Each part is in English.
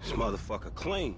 This motherfucker clean.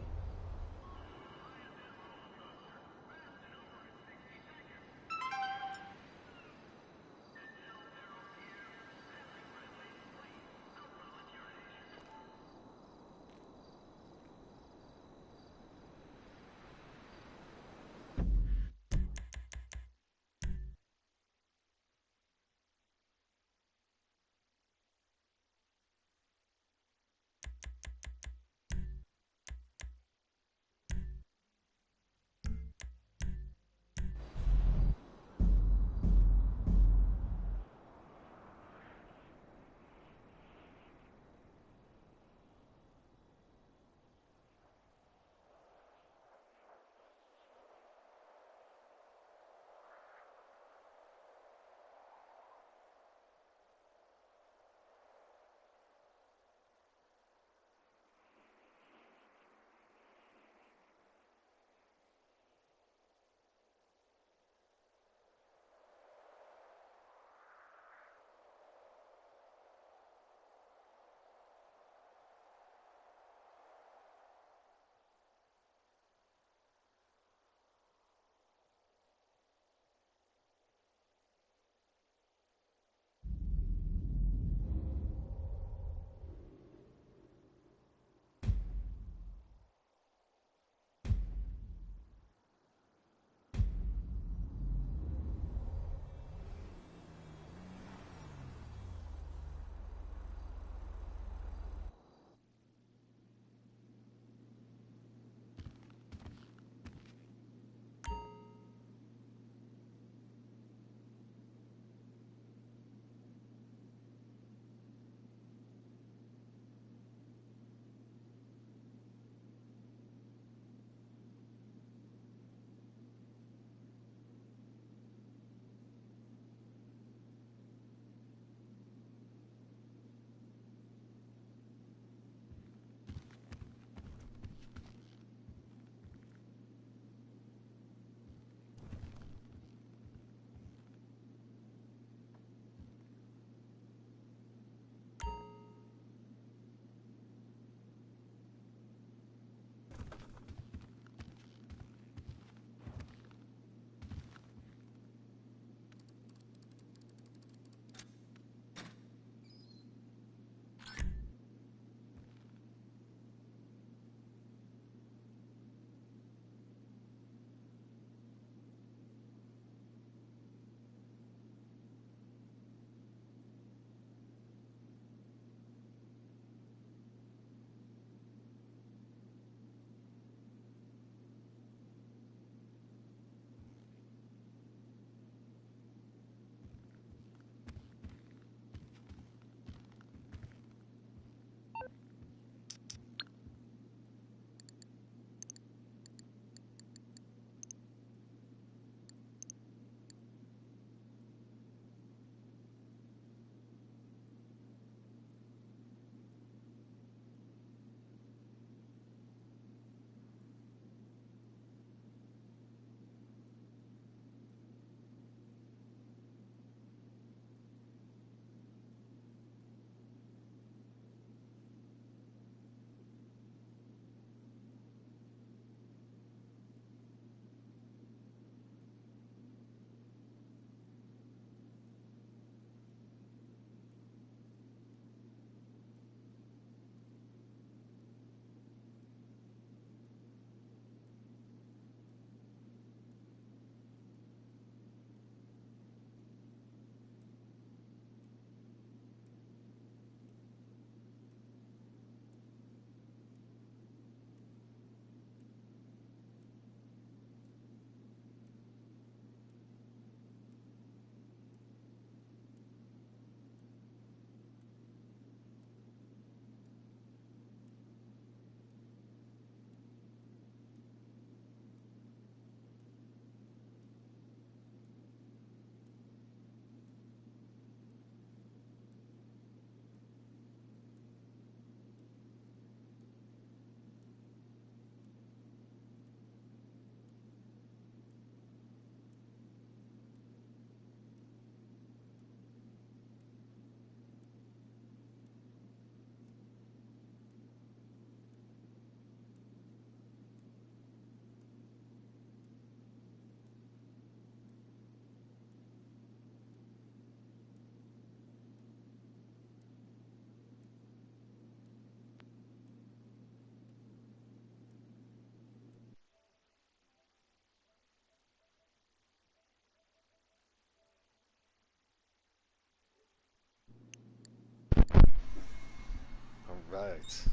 Alright.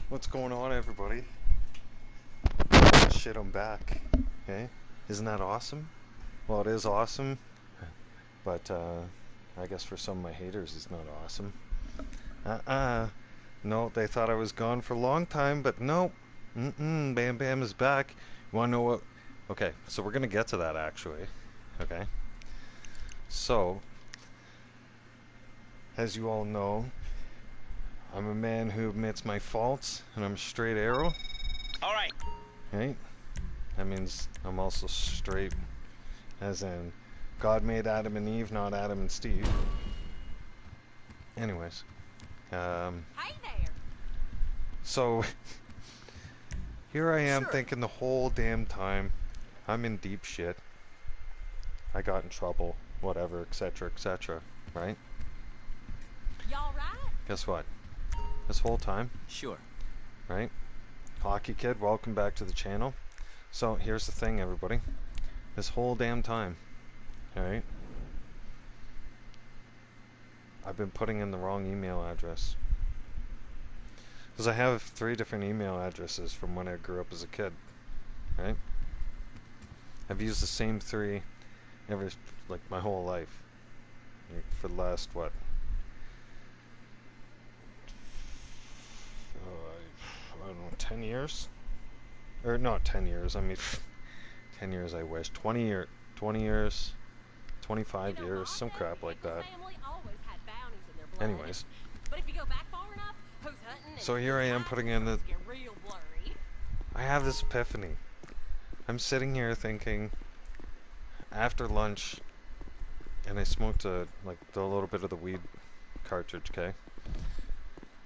What's going on, everybody? Shit, I'm back. Okay? Isn't that awesome? Well, it is awesome, but I guess for some of my haters it's not awesome. No, they thought I was gone for a long time, but no. Bam Bam is back. You wanna know what? Okay, so we're gonna get to that actually. Okay? So, as you all know, I'm a man who admits my faults, and I'm a straight arrow. Alright. Right? That means I'm also straight, as in God made Adam and Eve, not Adam and Steve. Anyways, Hey there. so here I am Sure. thinking the whole damn time I'm in deep shit. I got in trouble, whatever, etc., etc. Right? Y'all right? Guess what? This whole time, Sure. right? Hockey Kid, welcome back to the channel. So here's the thing, everybody. This whole damn time, alright? I've been putting in the wrong email address. Because I have 3 different email addresses from when I grew up as a kid, right? I've used the same 3 like my whole life. Like, for the last, what? I don't know, 10 years? Or not 10 years, I mean, 10 years I wish. 20 years, 25 years, some crap like that. Anyways. But if you go back far enough, who's hunting and So here I am putting in the... get real blurry. I have this epiphany. I'm sitting here thinking, after lunch, and I smoked a little bit of the weed cartridge, okay?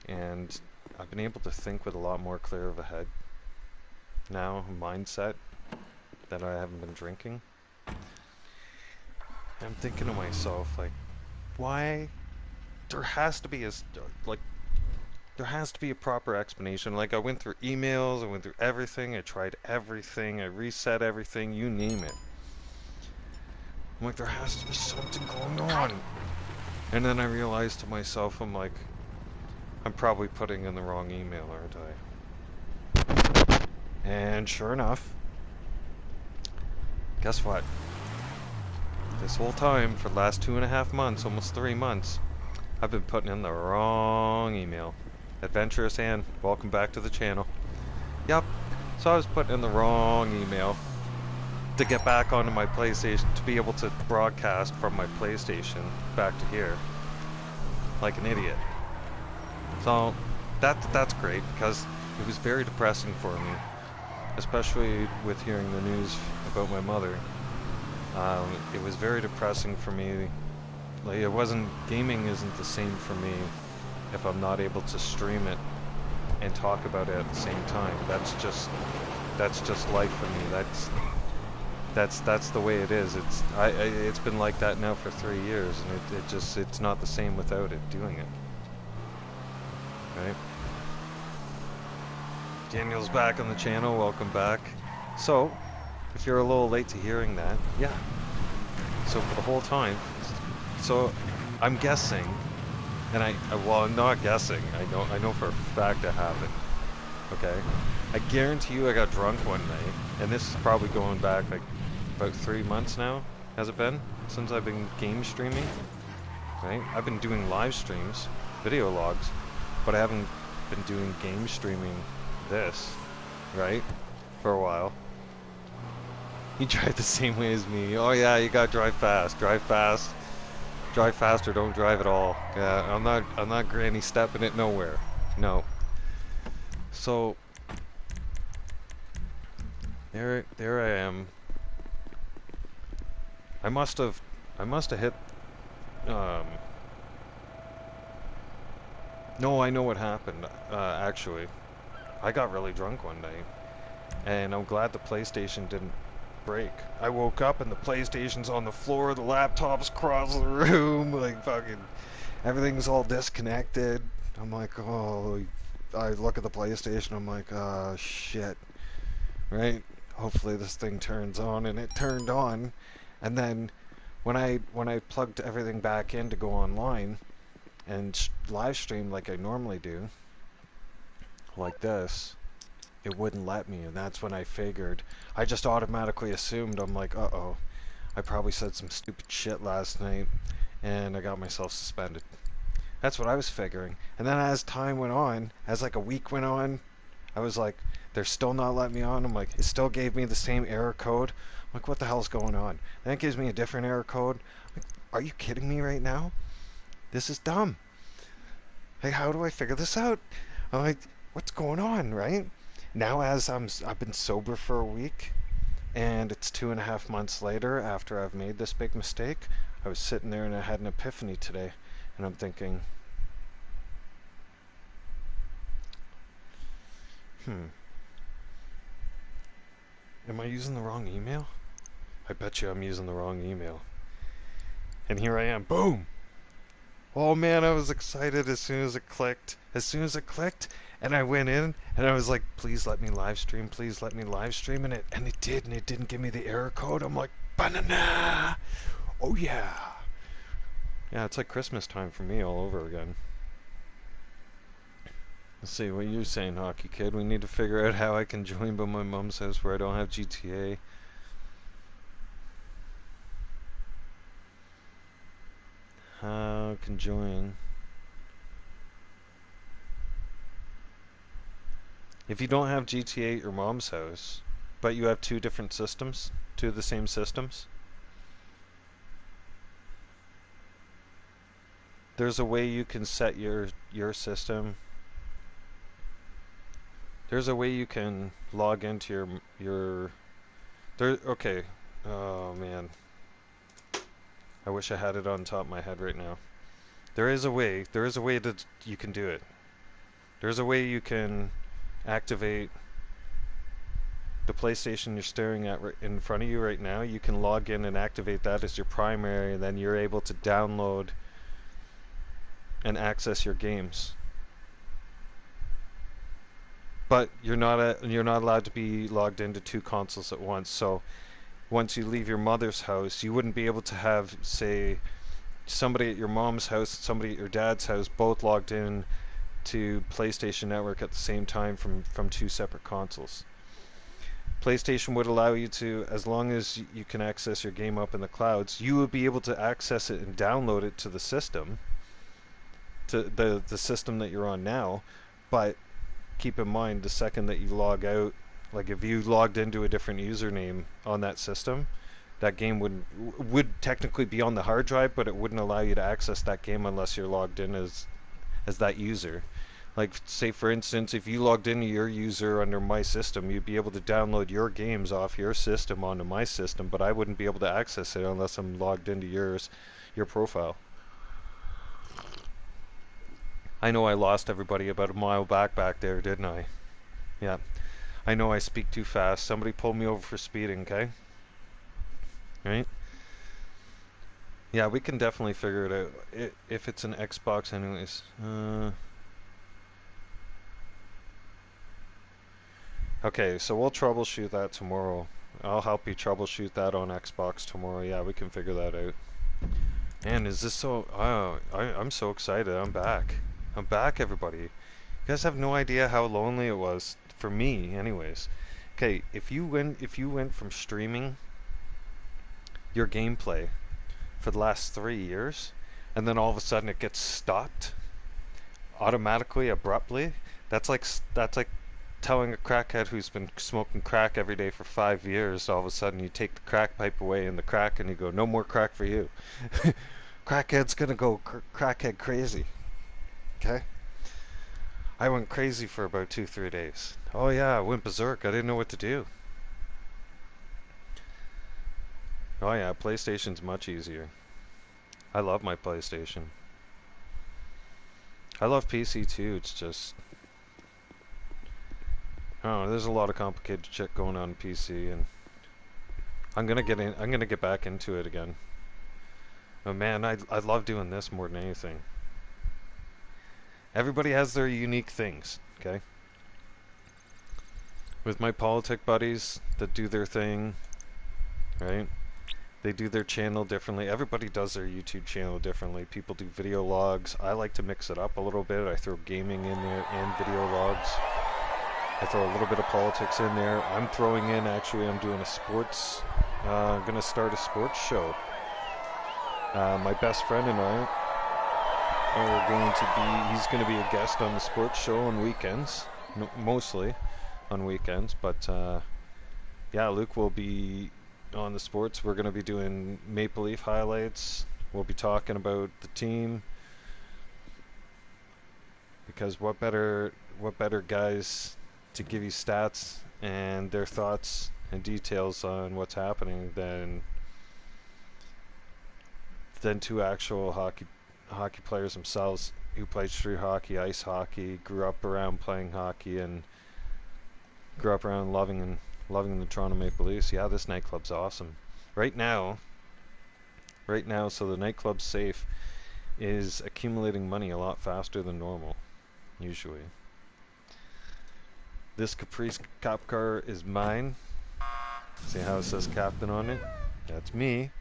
And I've been able to think with a lot more clear of a head now, mindset, that I haven't been drinking. I'm thinking to myself, like, why? There has to be there has to be a proper explanation. Like, I went through emails, I went through everything, I tried everything, I reset everything, you name it. I'm like, there has to be something going on. And then I realized to myself, I'm like, I'm probably putting in the wrong email, aren't I? And sure enough, guess what? This whole time, for the last 2.5 months, almost 3 months, I've been putting in the wrong email. Adventurous Ann, welcome back to the channel. Yep, so I was putting in the wrong email to get back onto my PlayStation, to be able to broadcast from my PlayStation back to here, like an idiot. So, that's great, because it was very depressing for me, especially with hearing the news about my mother. It was very depressing for me. Like, gaming isn't the same for me if I'm not able to stream it and talk about it at the same time. That's just life for me. That's the way it is. It's been like that now for 3 years, and it's not the same without it doing it. Right? Daniel's back on the channel, welcome back. So, if you're a little late to hearing that, yeah. So for the whole time, so I'm guessing, and well, I'm not guessing, I know for a fact I have it, okay? I guarantee you I got drunk one night, and this is probably going back like about 3 months now, has it been? Since I've been game streaming, right? I've been doing live streams, video logs, but I haven't been doing game streaming this, right? For a while. You drive the same way as me. Oh yeah, you gotta drive fast. Drive fast. Drive fast or don't drive at all. Yeah, I'm not granny stepping it nowhere. No. So there I am. I must have hit no, I know what happened, actually. I got really drunk one night, and I'm glad the PlayStation didn't break. I woke up and the PlayStation's on the floor, the laptop's across the room, like fucking everything's all disconnected. I'm like, oh, I look at the PlayStation, I'm like, oh shit, right? Hopefully this thing turns on, and it turned on. And then when I plugged everything back in to go online, and live stream like I normally do, like this, it wouldn't let me, and that's when I figured. I just automatically assumed, I'm like, uh-oh, I probably said some stupid shit last night, and I got myself suspended. That's what I was figuring. And then as time went on, as like a week went on, I was like, they're still not letting me on. I'm like, it still gave me the same error code. I'm like, what the hell's going on? Then it gives me a different error code. I'm like, are you kidding me right now? This is dumb. Hey, how do I figure this out? I'm like, what's going on, right? Now as I've been sober for a week, and it's 2.5 months later after I've made this big mistake, I was sitting there and I had an epiphany today, and I'm thinking, am I using the wrong email? I bet you I'm using the wrong email. And here I am, boom! Oh man, I was excited as soon as it clicked. As soon as it clicked, and I went in, and I was like, please let me live stream, please let me live stream, and it did, and it didn't give me the error code. I'm like, banana! Oh yeah! Yeah, it's like Christmas time for me all over again. Let's see, what you're saying, Hockey Kid. We need to figure out how I can join by my mom's house where I don't have GTA. How I can join. If you don't have GTA at your mom's house, but you have two different systems, two of the same systems, there's a way you can set your system. There's a way you can log into your okay. Oh man. I wish I had it on top of my head right now. There is a way that you can do it. There's a way you can activate the PlayStation you're staring at right in front of you right now. You can log in and activate that as your primary, and then you're able to download and access your games. But you're not allowed to be logged into two consoles at once. So once you leave your mother's house, you wouldn't be able to have, say, somebody at your mom's house, somebody at your dad's house, both logged in to PlayStation Network at the same time from two separate consoles. PlayStation would allow you to, as long as you can access your game up in the clouds, you would be able to access it and download it to the system, to the system that you're on now. But keep in mind, the second that you log out, like if you logged into a different username on that system, that game would technically be on the hard drive, but it wouldn't allow you to access that game unless you're logged in as that user. Like, say for instance, if you logged into your user under my system, you'd be able to download your games off your system onto my system, but I wouldn't be able to access it unless I'm logged into your profile. I know I lost everybody about a mile back there, didn't I? Yeah. I know I speak too fast. Somebody pulled me over for speeding, okay? Right? Yeah, we can definitely figure it out. If it's an Xbox anyways. Okay, so we'll troubleshoot that tomorrow. I'll help you troubleshoot that on Xbox tomorrow. Yeah, we can figure that out. Man, is this so... I'm so excited. I'm back. I'm back, everybody. You guys have no idea how lonely it was. For me, anyways. Okay, if you went from streaming your gameplay for the last 3 years, and then all of a sudden it gets stopped automatically, abruptly, that's like telling a crackhead who's been smoking crack every day for 5 years, all of a sudden you take the crack pipe away in the crack and you go, no more crack for you. Crackhead's gonna go crackhead crazy. Okay? I went crazy for about 2-3 days. Oh yeah, I went berserk. I didn't know what to do. Oh yeah, PlayStation's much easier. I love my PlayStation. I love PC too. It's just, oh, there's a lot of complicated shit going on in PC, and I'm gonna get back into it again. Oh man, I love doing this more than anything. Everybody has their unique things, okay? With my politic buddies that do their thing, right? They do their channel differently. Everybody does their YouTube channel differently. People do video logs. I like to mix it up a little bit. I throw gaming in there and video logs. I throw a little bit of politics in there. I'm throwing in, actually, I'm doing a sports, I'm going to start a sports show. My best friend and I are going to be, he's going to be a guest on the sports show on weekends, mostly on weekends, but yeah, Luke will be on the sports. We're going to be doing Maple Leaf highlights. We'll be talking about the team, because what better guys to give you stats and their thoughts and details on what's happening than two actual hockey players themselves who played street hockey, ice hockey, grew up around playing hockey, and grew up around loving the Toronto Maple Leafs. Yeah, this nightclub's awesome. Right now, so the nightclub's safe, is accumulating money a lot faster than normal, usually. This Caprice cop car is mine. See how it says captain on it? That's me.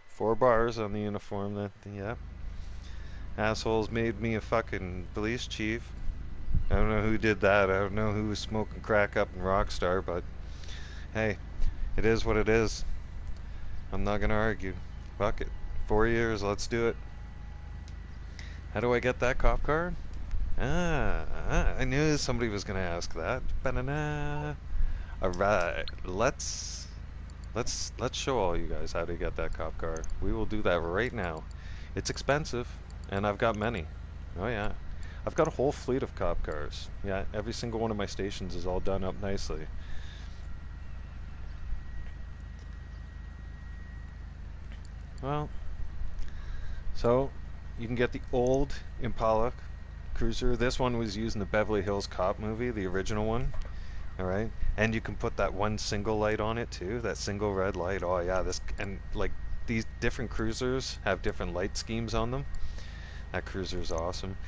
4 bars on the uniform. Yeah. Assholes made me a fucking police chief. I don't know who did that. I don't know who was smoking crack up in Rockstar, but hey, it is what it is. I'm not gonna argue. Fuck it. 4 years, let's do it. How do I get that cop car? I knew somebody was gonna ask that. Ba-na-na. Alright, let's show all you guys how to get that cop car. We will do that right now. It's expensive, and I've got many. Oh yeah. I've got a whole fleet of cop cars. Yeah, every single one of my stations is all done up nicely. Well, so you can get the old Impala cruiser. This one was used in the Beverly Hills Cop movie, the original one. Alright, and you can put that one single light on it too, that single red light. Oh yeah, and like these different cruisers have different light schemes on them. That cruiser is awesome.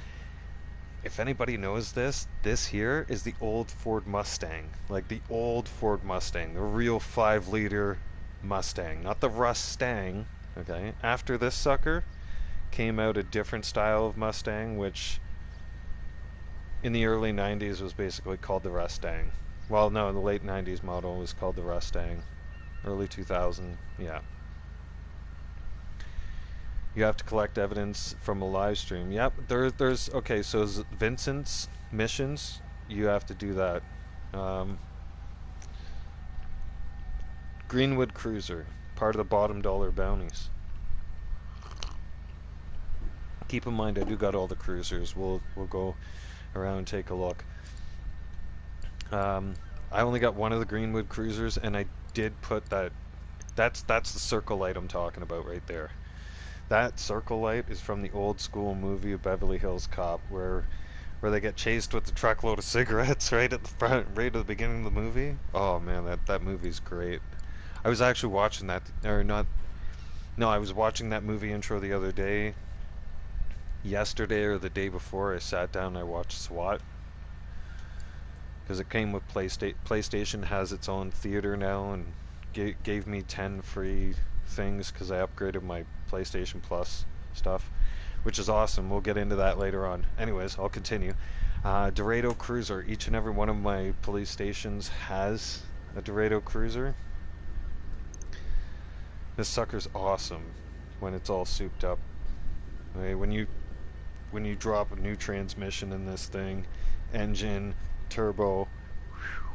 If anybody knows this here is the old Ford Mustang. Like the old Ford Mustang, the real 5-liter Mustang, not the Rustang. Okay, after this sucker came out a different style of Mustang, which in the early 90s was basically called the Rustang. Well, no, the late 90s model was called the Rustang. Early 2000, yeah. You have to collect evidence from a live stream. Yep, there's okay, so Vincent's missions, you have to do that. Greenwood Cruiser, part of the bottom dollar bounties. Keep in mind I do got all the cruisers. We'll go around and take a look. I only got one of the Greenwood Cruisers, and I did put that's the circle light I'm talking about right there. That circle light is from the old school movie of Beverly Hills Cop, where they get chased with a truckload of cigarettes right at the front, right at the beginning of the movie. Oh man, that movie's great. I was actually watching that, or not. No, I was watching that movie intro the other day. Yesterday or the day before, I sat down and I watched SWAT, because it came with PlayStation has its own theater now, and gave me 10 free things because I upgraded my PlayStation Plus stuff, which is awesome. We'll get into that later on. Anyways, I'll continue. Dorado Cruiser. Each and every one of my police stations has a Dorado Cruiser. This sucker's awesome when it's all souped up. Okay, when you drop a new transmission in this thing, engine, turbo, whew,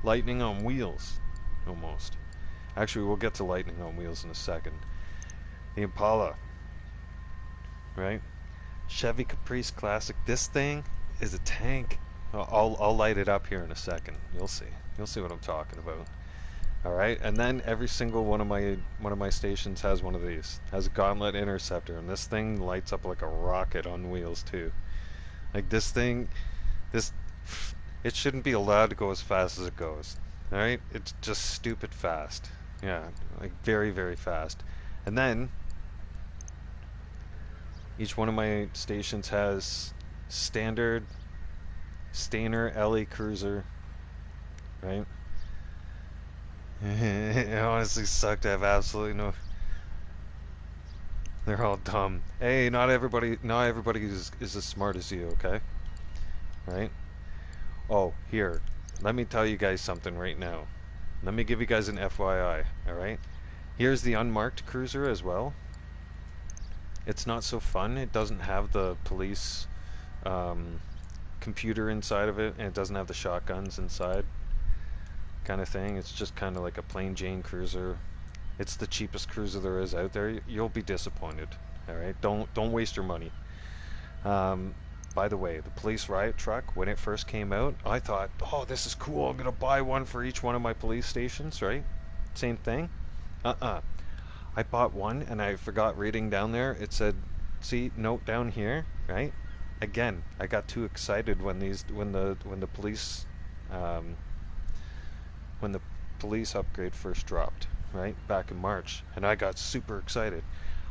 lightning on wheels, almost. Actually, we'll get to lightning on wheels in a second. The Impala, right? Chevy Caprice Classic. This thing is a tank. I'll light it up here in a second. You'll see. You'll see what I'm talking about. All right, and then every single one of my stations has one of these. Has a Gauntlet Interceptor, and this thing lights up like a rocket on wheels too. Like this thing, it shouldn't be allowed to go as fast as it goes. All right, it's just stupid fast. Yeah, like very, very fast. And then each one of my stations has standard Stainer LE Cruiser, right? It honestly sucked. I have absolutely no. They're all dumb. Hey, not everybody is as smart as you. Okay, right? Oh, here. Let me tell you guys something right now. Let me give you guys an FYI. All right. Here's the unmarked cruiser as well. It's not so fun. It doesn't have the police um, computer inside of it, and it doesn't have the shotguns inside, kind of thing. It's just kind of like a plain Jane cruiser. It's the cheapest cruiser there is out there. You'll be disappointed. All right, don't waste your money. Um, by the way, the police riot truck, when it first came out, I thought, oh, this is cool. I'm gonna buy one for each one of my police stations. Right? Same thing. I bought one and I forgot reading down there. It said, see, note down here, right? Again, I got too excited when the police um, when the police upgrade first dropped, right? Back in March, and I got super excited.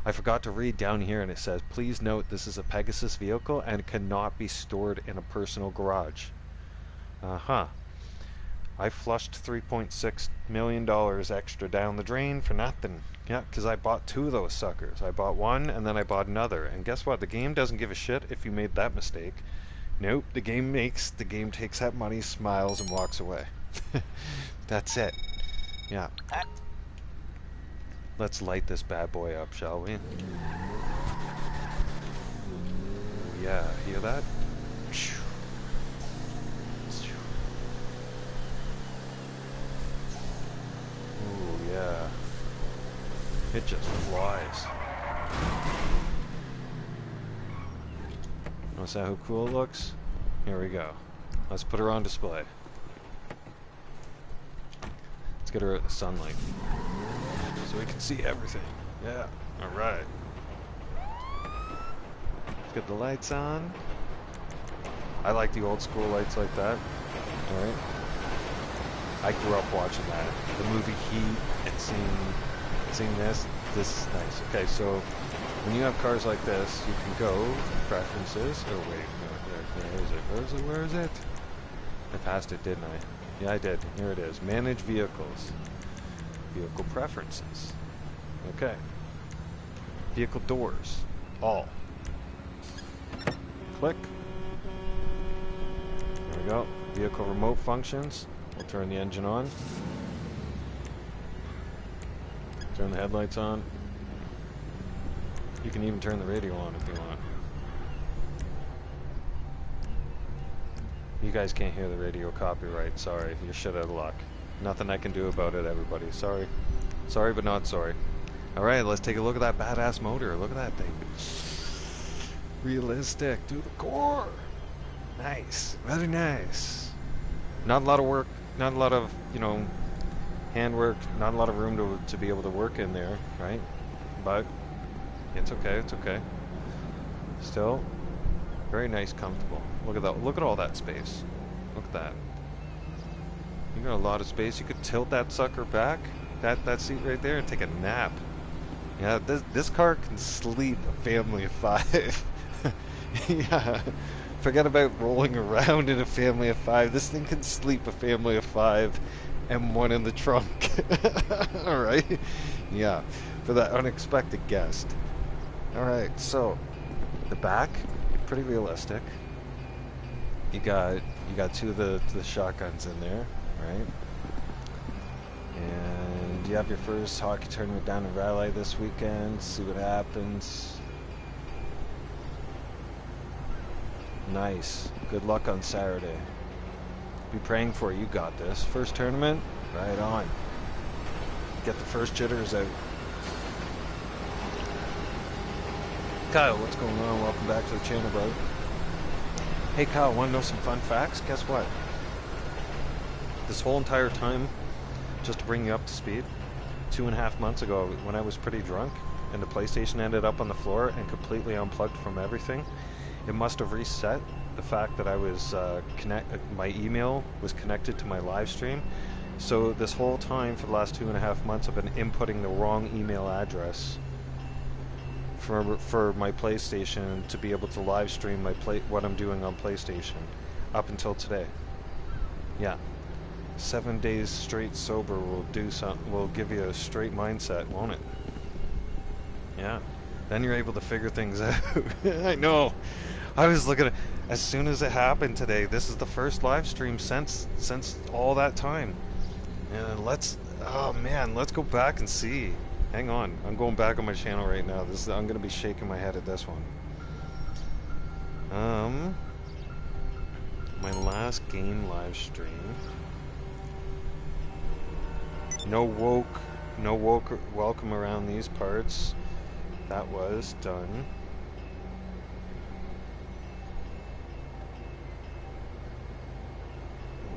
I forgot to read down here and it says, please note this is a Pegasus vehicle and cannot be stored in a personal garage. Uh-huh. I flushed $3.6 million extra down the drain for nothing. Yeah, because I bought two of those suckers. I bought one and then I bought another. And guess what? The game doesn't give a shit if you made that mistake. Nope, the game takes that money, smiles, and walks away. That's it. Yeah. Let's light this bad boy up, shall we? Yeah, hear that? Ooh, yeah. It just flies. Notice how cool it looks? Here we go. Let's put her on display. Let's get her at the sunlight so we can see everything. Yeah, alright. Let's get the lights on. I like the old school lights like that. Alright. I grew up watching that. The movie Heat and seeing this. This is nice. Okay, so when you have cars like this, you can go preferences. Oh wait, no, where is it? Where is it? I passed it, didn't I? Yeah, I did. Here it is. Manage vehicles. Vehicle preferences. Okay. Vehicle doors. All. Click. There we go. Vehicle remote functions. We'll turn the engine on. Turn the headlights on. You can even turn the radio on if you want. You guys can't hear the radio, copyright. Sorry, you're shit out of luck. Nothing I can do about it, everybody. Sorry. Sorry, but not sorry. Alright, let's take a look at that badass motor. Look at that thing. Realistic to the core. Nice. Very nice. Not a lot of work. Not a lot of, handwork. Not a lot of room to be able to work in there, right? But it's okay. It's okay. Still, very nice, comfortable. Look at that. Look at all that space. Look at that. You got a lot of space. You could tilt that sucker back, that seat right there, and take a nap. Yeah, this car can sleep a family of 5. Yeah. Forget about rolling around in a family of 5. This thing can sleep a family of 5 and one in the trunk. Alright? Yeah. For that unexpected guest. Alright, so the back, pretty realistic. You got two of the shotguns in there, right? And you have your first hockey tournament down in Raleigh this weekend. See what happens. Nice. Good luck on Saturday. Be praying for you. Got this. First tournament? Right on. Get the first jitters out. Kyle, what's going on? Welcome back to the channel, bro. Hey Kyle, want to know some fun facts? Guess what? This whole entire time, just to bring you up to speed, 2.5 months ago when I was pretty drunk and the PlayStation ended up on the floor and completely unplugged from everything, it must have reset the fact that I was my email was connected to my live stream. So this whole time for the last 2.5 months I've been inputting the wrong email address for my PlayStation to be able to live stream what I'm doing on PlayStation up until today. Yeah. 7 days straight sober will do something. Will give you a straight mindset, won't it? Yeah. Then you're able to figure things out. I know. I was looking at as soon as it happened today. This is the first live stream since all that time. And oh man, let's go back and see. Hang on, I'm going back on my channel right now. I'm gonna be shaking my head at this one. My last game live stream. No woke welcome around these parts. That was done.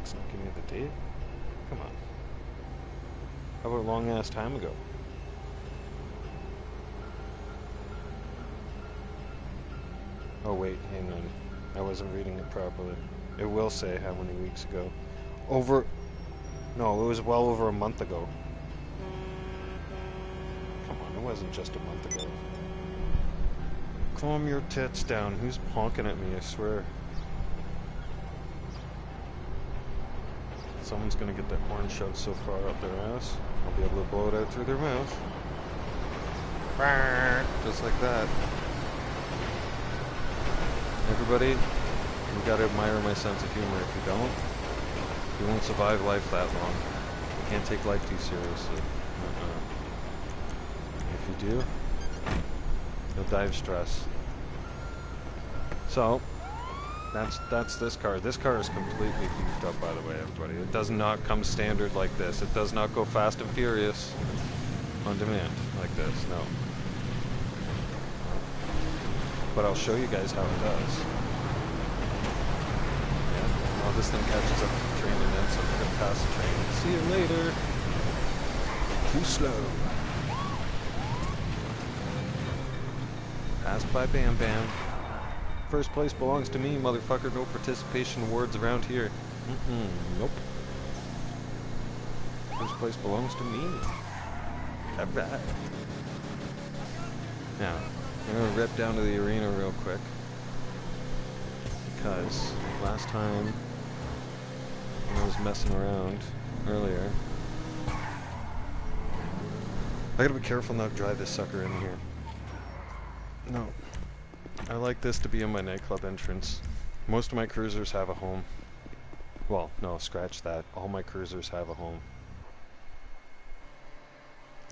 It's not giving me the date. Come on. How about a long ass time ago? Oh wait, hang on. I wasn't reading it properly. It will say how many weeks ago. No, it was well over a month ago. Come on, it wasn't just a month ago. Calm your tits down. Who's honking at me, I swear. Someone's gonna get that horn shoved so far up their ass, I'll be able to blow it out through their mouth. Just like that. Everybody, you gotta admire my sense of humor. If you don't, you won't survive life that long. You can't take life too seriously. If you do, you'll die of stress. So, that's this car. This car is completely beefed up, by the way, everybody. It does not come standard like this. It does not go fast and furious on demand like this, no. But I'll show you guys how it does. Yeah. Oh, this thing catches up to the train and then so we're gonna pass the train. See you later. Too slow. Passed by Bam Bam. First place belongs to me, motherfucker. No participation awards around here. Nope. First place belongs to me. Alright. Now, I'm gonna rip down to the arena real quick. Because last time when I was messing around earlier, I gotta be careful not to drive this sucker in here. No. I like this to be in my nightclub entrance. Most of my cruisers have a home. Well, no, scratch that. All my cruisers have a home.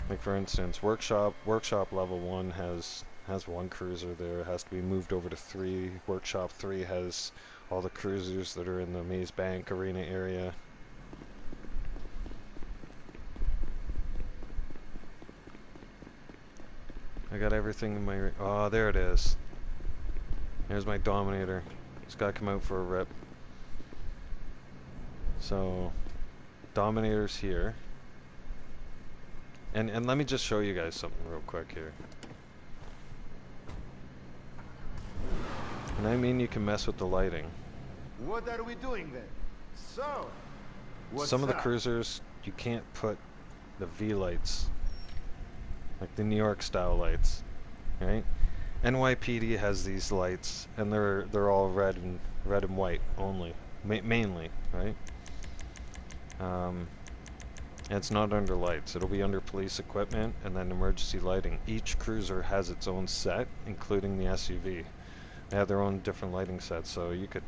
Like for instance, workshop level 1 has one cruiser there. It has to be moved over to 3. Workshop 3 has all the cruisers that are in the Maze Bank arena area. I got everything in my... Oh, there it is. There's my Dominator. It's got to come out for a rip. So, Dominator's here. And let me just show you guys something real quick here. And I mean you can mess with the lighting. What are we doing then? So, some of the cruisers, you can't put the V lights. Like the New York style lights. Right? NYPD has these lights, and they're all red and white only, mainly, right? And it's not under lights. It'll be under police equipment and then emergency lighting. Each cruiser has its own set, including the SUV. They have their own different lighting sets, so you could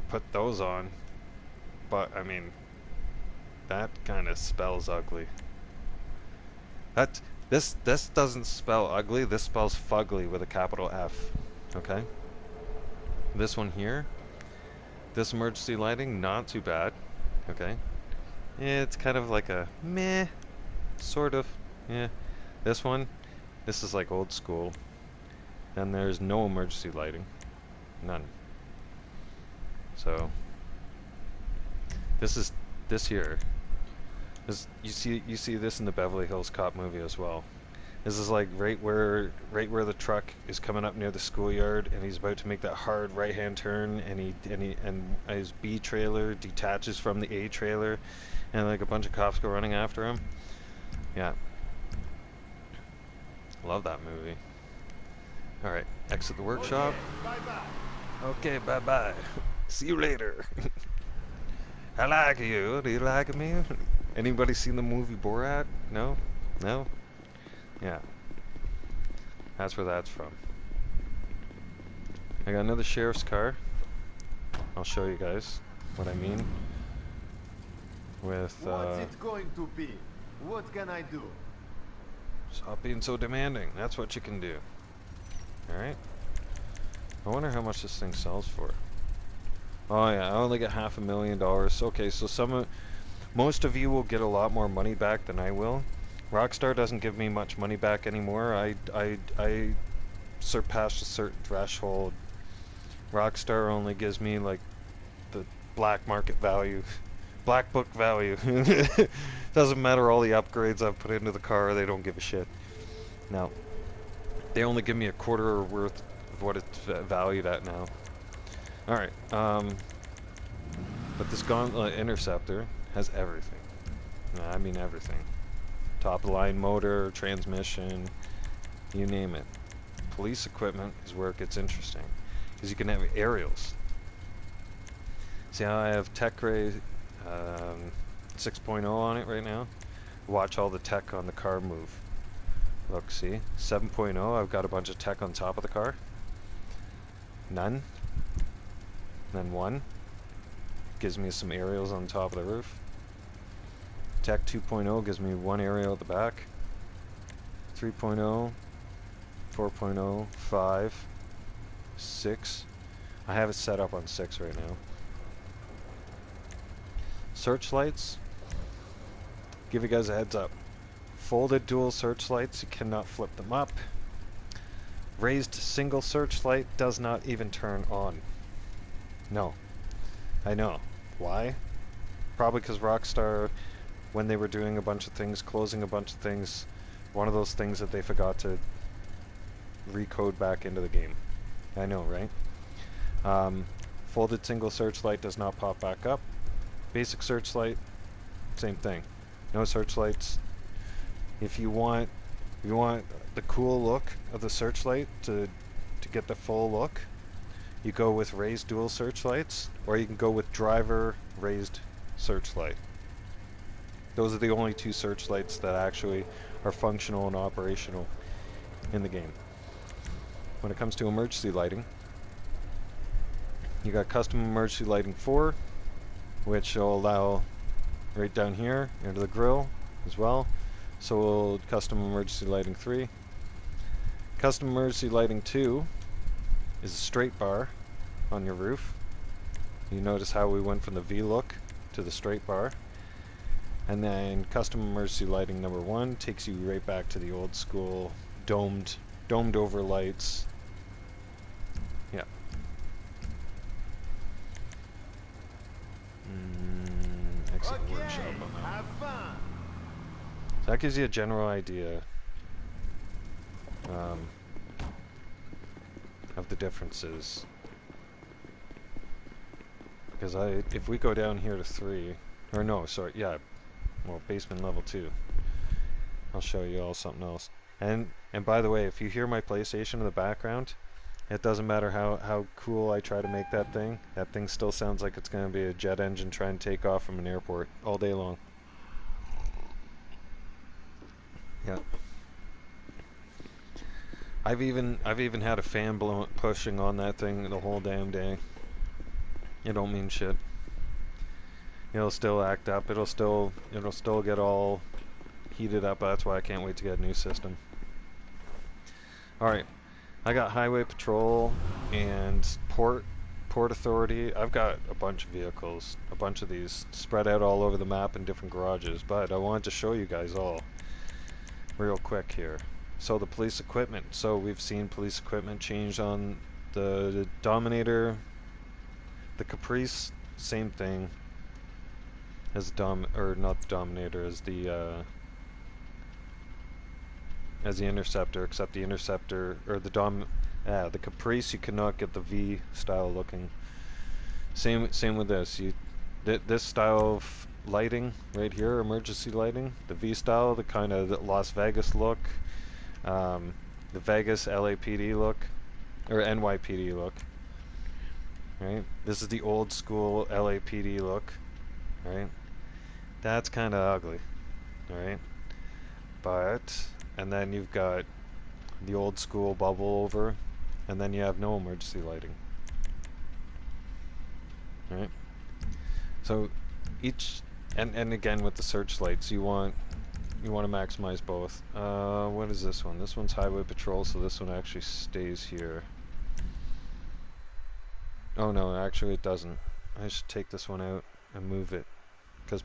put those on. But I mean, that kind of spells ugly. This doesn't spell ugly, this spells fugly with a capital F. Okay? This one here, this emergency lighting, not too bad. Okay? Yeah, it's kind of like a meh, sort of. Yeah. This one, this is like old school. Then there's no emergency lighting. None. So, this here. You see this in the Beverly Hills Cop movie as well. This is like right where the truck is coming up near the schoolyard, and he's about to make that hard right-hand turn, and his B trailer detaches from the A trailer, and like a bunch of cops go running after him. Yeah, love that movie. All right, exit the workshop. Okay, bye-bye. Okay, bye bye. See you later. I like you. Do you like me? Anybody seen the movie Borat? No? No? Yeah. That's where that's from. I got another sheriff's car. I'll show you guys what I mean with, What's it going to be? What can I do? stop being so demanding. That's what you can do. Alright. I wonder how much this thing sells for. Oh yeah, I only get $500,000. Okay, so most of you will get a lot more money back than I will. Rockstar doesn't give me much money back anymore. I surpassed a certain threshold. Rockstar only gives me like the black market value, black book value. Doesn't matter all the upgrades I've put into the car, they don't give a shit. No, they only give me a quarter worth of what it's valued at now. All right, but this Gauntlet Interceptor has everything. I mean everything. Top of the line motor, transmission, you name it. Police equipment is where it gets interesting, because you can have aerials. See how I have Tech Ray 6.0 on it right now? Watch all the tech on the car move. Look, see? 7.0, I've got a bunch of tech on top of the car. None. Then 1. Gives me some aerials on top of the roof. Tech 2.0 gives me 1 aerial at the back. 3.0, 4.0, 5, 6. I have it set up on 6 right now. Searchlights. Give you guys a heads up. Folded dual searchlights, you cannot flip them up. Raised single searchlight does not even turn on. No. I know. Why? Probably because Rockstar, when they were doing a bunch of things, closing a bunch of things, one of those things that they forgot to recode back into the game. I know, right? Folded single searchlight does not pop back up. Basic searchlight, same thing. No searchlights. If you want the cool look of the searchlight to get the full look, you go with raised dual searchlights, or you can go with driver raised searchlight. Those are the only 2 searchlights that actually are functional and operational in the game. When it comes to emergency lighting, you got custom emergency lighting 4, which will allow right down here into the grill as well. So will custom emergency lighting 3. Custom emergency lighting 2 is a straight bar on your roof. You notice how we went from the V look to the straight bar. And then custom emergency lighting number 1 takes you right back to the old school domed over lights. Yeah. Exit the workshop on that. Have fun. So that gives you a general idea of the differences. Because if we go down here to 3, or no, sorry, yeah, well, basement level 2. I'll show you all something else. And by the way, if you hear my PlayStation in the background, it doesn't matter how cool I try to make that thing still sounds like it's going to be a jet engine trying to take off from an airport all day long. Yeah. I've even had a fan pushing on that thing the whole damn day. It don't mean shit. It'll still act up. It'll still get all heated up. That's why I can't wait to get a new system. All right. I got highway patrol and port authority. I've got a bunch of vehicles, a bunch of these spread out all over the map in different garages, but I wanted to show you guys all real quick here. So the police equipment. So we've seen police equipment change on the Dominator, the Caprice, same thing as not the Dominator, as the Interceptor, except the Interceptor, or the Caprice, you cannot get the V style looking. Same with this. This style of lighting right here, emergency lighting, the V style, the kind of Las Vegas look, the Vegas LAPD look, or NYPD look. Right? This is the old school LAPD look. right? That's kind of ugly, right? But, and then you've got the old school bubble over, and then you have no emergency lighting, right? So each, and again with the searchlights, you want to maximize both. What is this one? This one's highway patrol, so this one actually stays here. Oh no, actually it doesn't. I should take this one out and move it, because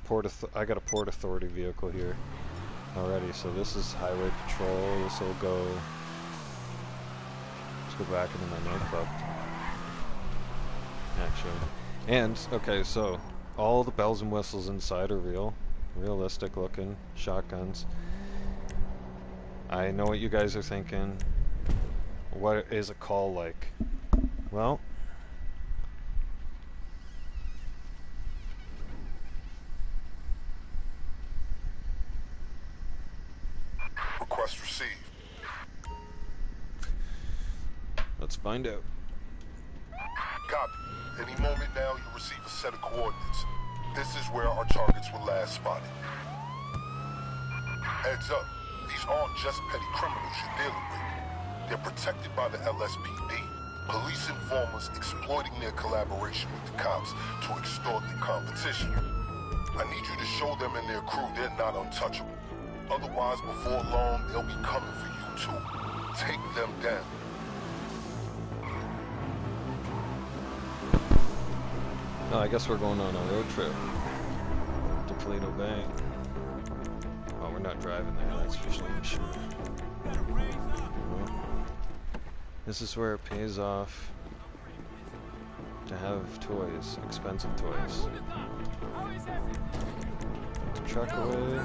I got a Port Authority vehicle here already, so this is highway patrol. This will go. Let's go back into my nightclub. Actually, and okay, so all the bells and whistles inside are realistic looking shotguns. I know what you guys are thinking. What is a call like? Well, Request received. let's find out. Copy. Any moment now, you'll receive a set of coordinates. This is where our targets were last spotted. Heads up, these aren't just petty criminals you're dealing with. They're protected by the LSPD, police informers exploiting their collaboration with the cops to extort the competition. I need you to show them and their crew they're not untouchable. Otherwise, before long, they'll be coming for you too. Take them down. Oh, I guess we're going on a road trip to Toledo Bay. Oh, we're not driving there, that's for sure. This is where it pays off to have toys, expensive toys. Put the truck away.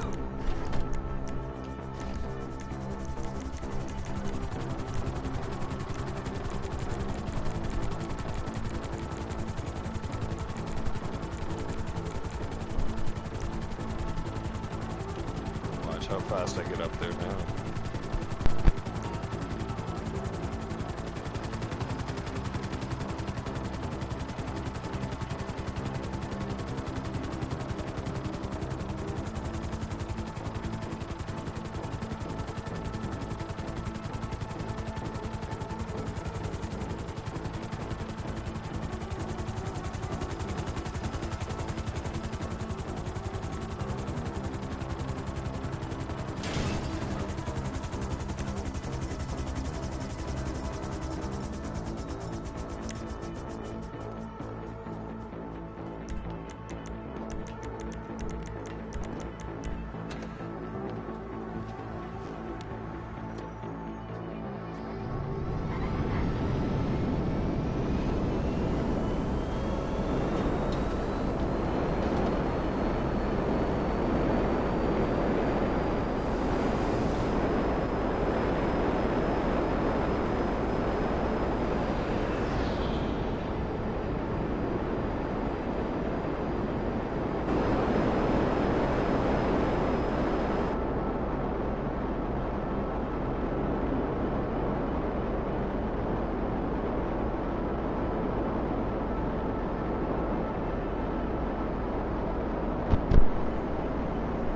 Watch how fast I get up there now.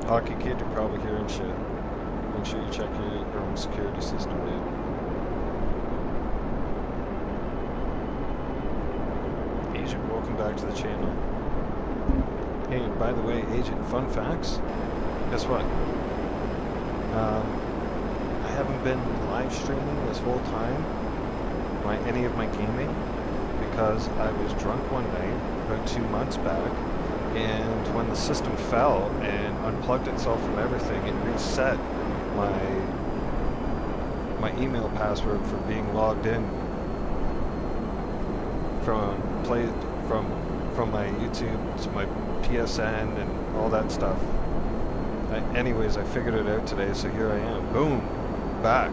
Hockey kid, you're probably hearing shit. Make sure you check your own security system, dude. Agent, welcome back to the channel. Hey, by the way, Agent, fun facts. Guess what? I haven't been live streaming this whole time, any of my gaming, because I was drunk one night about 2 months back. And when the system fell and unplugged itself from everything, it reset my email password for being logged in from my YouTube to my PSN and all that stuff. Anyways, I figured it out today, so here I am. Boom, back.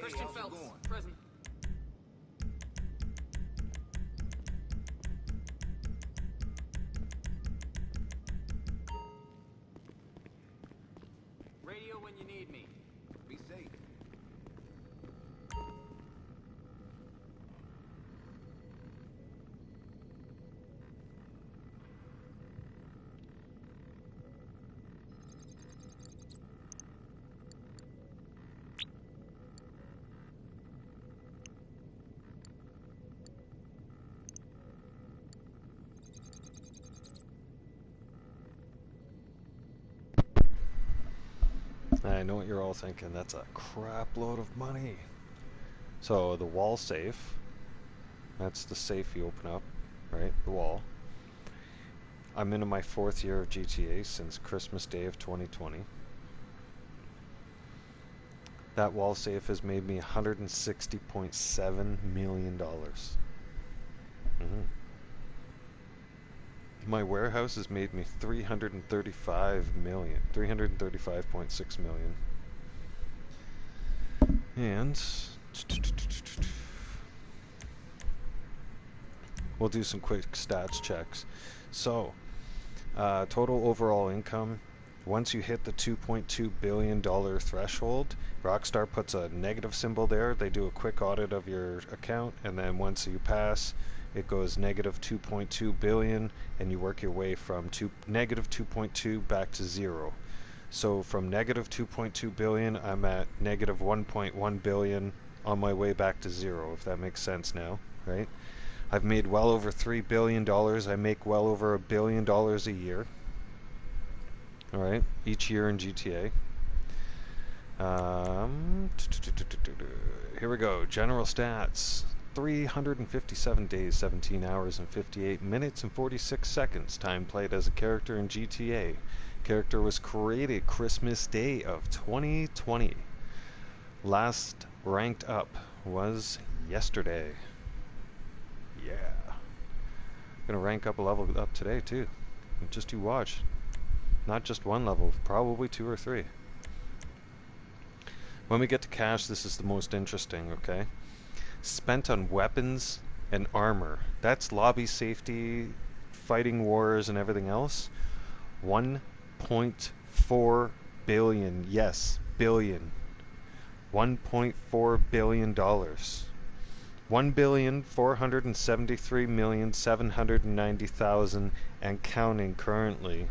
Christian Phelps, present. Radio when you need me. Be safe. I know what you're all thinking. That's a crap load of money. So the wall safe, that's the safe you open up, right? The wall. I'm into my 4th year of GTA since Christmas Day of 2020. That wall safe has made me $160.7 million. My warehouse has made me $335.6 million. And we'll do some quick stats checks. So, total overall income, once you hit the $2.2 billion threshold, Rockstar puts a negative symbol there. They do a quick audit of your account, and then once you pass, it goes negative 2.2 billion, and you work your way from negative 2.2 back to 0. So from negative 2.2 billion, I'm at negative 1.1 billion on my way back to 0, if that makes sense now, right? I've made well over $3 billion. I make well over $1 billion a year. All right, each year in GTA. Here we go. General stats. 357 days, 17 hours and 58 minutes and 46 seconds. Time played as a character in GTA. Character was created Christmas Day of 2020. Last ranked up was yesterday. Yeah. Gonna rank up a level up today too. Just you watch. Not just one level, probably 2 or 3. When we get to cash, this is the most interesting, okay? Spent on weapons and armor. That's lobby safety, fighting wars, and everything else. 1.4 billion. Yes, billion. $1.4 billion. 1,473,790,000 and counting currently,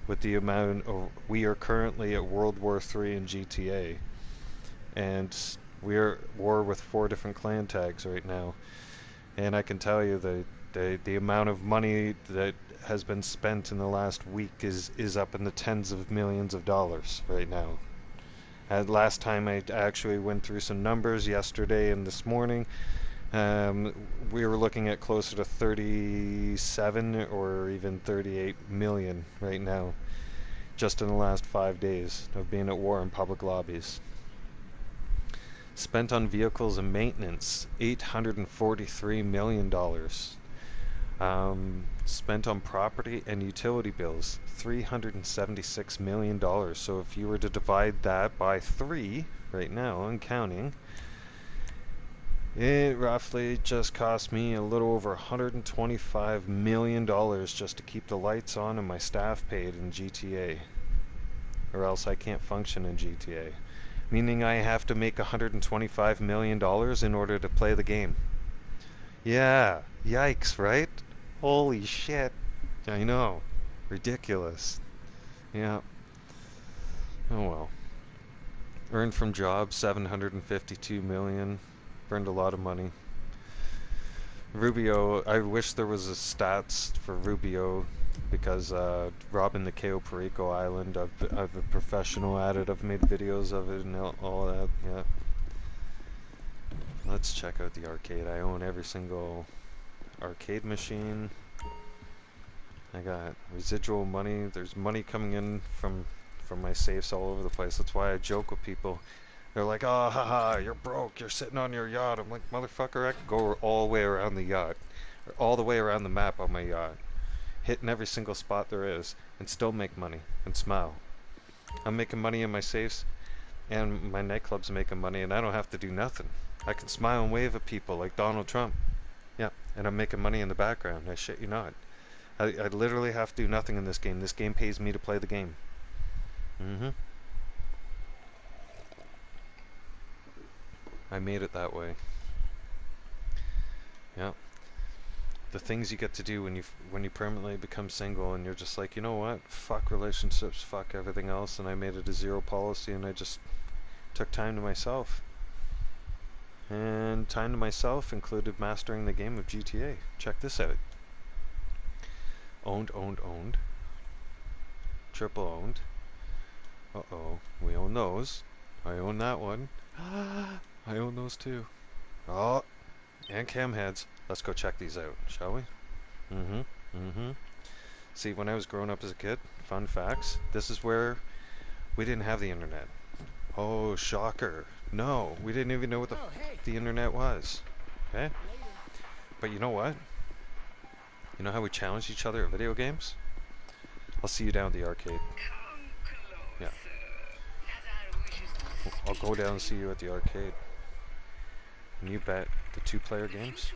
with the amount of, we are currently at World War III in GTA, and we are at war with 4 different clan tags right now, and I can tell you the amount of money that has been spent in the last week is up in the tens of millions of dollars right now. And last time I actually went through some numbers yesterday and this morning. We were looking at closer to 37 or even 38 million right now, just in the last 5 days of being at war in public lobbies. Spent on vehicles and maintenance, $843 million. Spent on property and utility bills, $376 million. So if you were to divide that by 3 right now and counting, it roughly just cost me a little over $125 million just to keep the lights on and my staff paid in GTA. Or else I can't function in GTA. Meaning I have to make $125 million in order to play the game. Yeah, yikes, right? Holy shit. I know. Ridiculous. Yeah. Oh well. Earned from jobs, $752 million. Burned a lot of money. Rubio, I wish there was a stats for Rubio, because robbing the Cayo Perico Island, I'm a professional at it. I've made videos of it and all that. Yeah. Let's check out the arcade. I own every single arcade machine. I got residual money. There's money coming in from my safes all over the place. That's why I joke with people. They're like, oh, haha, you're broke, you're sitting on your yacht. I'm like, motherfucker, I could go all the way around the yacht, or all the way around the map on my yacht, hitting every single spot there is, and still make money, and smile. I'm making money in my safes. And my nightclub's making money, and I don't have to do nothing. I can smile and wave at people like Donald Trump. Yeah, and I'm making money in the background. I shit you not. I literally have to do nothing in this game. This game pays me to play the game. I made it that way. Yeah. The things you get to do when you permanently become single, and you're just like, you know what? Fuck relationships, fuck everything else, and I made it a zero policy, and I just took time to myself. And time to myself included mastering the game of GTA. Check this out. Owned. Triple owned. Uh-oh. We own those. I own that one. I own those too. Oh, and cam heads. Let's go check these out, shall we? See, when I was growing up as a kid, fun facts, this is where we didn't have the internet. Oh, shocker. No, we didn't even know what the internet was. Okay? But you know what? You know how we challenged each other at video games? I'll see you down at the arcade. Yeah. I'll go down and see you at the arcade. And you bet the 2-player games?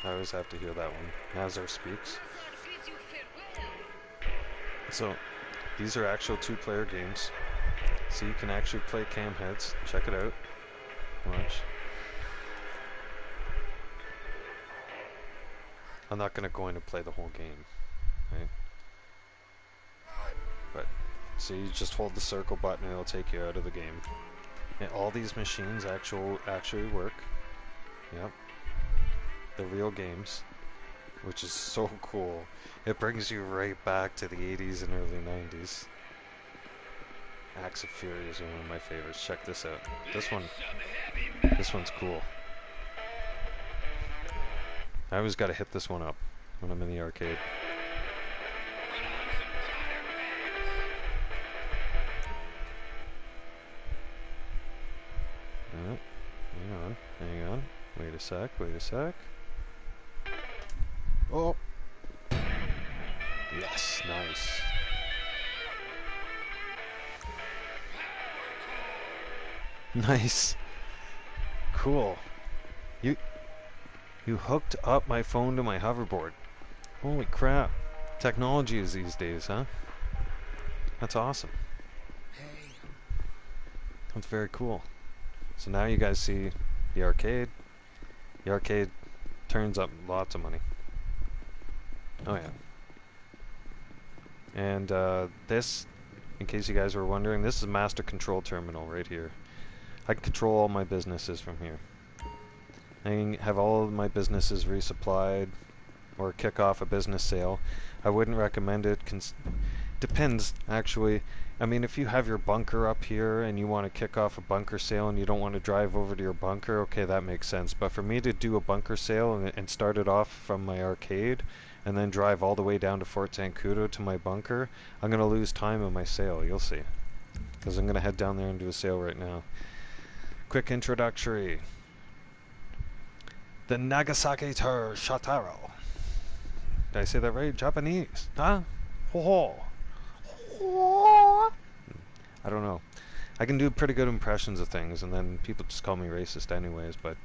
I always have to hear that one. Nazar speaks. So, these are actual 2-player games. So you can actually play cam heads. Check it out. Watch. I'm not going to go in and play the whole game. Right? But, so you just hold the circle button and it'll take you out of the game. And all these machines actually work. Yep. They're real games, which is so cool. It brings you right back to the 80s and early 90s. Acts of Fury is one of my favorites. Check this out. This one's cool. I always got to hit this one up when I'm in the arcade. Hang on. Wait a sec. Oh! Yes, nice. Nice. Cool. You hooked up my phone to my hoverboard. Holy crap. Technology is these days, huh? That's awesome. That's very cool. So now you guys see the arcade. The arcade turns up lots of money. Oh yeah. And this, in case you guys were wondering, this is a master control terminal right here. I can control all my businesses from here. I can have all of my businesses resupplied or kick off a business sale. I wouldn't recommend it. Depends, actually. I mean, if you have your bunker up here and you want to kick off a bunker sale and you don't want to drive over to your bunker, okay, that makes sense. But for me to do a bunker sale and start it off from my arcade and then drive all the way down to Fort Zancudo to my bunker, I'm going to lose time in my sale, you'll see. Because I'm going to head down there and do a sale right now. Quick introductory. The Nagasaki Shataro. Did I say that right? Japanese. Huh? Ho ho. I don't know. I can do pretty good impressions of things, and then people just call me racist anyways, but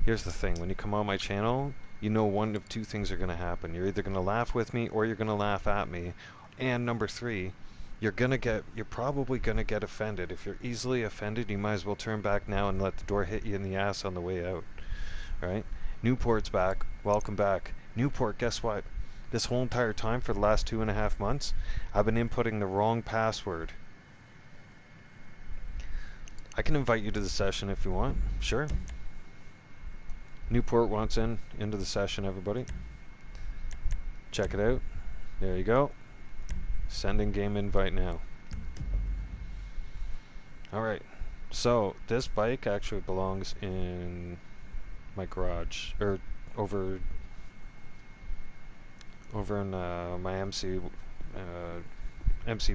here's the thing. When you come on my channel, you know one of two things are going to happen. You're either going to laugh with me, or you're going to laugh at me. And number 3, you're probably going to get offended. If you're easily offended, you might as well turn back now and let the door hit you in the ass on the way out. Right? Newport's back. Welcome back. Newport, guess what? This whole entire time for the last 2.5 months, I've been inputting the wrong password. I can invite you to the session if you want. Sure. Newport wants into the session, everybody. Check it out. There you go. Sending game invite now. Alright. So, this bike actually belongs in my garage. Or over in my MC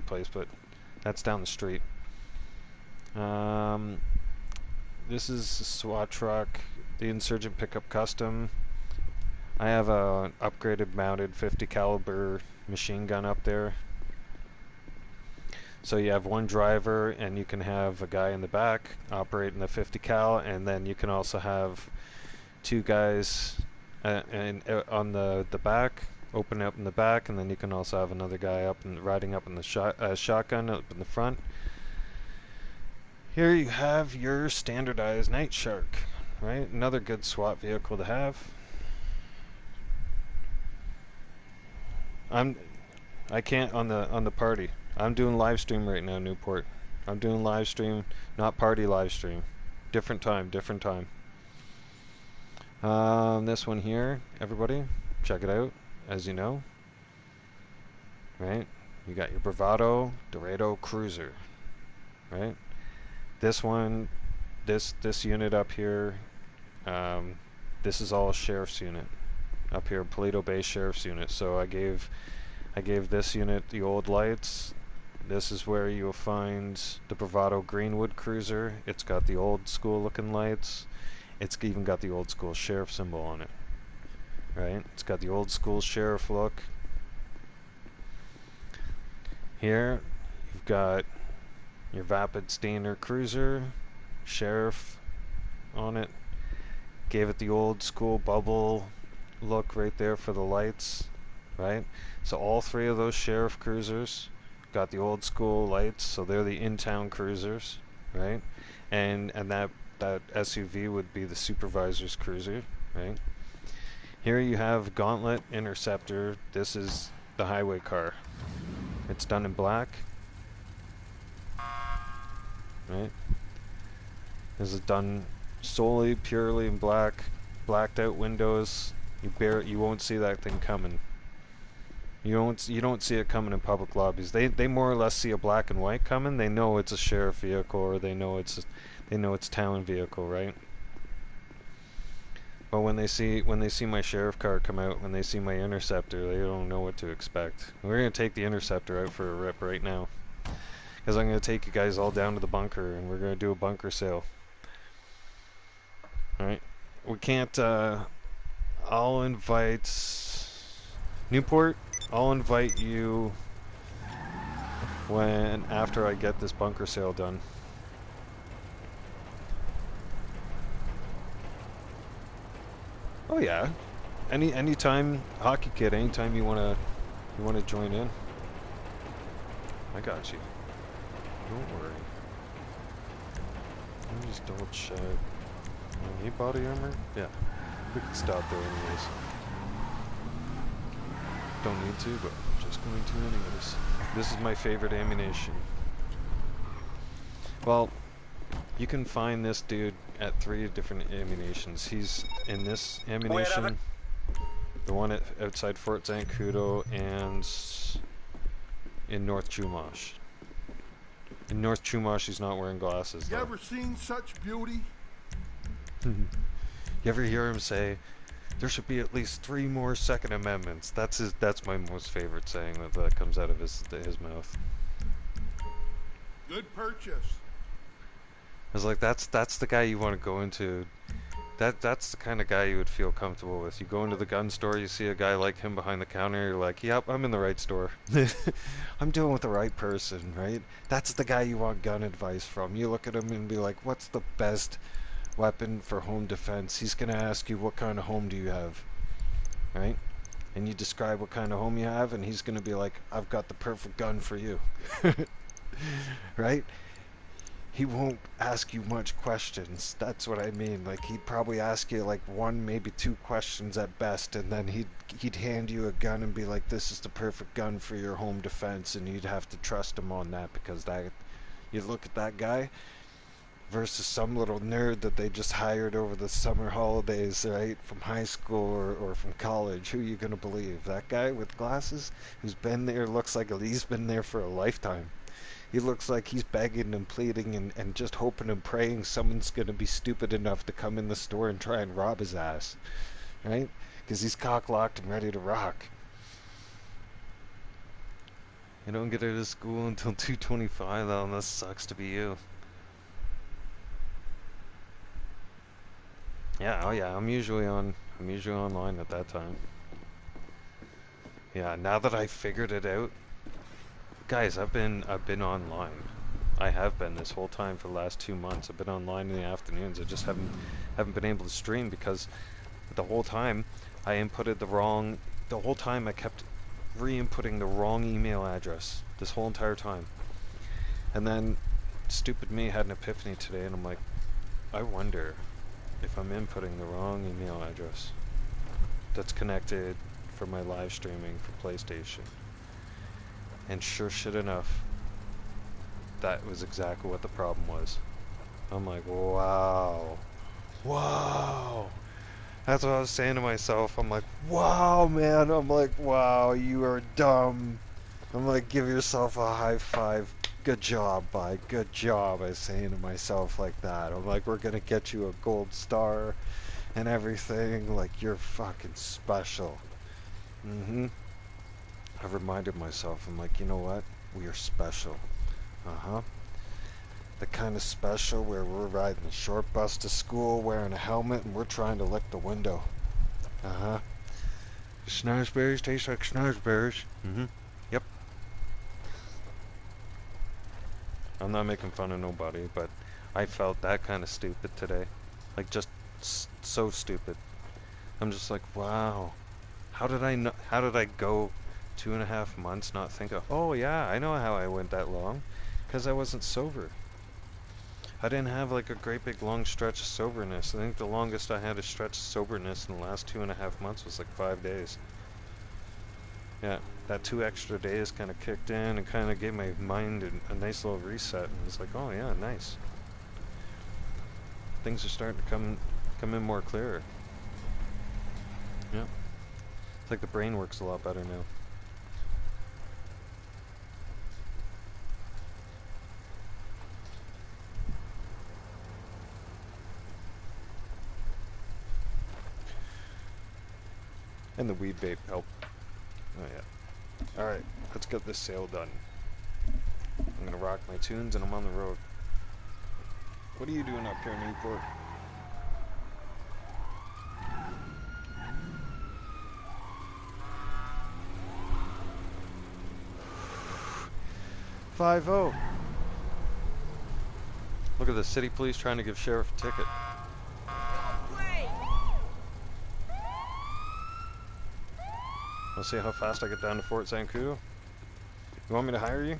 place, but that's down the street. Um, this is a SWAT truck, the Insurgent Pickup Custom. I have a upgraded mounted 50 caliber machine gun up there. So you have one driver, and you can have a guy in the back operating the 50 cal, and then you can also have two guys on the back, open up in the back, and then you can also have another guy up and riding up in the shotgun up in the front. Here you have your standardized Night Shark, right? Another good SWAT vehicle to have. I can't on the party. I'm doing live stream right now, Newport. I'm doing live stream, not party live stream. Different time, different time. This one here, everybody, check it out. As you know, right? You got your Bravado Dorado Cruiser, right? This one, this unit up here, this is all a sheriff's unit up here, Paleto Bay Sheriff's Unit. So I gave this unit the old lights. This is where you'll find the Bravado Greenwood Cruiser. It's got the old school looking lights. It's even got the old school sheriff symbol on it, right? It's got the old school sheriff look. Here you've got your Vapid Stainer Cruiser, sheriff on it. Gave it the old school bubble look right there for the lights, right? So all three of those sheriff cruisers got the old school lights, so they're the in-town cruisers, right? And that SUV would be the supervisor's cruiser, right? Here you have Gauntlet Interceptor. This is the highway car. It's done in black, right? This is done solely, purely in black, blacked out windows. You won't see that thing coming. You don't see it coming in public lobbies. They more or less see a black and white coming. They know it's a sheriff vehicle, or they know it's town vehicle, right? But when they see my sheriff car come out, when they see my Interceptor, they don't know what to expect. We're gonna take the Interceptor out for a rip right now, because I'm gonna take you guys all down to the bunker, and we're gonna do a bunker sale. All right, we can't. I'll invite Newport. I'll invite you after I get this bunker sale done. Oh yeah, anytime, Hockey Kid. Anytime you wanna join in, I got you. Don't worry. Let me just double check. Need body armor? Yeah, we can stop there anyways. Don't need to, but I'm just going to anyways. This is my favorite ammunition. Well, you can find this dude at 3 different ammunitions. He's in this ammunition, the one outside Fort Zancudo, and in North Chumash. In North Chumash, he's not wearing glasses, though. You ever seen such beauty? You ever hear him say, there should be at least 3 more Second Amendments? That's my most favorite saying that comes out of his mouth. Good purchase. I was like, that's the guy you want to go into. That's the kind of guy you would feel comfortable with. You go into the gun store, you see a guy like him behind the counter, you're like, yep, I'm in the right store. I'm dealing with the right person, right? That's the guy you want gun advice from. You look at him and be like, what's the best weapon for home defense? He's going to ask you, what kind of home do you have, right? And you describe what kind of home you have, and he's going to be like, I've got the perfect gun for you. Right? He won't ask you much questions. That's what I mean. Like, he'd probably ask you like 1, maybe 2 questions at best, and then he'd hand you a gun and be like, this is the perfect gun for your home defense, and you'd have to trust him on that, because you look at that guy versus some little nerd that they just hired over the summer holidays, right, from high school or from college. Who are you gonna believe? That guy with glasses who's been there, looks like he's been there for a lifetime. He looks like he's begging and pleading and just hoping and praying someone's gonna be stupid enough to come in the store and try and rob his ass, right? Because he's cock-locked and ready to rock. You don't get out of school until 2:25, though, and that sucks to be you. Yeah, oh yeah, I'm usually online at that time. Yeah, now that I figured it out, guys, I've been online. I have been this whole time for the last 2 months. I've been online in the afternoons. I just haven't been able to stream because the whole time I inputted the wrong. The whole time I kept re-inputting the wrong email address this whole entire time. And then stupid me had an epiphany today, and I'm like, I wonder if I'm inputting the wrong email address that's connected for my live streaming for PlayStation. And sure shit enough, that was exactly what the problem was. I'm like, wow. Wow. That's what I was saying to myself. I'm like, wow, man. I'm like, wow, you are dumb. I'm like, give yourself a high five. Good job, bud. Good job. I was saying to myself like that. I'm like, we're going to get you a gold star and everything. Like, you're fucking special. Mm-hmm. I've reminded myself. I'm like, you know what? We are special. Uh-huh. The kind of special where we're riding a short bus to school wearing a helmet and we're trying to lick the window. Uh-huh. Snozberries taste like snozberries. Mm-hmm. Yep. I'm not making fun of nobody, but I felt that kind of stupid today. Like, just so stupid. I'm just like, wow. How did I go 2.5 months not think of, oh yeah, I know how I went that long. Because I wasn't sober. I didn't have like a great big long stretch of soberness. I think the longest I had a stretch of soberness in the last 2.5 months was like 5 days. Yeah, that 2 extra days kind of kicked in and kind of gave my mind a nice little reset. And it's like, oh yeah, nice. Things are starting to come in more clearer. Yeah, it's like the brain works a lot better now. And the weed vape helped. Oh yeah. Alright, let's get this sale done. I'm gonna rock my tunes and I'm on the road. What are you doing up here in Newport? Five-0. Look at the city police trying to give sheriff a ticket. Let's see how fast I get down to Fort Zancudo. You want me to hire you?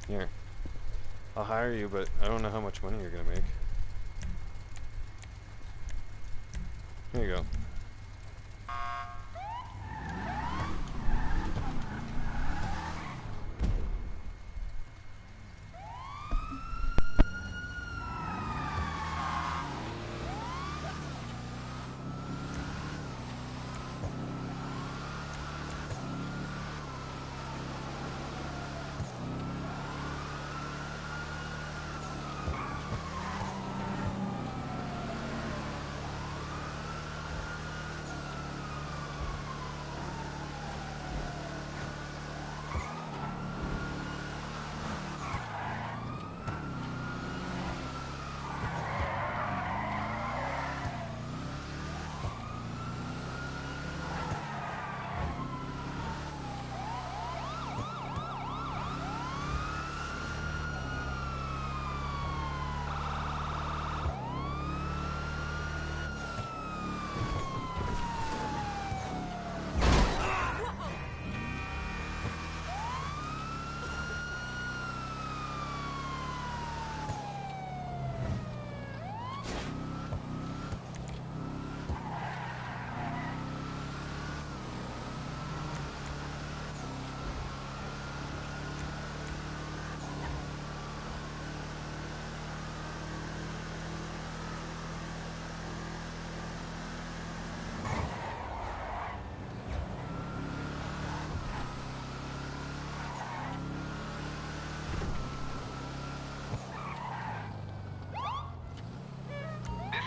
Here. I'll hire you, but I don't know how much money you're gonna make. Here you go.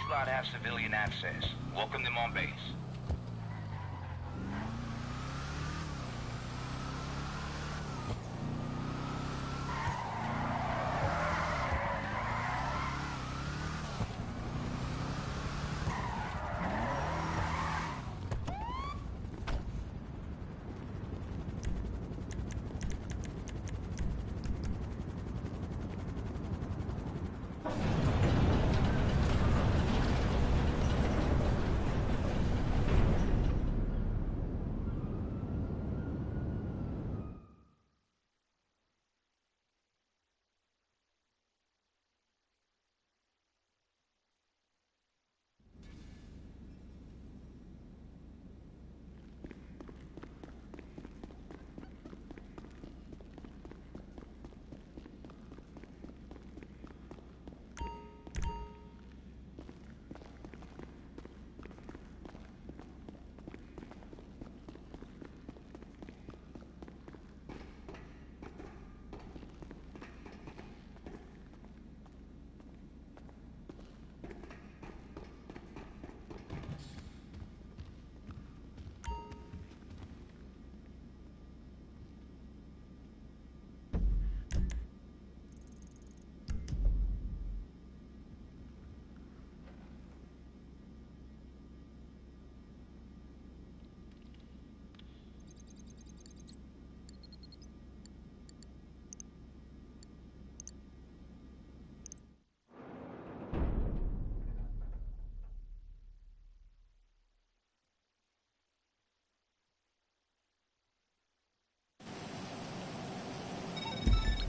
Slot have civilian access. Welcome them on base.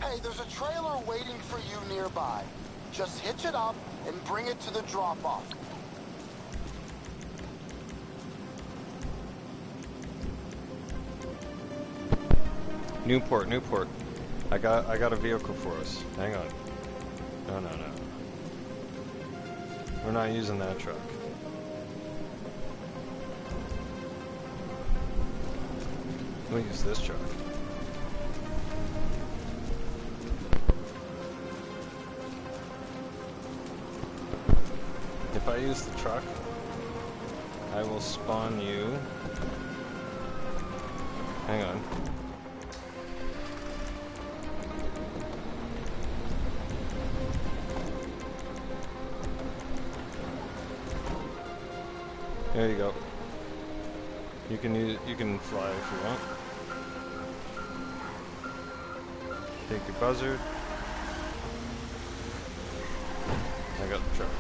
Hey, there's a trailer waiting for you nearby. Just hitch it up and bring it to the drop-off. Newport, Newport. I got a vehicle for us. Hang on. No. We're not using that truck. We'll use this truck. If I use the truck, I will spawn you. Hang on. There you go. You can fly if you want. Take your buzzard. I got the truck.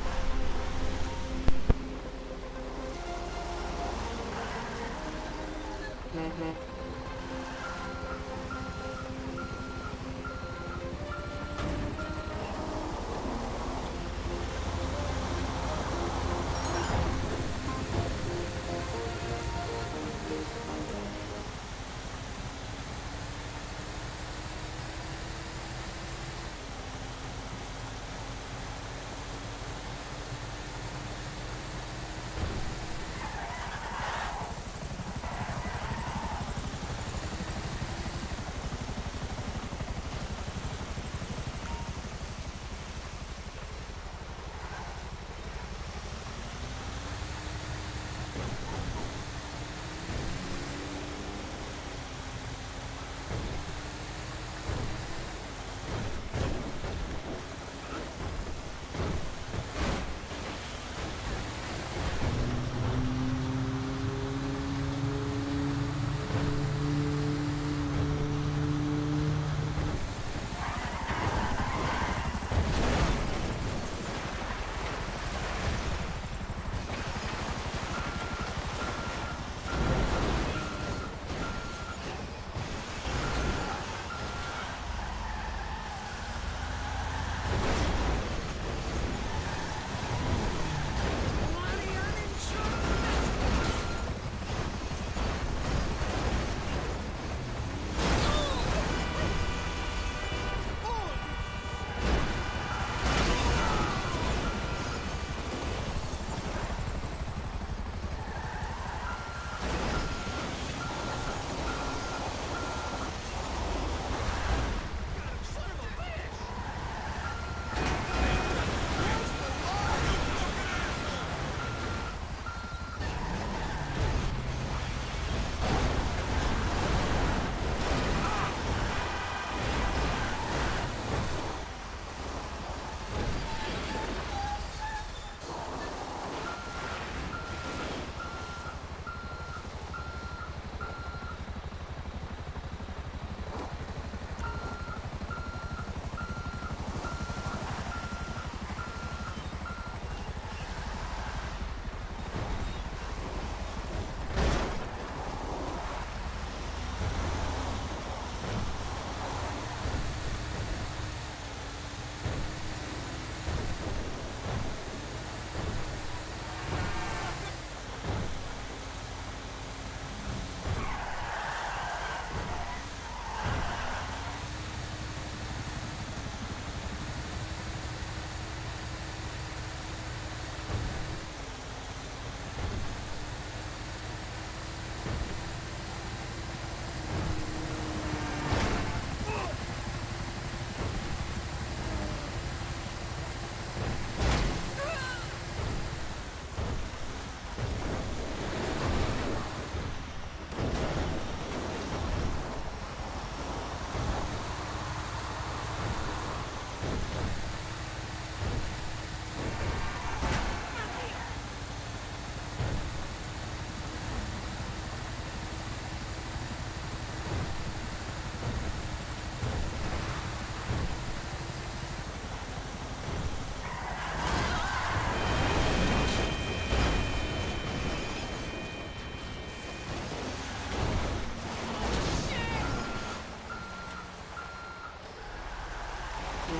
The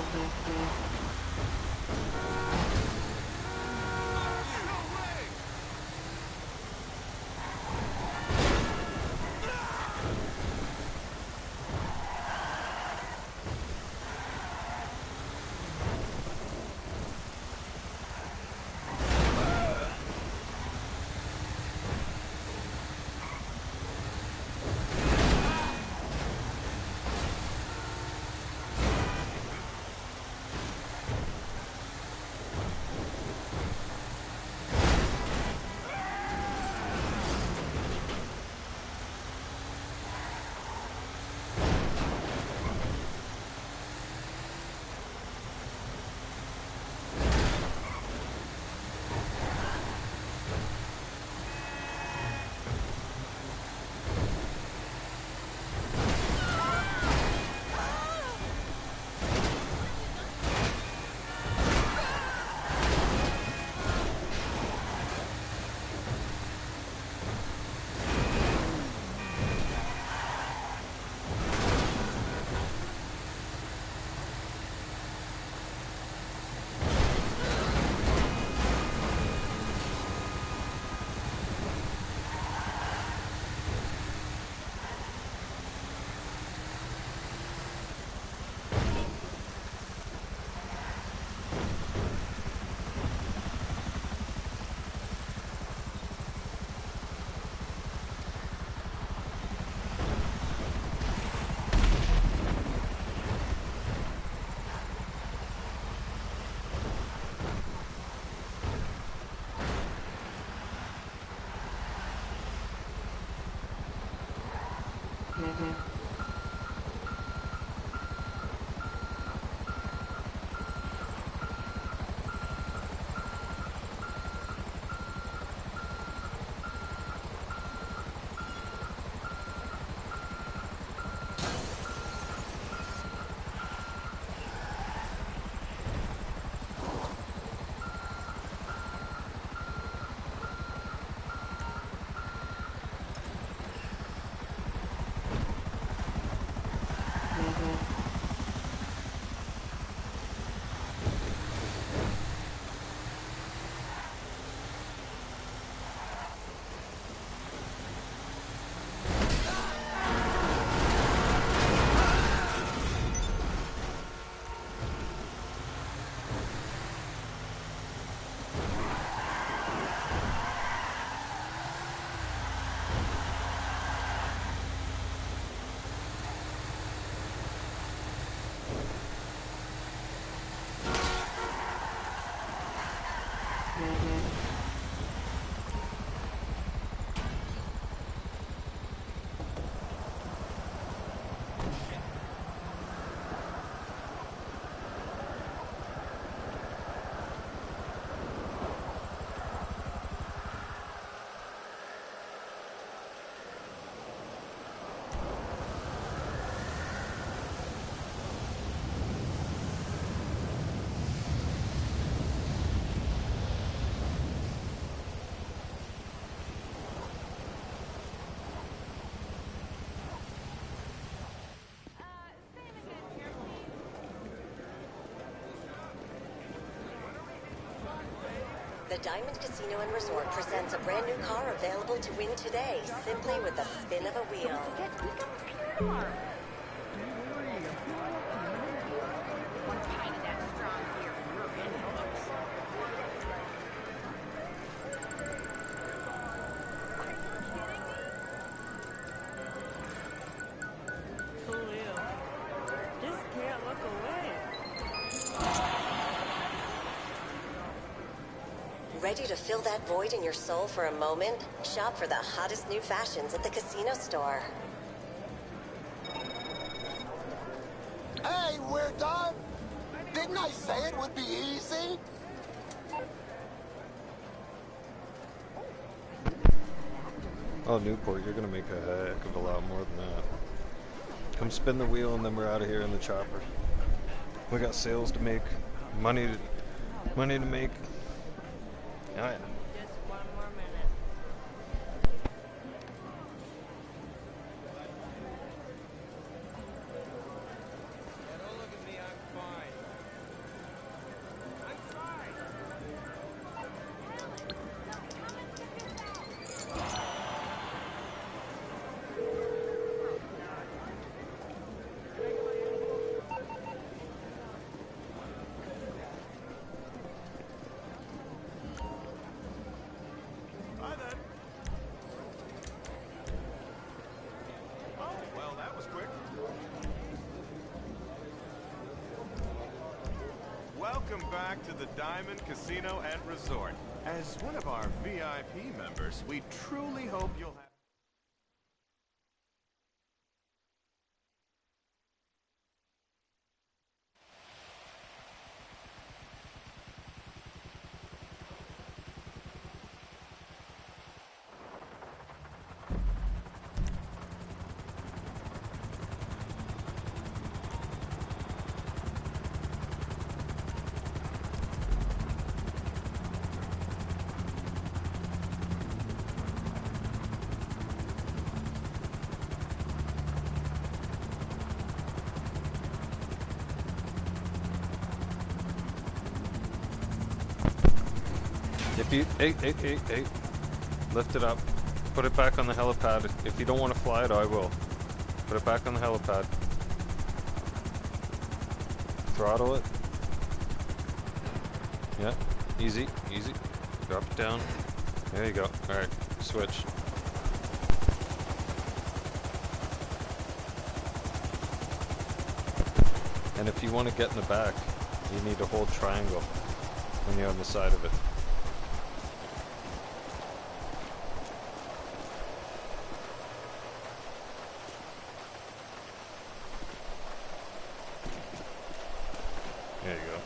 Diamond Casino and Resort presents a brand new car available to win today, simply with the spin of a wheel. Ready to fill that void in your soul for a moment? Shop for the hottest new fashions at the casino store. Hey, we're done! Didn't I say it would be easy? Oh, Newport, you're gonna make a heck of a lot more than that. Come spin the wheel and then we're out of here in the chopper. We got sales to make, money to make. Oh yeah. Just one more minute. Yeah, don't look at me, I'm fine. welcome back to the Diamond Casino and Resort. As one of our VIP members, we truly hope you'll have... If you, hey, lift it up. Put it back on the helipad. If you don't want to fly it, I will. Put it back on the helipad. Throttle it. Yeah, easy, easy. Drop it down. There you go. Alright, switch. And if you want to get in the back, you need to hold triangle when you're on the side of it. There you go.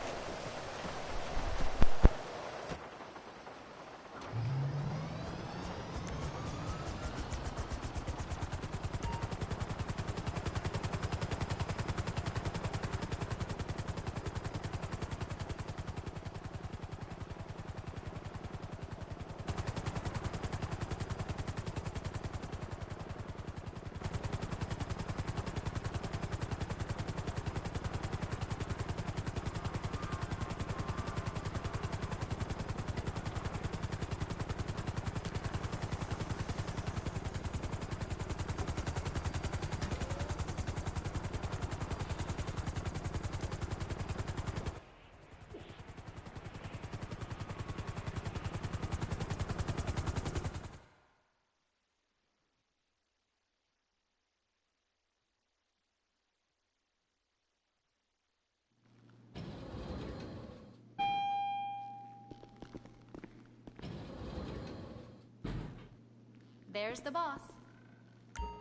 There's the boss.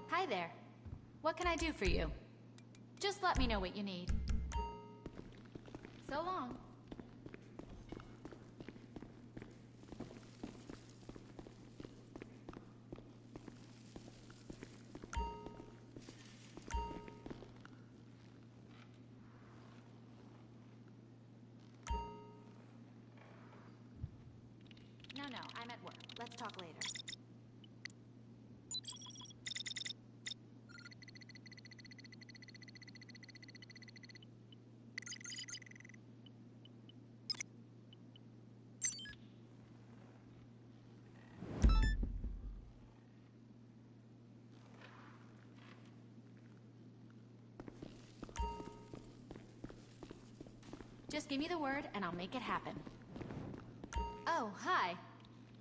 Hi there. What can I do for you? Just let me know what you need. So long. No, I'm at work. Let's talk later. Just give me the word and I'll make it happen. Oh, hi.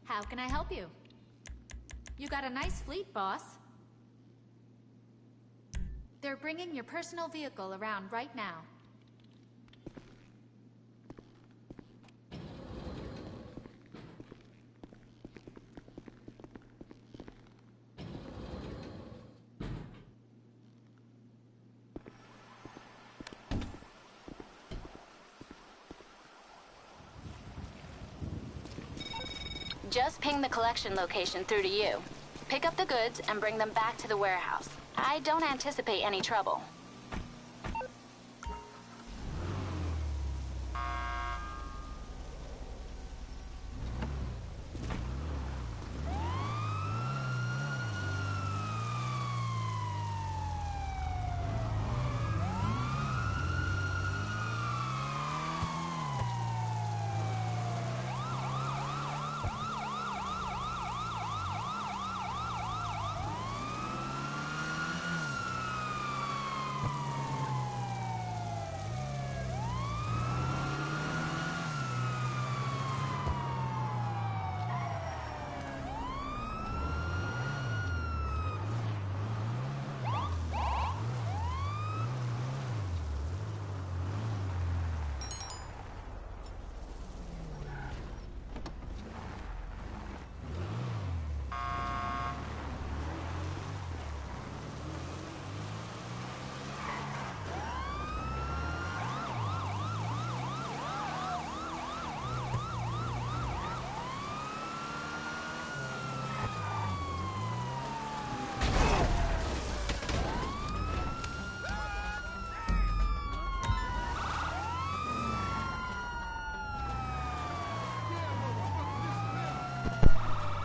How can I help you? You got a nice fleet, boss. They're bringing your personal vehicle around right now. Just ping the collection location through to you. Pick up the goods and bring them back to the warehouse. I don't anticipate any trouble.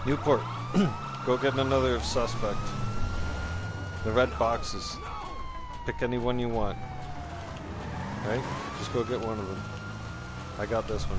Newport, go get another suspect. The red boxes. Pick any one you want. Right? Just go get one of them. I got this one.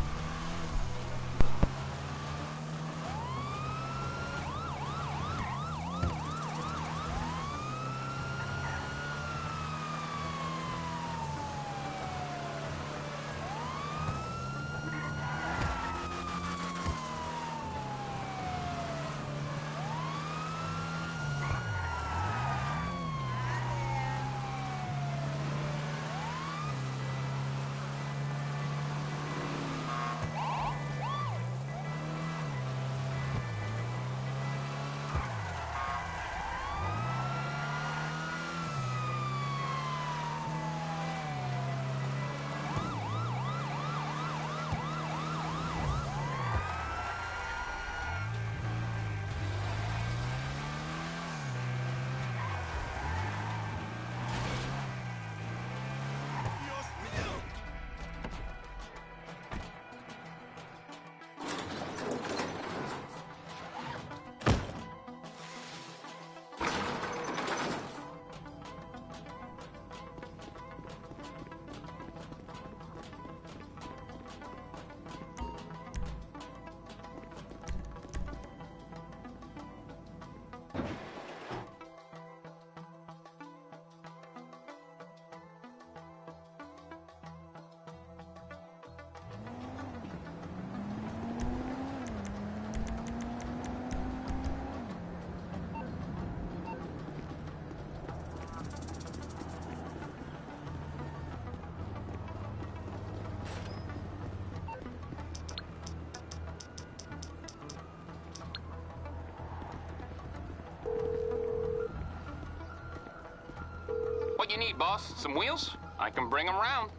What you need, boss? Some wheels? I can bring them round.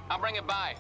I'll bring it by.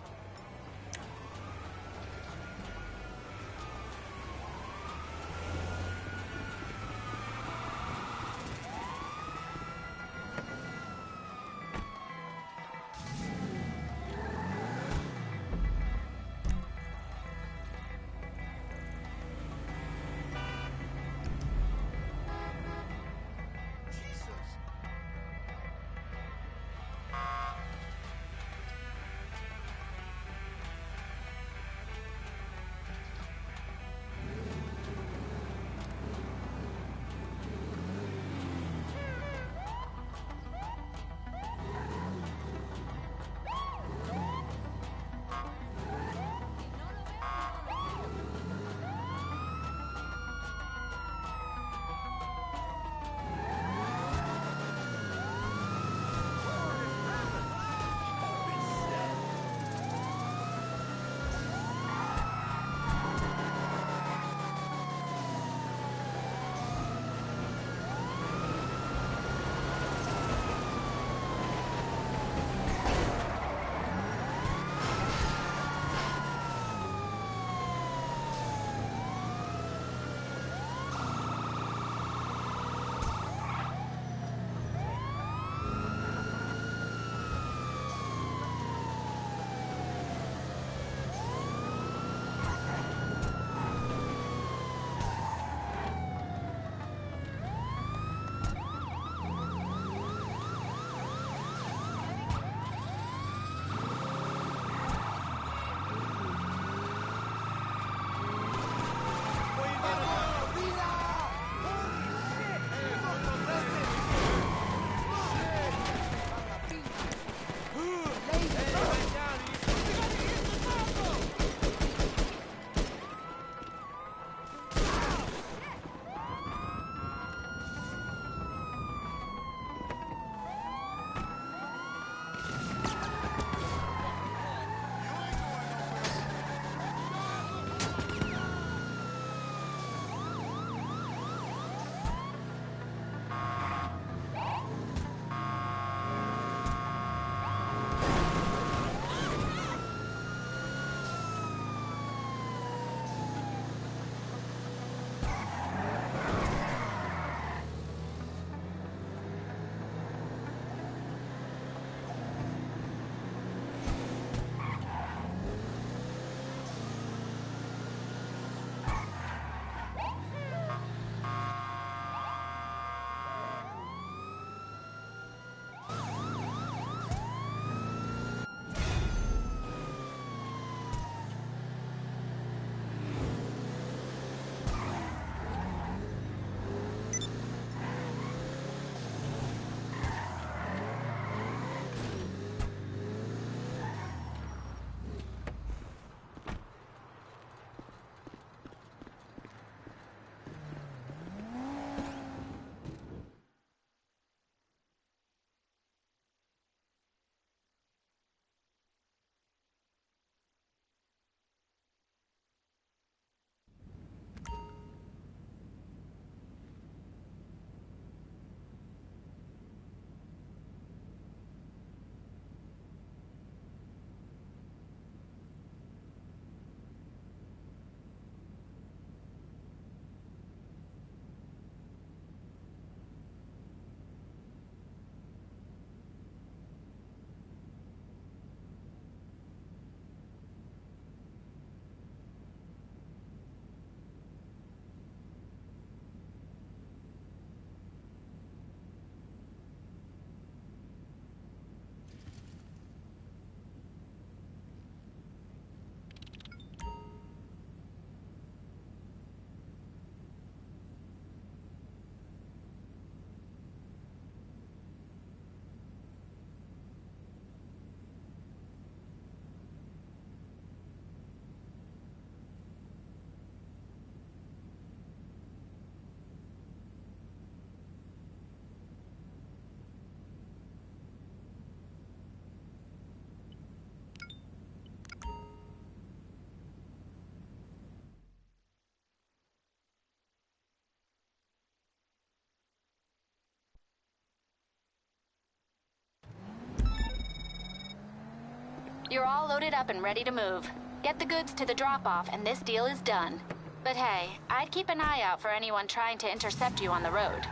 You're all loaded up and ready to move. Get the goods to the drop-off and this deal is done. But hey, I'd keep an eye out for anyone trying to intercept you on the road.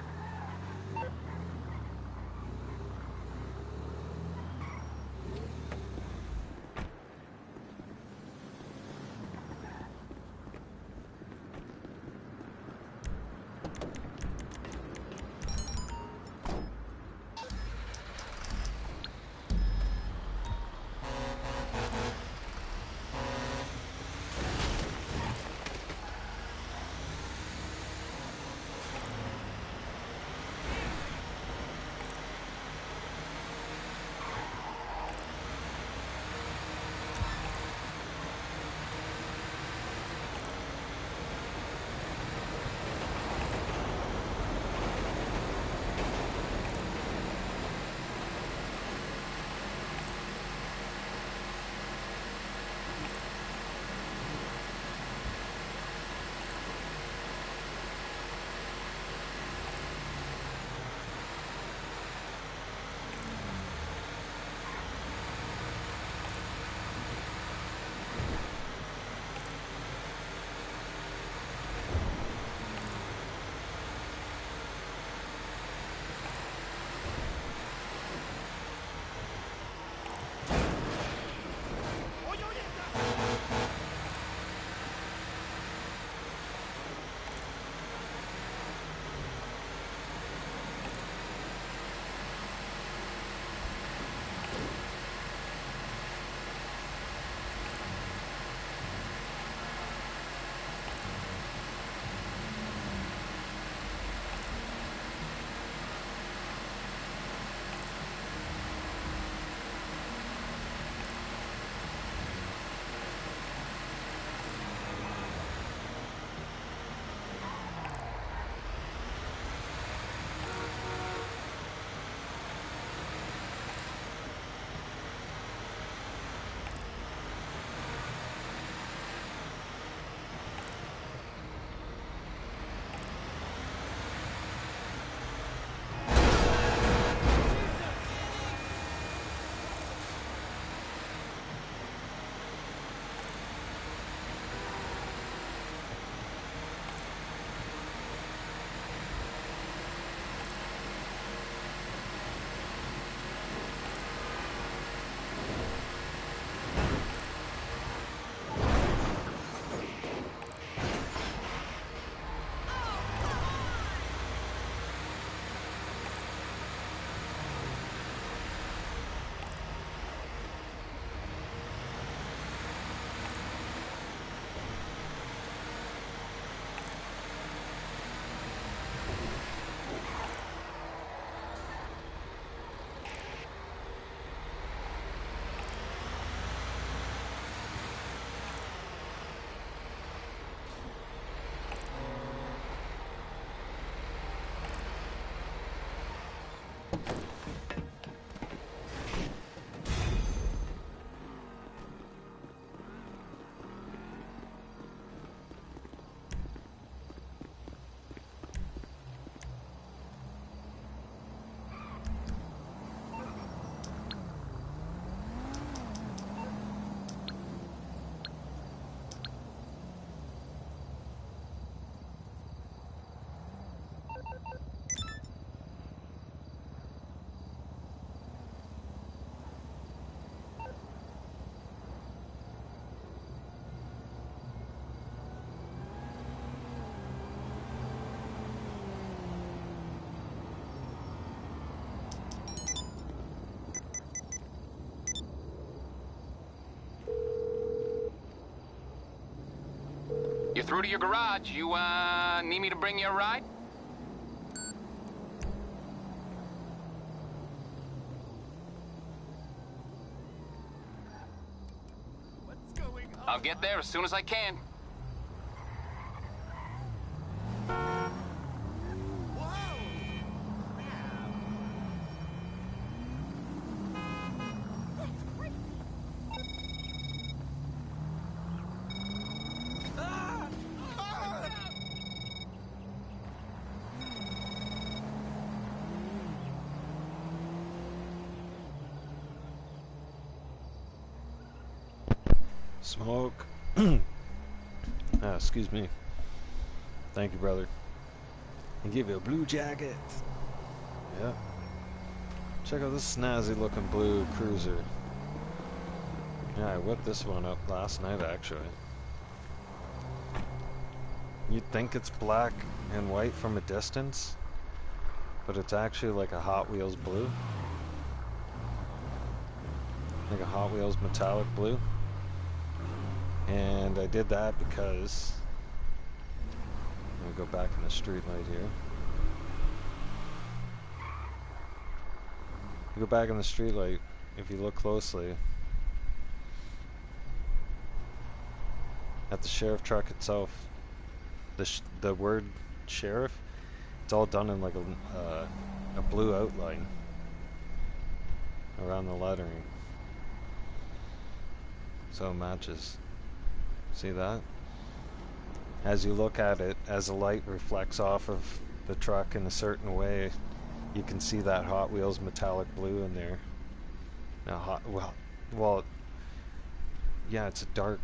You're through to your garage. You, need me to bring you a ride? What's going on? I'll get there as soon as I can. Smoke. Excuse me. Thank you, brother. I give you a blue jacket. Yeah. Check out this snazzy looking blue cruiser. Yeah, I whipped this one up last night actually. You'd think it's black and white from a distance, but it's actually like a Hot Wheels blue. Like a Hot Wheels metallic blue. And I did that because I'm gonna go back in the street light here. You go back in the street light, if you look closely at the sheriff truck itself, the word sheriff, it's all done in like a blue outline around the lettering, so it matches. See that? As you look at it, as the light reflects off of the truck in a certain way, you can see that Hot Wheels metallic blue in there. Now, well, yeah, it's a dark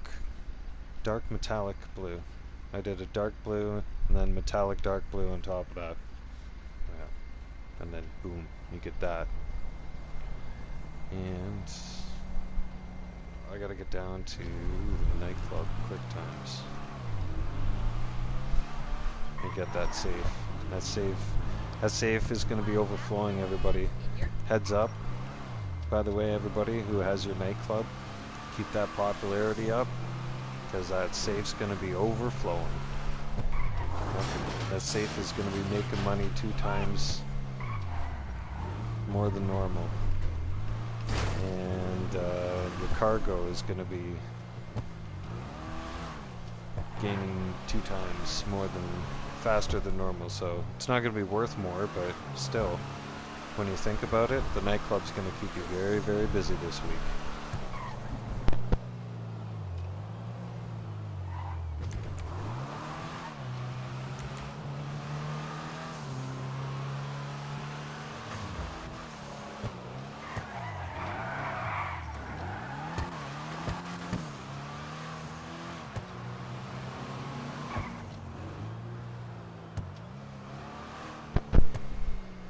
metallic blue. I did a dark blue and then metallic dark blue on top of that. Yeah. And then boom, you get that. And I gotta get down to the nightclub quick times and get that safe. That safe is gonna be overflowing, everybody. Heads up, by the way, everybody who has your nightclub, keep that popularity up, because that safe's going to be overflowing. That safe is going to be making money 2 times more than normal. And your cargo is going to be gaining 2 times more than, faster than normal. So it's not going to be worth more, but still, when you think about it, the nightclub's going to keep you very, very busy this week.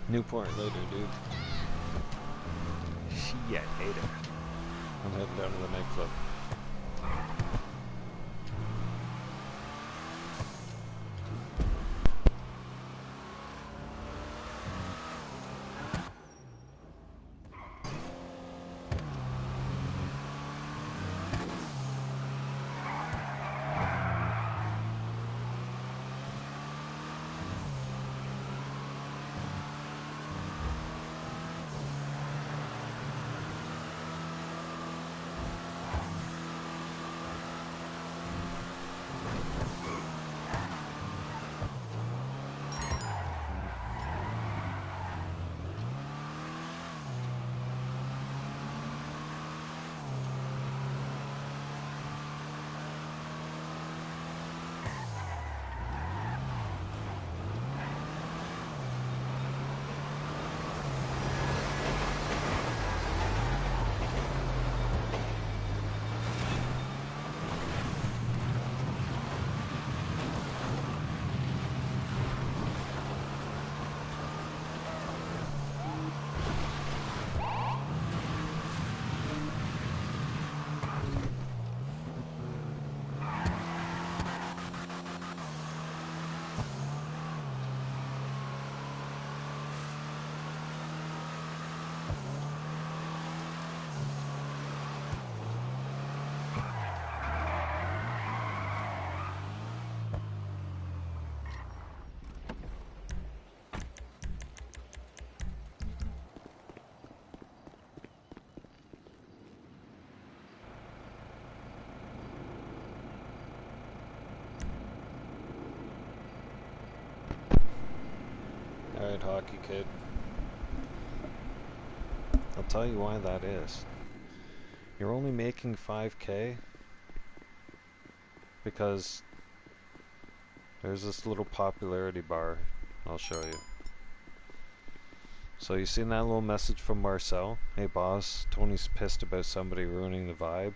Newport later, dude. Shit, hater. I'm heading down to the nightclub. Alright, hockey kid. I'll tell you why that is. You're only making 5K because there's this little popularity bar. I'll show you. So you seen that little message from Marcel? Hey boss, Tony's pissed about somebody ruining the vibe.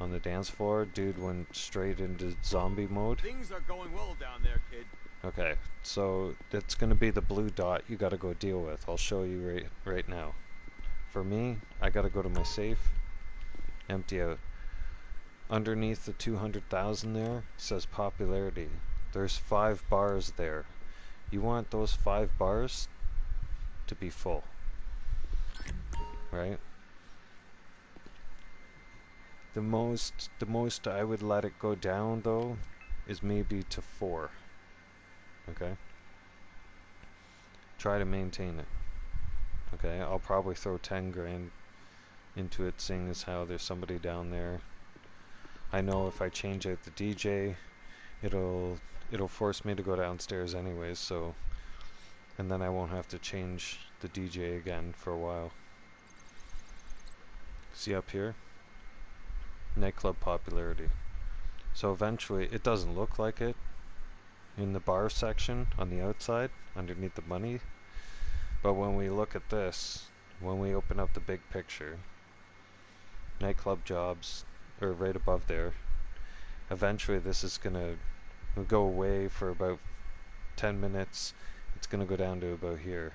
on the dance floor. Dude went straight into zombie mode. Things are going well down there, kid. Okay, so it's gonna be the blue dot you gotta go deal with. I'll show you right now. For me, I gotta go to my safe, empty out. Underneath the 200,000 there says popularity. There's 5 bars there. You want those 5 bars to be full, right? The most I would let it go down though is maybe to 4. Okay? Try to maintain it. Okay, I'll probably throw 10 grand into it, seeing as how there's somebody down there. I know if I change out the DJ, it'll force me to go downstairs anyways, so, and then I won't have to change the DJ again for a while. See up here? Nightclub popularity. So eventually, it doesn't look like it in the bar section on the outside, underneath the money, but when we look at this, when we open up the big picture, nightclub jobs are right above there. Eventually this is gonna go away for about 10 minutes. It's gonna go down to about here,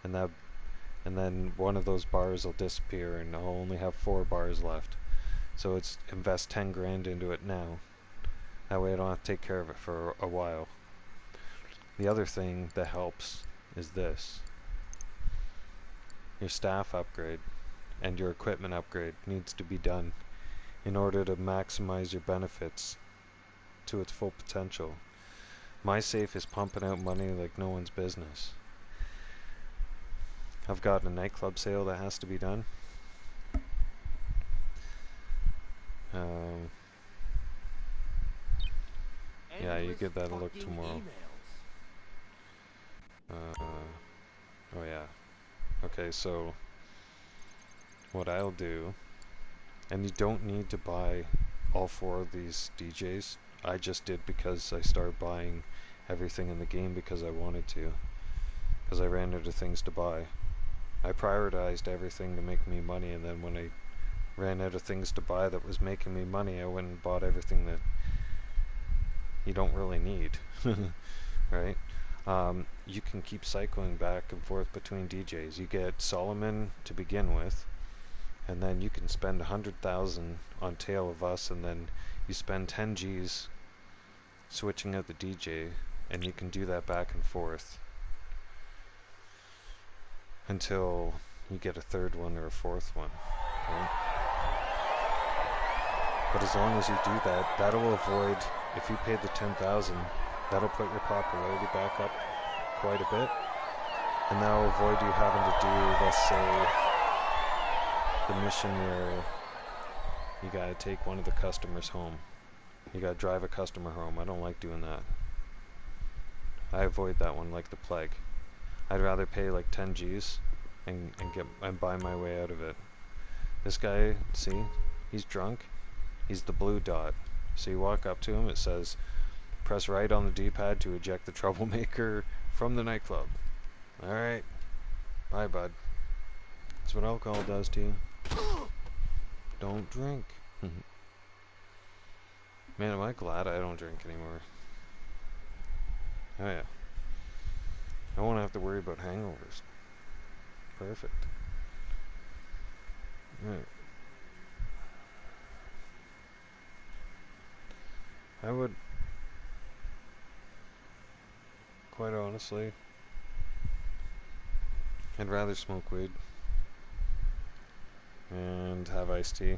and then one of those bars will disappear and I'll only have 4 bars left. So it's invest 10 grand into it now. That way I don't have to take care of it for a while. The other thing that helps is this. Your staff upgrade and your equipment upgrade needs to be done in order to maximize your benefits to its full potential. My safe is pumping out money like no one's business. I've got a nightclub sale that has to be done. Yeah, you give that a look tomorrow. Oh yeah. Okay, so what I'll do, and you don't need to buy all 4 of these DJs. I just did because I started buying everything in the game because I wanted to, because I ran out of things to buy. I prioritized everything to make me money, and then when I ran out of things to buy that was making me money, I went and bought everything that you don't really need. Right? You can keep cycling back and forth between DJs. You get Solomon to begin with, and then you can spend 100,000 on Tale of Us, and then you spend 10 G's switching out the DJ, and you can do that back and forth until you get a 3rd one or a 4th one. Right? But as long as you do that, that'll avoid, if you pay the 10,000, that'll put your popularity back up quite a bit, and that'll avoid you having to do, let's say, the mission where you gotta take one of the customers home. You gotta drive a customer home. I don't like doing that. I avoid that one like the plague. I'd rather pay like 10 G's and buy my way out of it. This guy, see, he's drunk. He's the blue dot. So you walk up to him, it says, press right on the D-pad to eject the troublemaker from the nightclub. Alright. Bye, bud. That's what alcohol does to you. Don't drink. Man, am I glad I don't drink anymore. Oh yeah. I won't have to worry about hangovers. Perfect. Right. I would, quite honestly, I'd rather smoke weed and have iced tea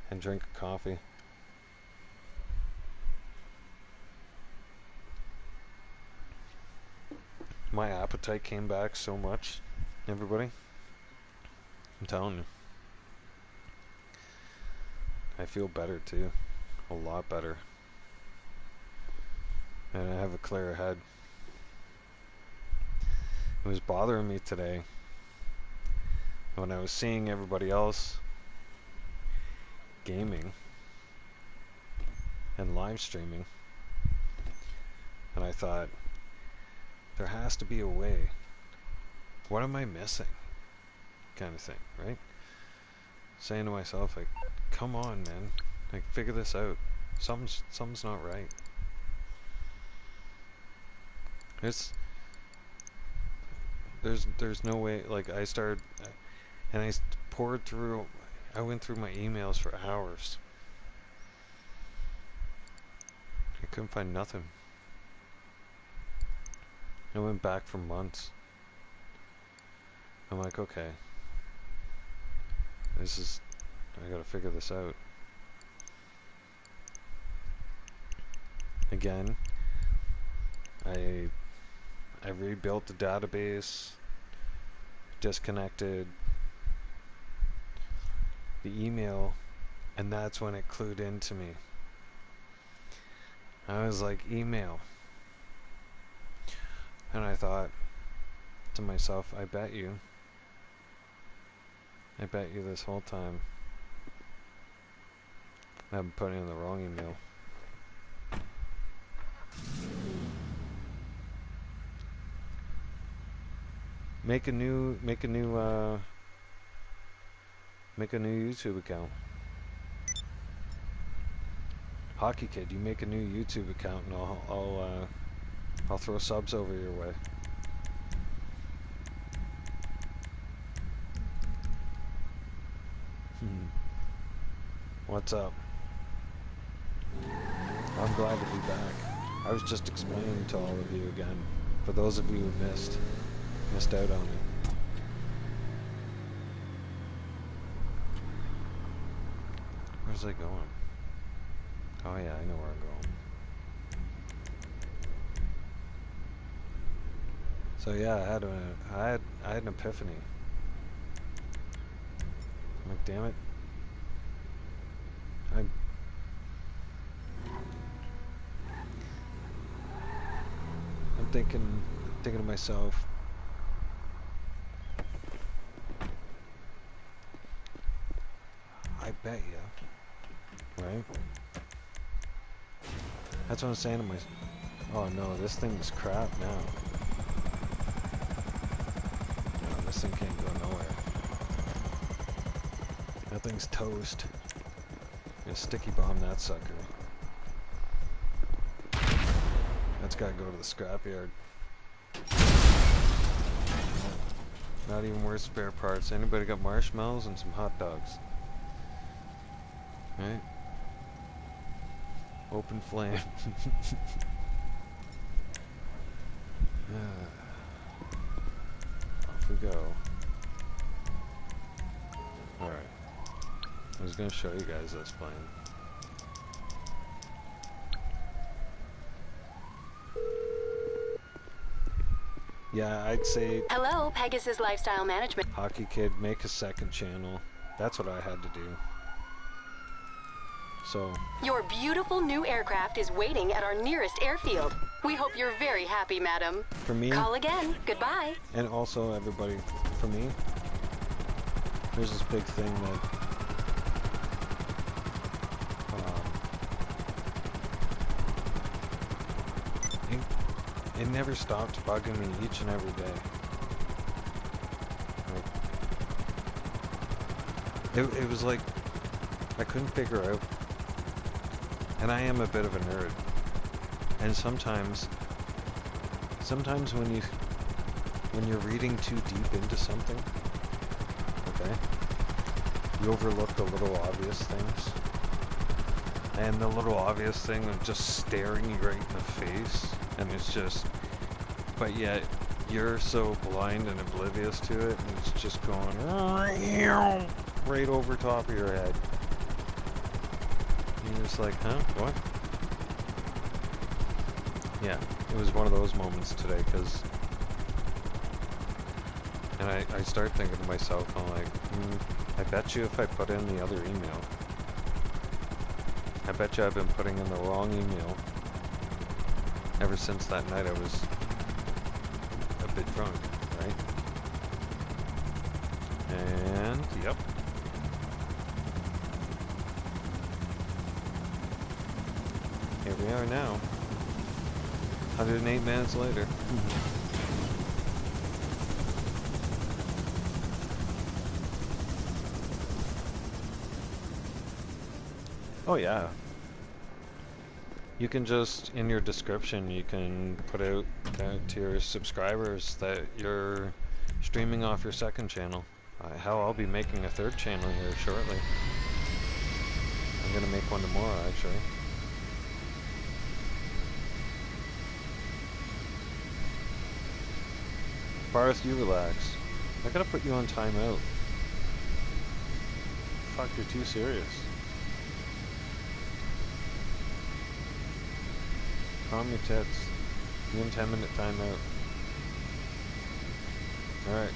and drink a coffee. My appetite came back so much, everybody. I'm telling you. I feel better too. A lot better. And I have a clearer head. It was bothering me today when I was seeing everybody else gaming and live streaming, and I thought, there has to be a way. What am I missing? Kind of thing, right? saying to myself, like, come on, man. Like, figure this out. Something's not right. There's no way. Like, I started, and I poured through. I went through my emails for hours. I couldn't find nothing. I went back for months. I'm like, okay, I gotta figure this out. Again, I rebuilt the database, disconnected the email, and that's when it clued into me. I was like, email. And I thought to myself, I bet you this whole time I've been putting in the wrong email. Make a new YouTube account. Hockey Kid, you make a new YouTube account and I'll throw subs over your way. What's up? I'm glad to be back. I was just explaining to all of you again, for those of you who missed out on it. Where's I going? Oh yeah, I know where I'm going. So yeah, I had an epiphany. I'm like, damn it. I'm thinking to myself, I bet you, right? That's what I'm saying to myself. Oh no, this thing's crap now. No, this thing can't go nowhere. That thing's toast. I'm gonna sticky bomb that sucker. That's gotta go to the scrapyard. Not even worth spare parts. Anybody got marshmallows and some hot dogs? Right? Open flame. Off we go. Alright. I was gonna show you guys this plane. Yeah, I'd say... Hello, Pegasus Lifestyle Management. Hockey Kid, make a second channel. That's what I had to do. So... Your beautiful new aircraft is waiting at our nearest airfield. We hope you're very happy, madam. For me... Call again. Goodbye. And also, everybody, for me, there's this big thing that... It never stopped bugging me each and every day. Like, it was like I couldn't figure out, and I am a bit of a nerd. And sometimes when you're reading too deep into something, okay, you overlook the little obvious things. And the little obvious thing of just staring you right in the face. And it's just, but yet you're so blind and oblivious to it, and it's just going right over top of your head. And you're just like, huh? What? Yeah, it was one of those moments today, because, and I start thinking to myself, I'm like, I bet you if I put in the other email, I bet you I've been putting in the wrong email. Ever since that night I was a bit drunk, right? And, yep. Here we are now. 108 minutes later. Oh yeah. You can just, in your description, you can put out to your subscribers that you're streaming off your second channel. Hell, I'll be making a third channel here shortly. I'm gonna make one tomorrow, actually. Barth, you relax. I gotta put you on timeout. Fuck, you're too serious. Calm your tits. You're in 10-minute timeout. Alright.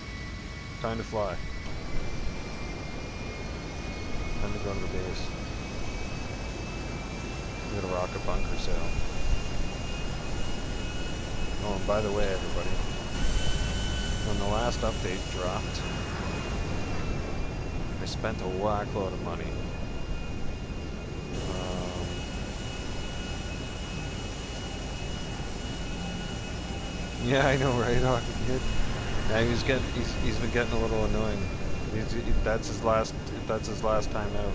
Time to fly. Time to go to the base. We got a rocket bunker sale. Oh, and by the way, everybody, when the last update dropped, I spent a whackload of money. Yeah, I know, right? Yeah, he's been getting a little annoying. That's his last time out.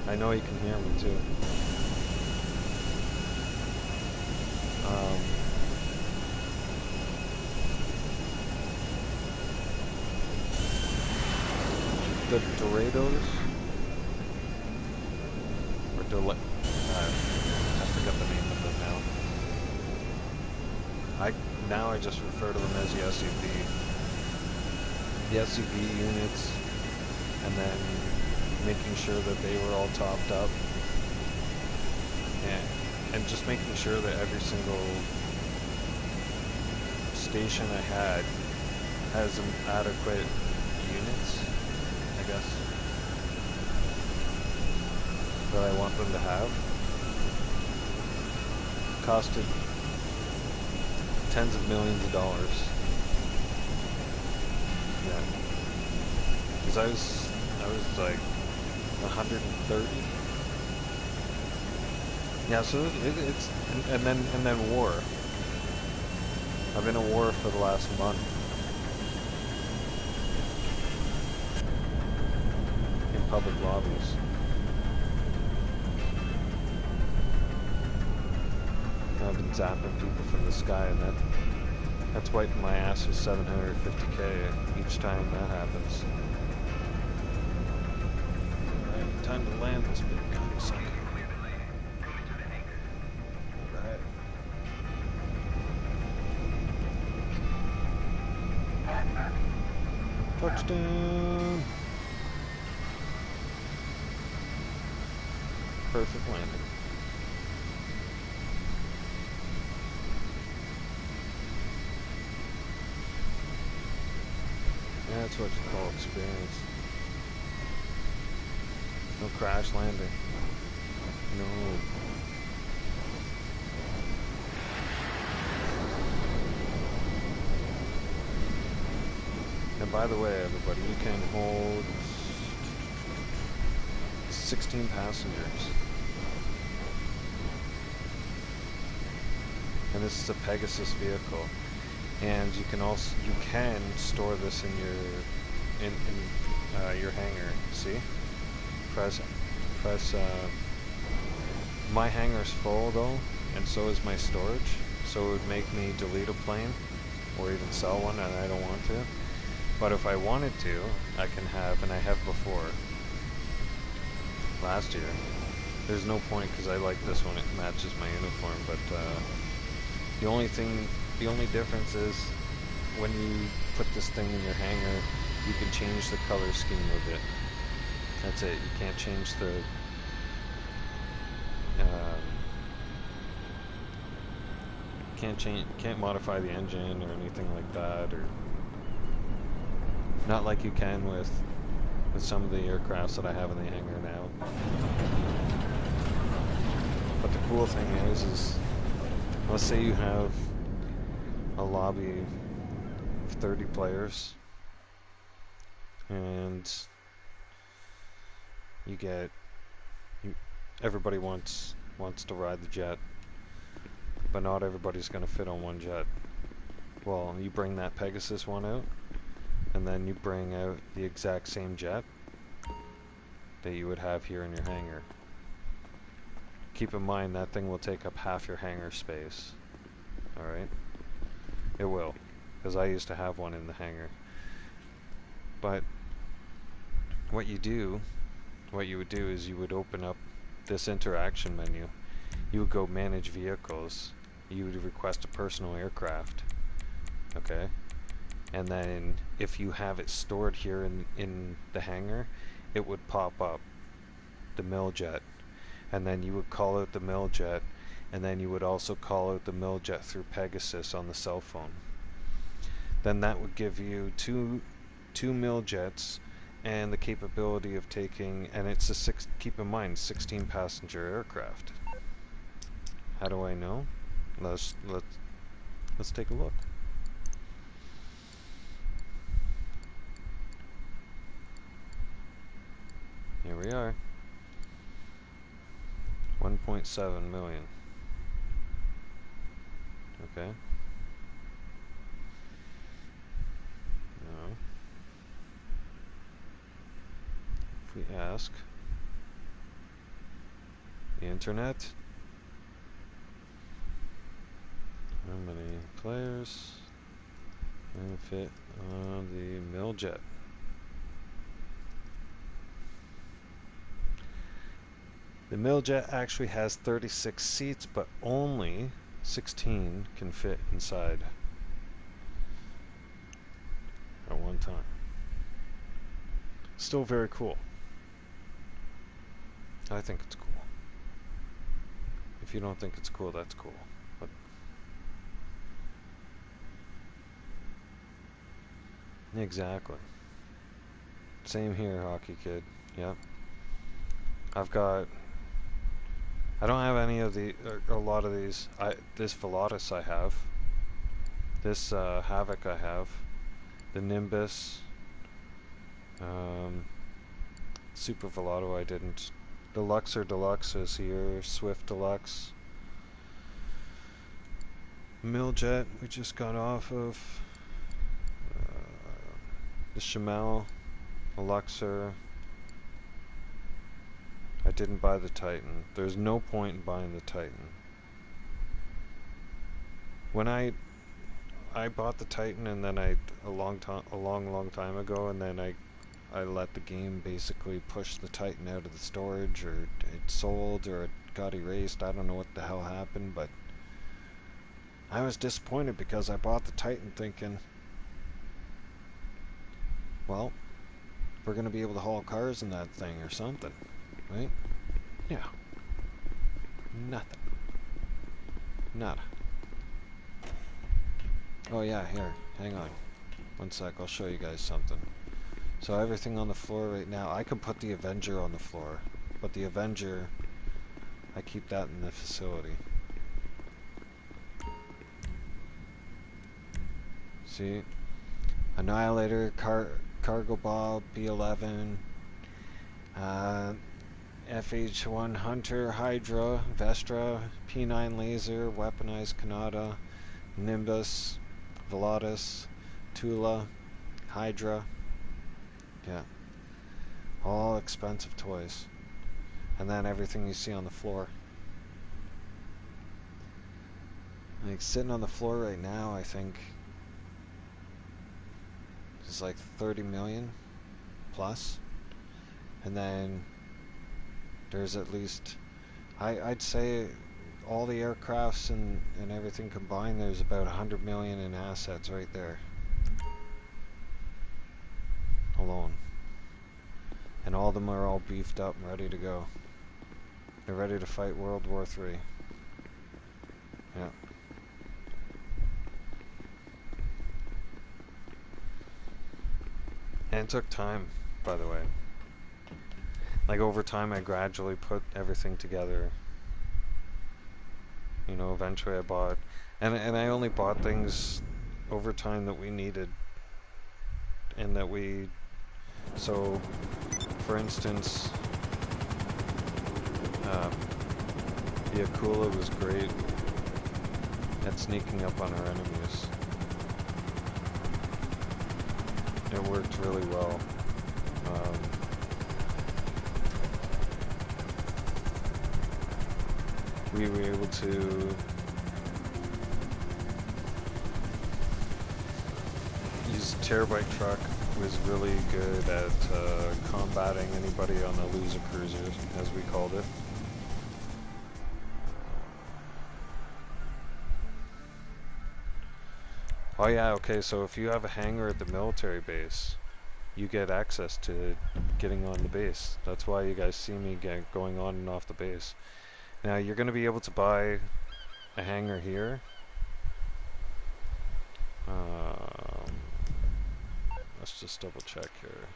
I know he can hear me too. The Dorados or I forget the name of them now. Now I just refer to them as the SUV. The SUV units, and then making sure that they were all topped up, and just making sure that every single station I had has adequate units, I guess, that I want them to have. Costed tens of millions of dollars. Yeah. Because I was like 130. Yeah, so it's and then war. I've been in war for the last month. In public lobbies. I've been zapping people from the sky, and that's wiping my ass with 750k each time that happens. Alright, time to land this big cocksucker. Alright. Touchdown! Perfect landing. That's what you call experience. No crash landing. No. And by the way, everybody, you can hold 16 passengers. And this is a Pegasus vehicle. And you can store this in your hangar. See? Press. My hangar's full though, and so is my storage. So it would make me delete a plane, or even sell one, and I don't want to. But if I wanted to, I can have, and I have before. Last year. There's no point because I like this one. It matches my uniform, but the only difference is when you put this thing in your hangar, you can change the color scheme of it. That's it. You can't change the can't modify the engine or anything like that, or not like you can with some of the aircrafts that I have in the hangar now. But the cool thing is let's say you have a lobby of 30 players, and everybody wants to ride the jet, but not everybody's going to fit on one jet. Well, you bring that Pegasus one out, and then you bring out the exact same jet that you would have here in your hangar. keep in mind that thing will take up half your hangar space. Alright? It will. Because I used to have one in the hangar. But what you would do is you would open up this interaction menu. You would go manage vehicles. You would request a personal aircraft. Okay? And then if you have it stored here in the hangar, it would pop up the MilJet. And then you would call out the MilJet, and then you would also call out the MilJet through Pegasus on the cell phone. Then that would give you two MilJets and the capability of taking, and it's a keep in mind, 16 passenger aircraft. How do I know? Let's take a look. Here we are. 1.7 million. Okay. Now, if we ask the internet, how many players can fit on the MilJet? The MilJet actually has 36 seats, but only 16 can fit inside at one time. Still very cool. I think it's cool. If you don't think it's cool, that's cool. But exactly. Same here, Hockey Kid. Yep. I don't have any of the, a lot of these. This Velotis I have. This Havoc I have. The Nimbus. Super Velato I didn't. The Luxor Deluxe is here. Swift Deluxe. MilJet we just got off of. The Chamel. The Luxor. I didn't buy the Titan. There's no point in buying the Titan. When I bought the Titan, and then a long time ago, and then I let the game basically push the Titan out of the storage, or it sold, or it got erased. I don't know what the hell happened, but I was disappointed because I bought the Titan thinking, well, we're gonna be able to haul cars in that thing or something. Right? Yeah. Nothing. Nada. Oh yeah, here. Hang on. One sec, I'll show you guys something. So everything on the floor right now, I could put the Avenger on the floor, but the Avenger, I keep that in the facility. See? Annihilator, Cargo Bob, B11, FH1 Hunter, Hydra, Vestra, P9 Laser, Weaponized Kanata, Nimbus, Velotis, Tula, Hydra. Yeah. All expensive toys. And then everything you see on the floor. Like sitting on the floor right now, I think is like 30 million plus. And then there's at least, I'd say all the aircrafts and everything combined, there's about 100 million in assets right there. Alone. And all of them are all beefed up and ready to go. They're ready to fight World War III. Yeah. And it took time, by the way. Like over time I gradually put everything together. You know, eventually I bought, and I only bought things over time that we needed. And that we, so for instance, the Akula was great at sneaking up on our enemies. It worked really well. we were able to use a terabyte truck. Was really good at combating anybody on the loser cruisers, as we called it. Oh yeah, okay, so if you have a hangar at the military base, you get access to getting on the base. That's why you guys see me going on and off the base. Now you're going to be able to buy a hangar here. Let's just double check here.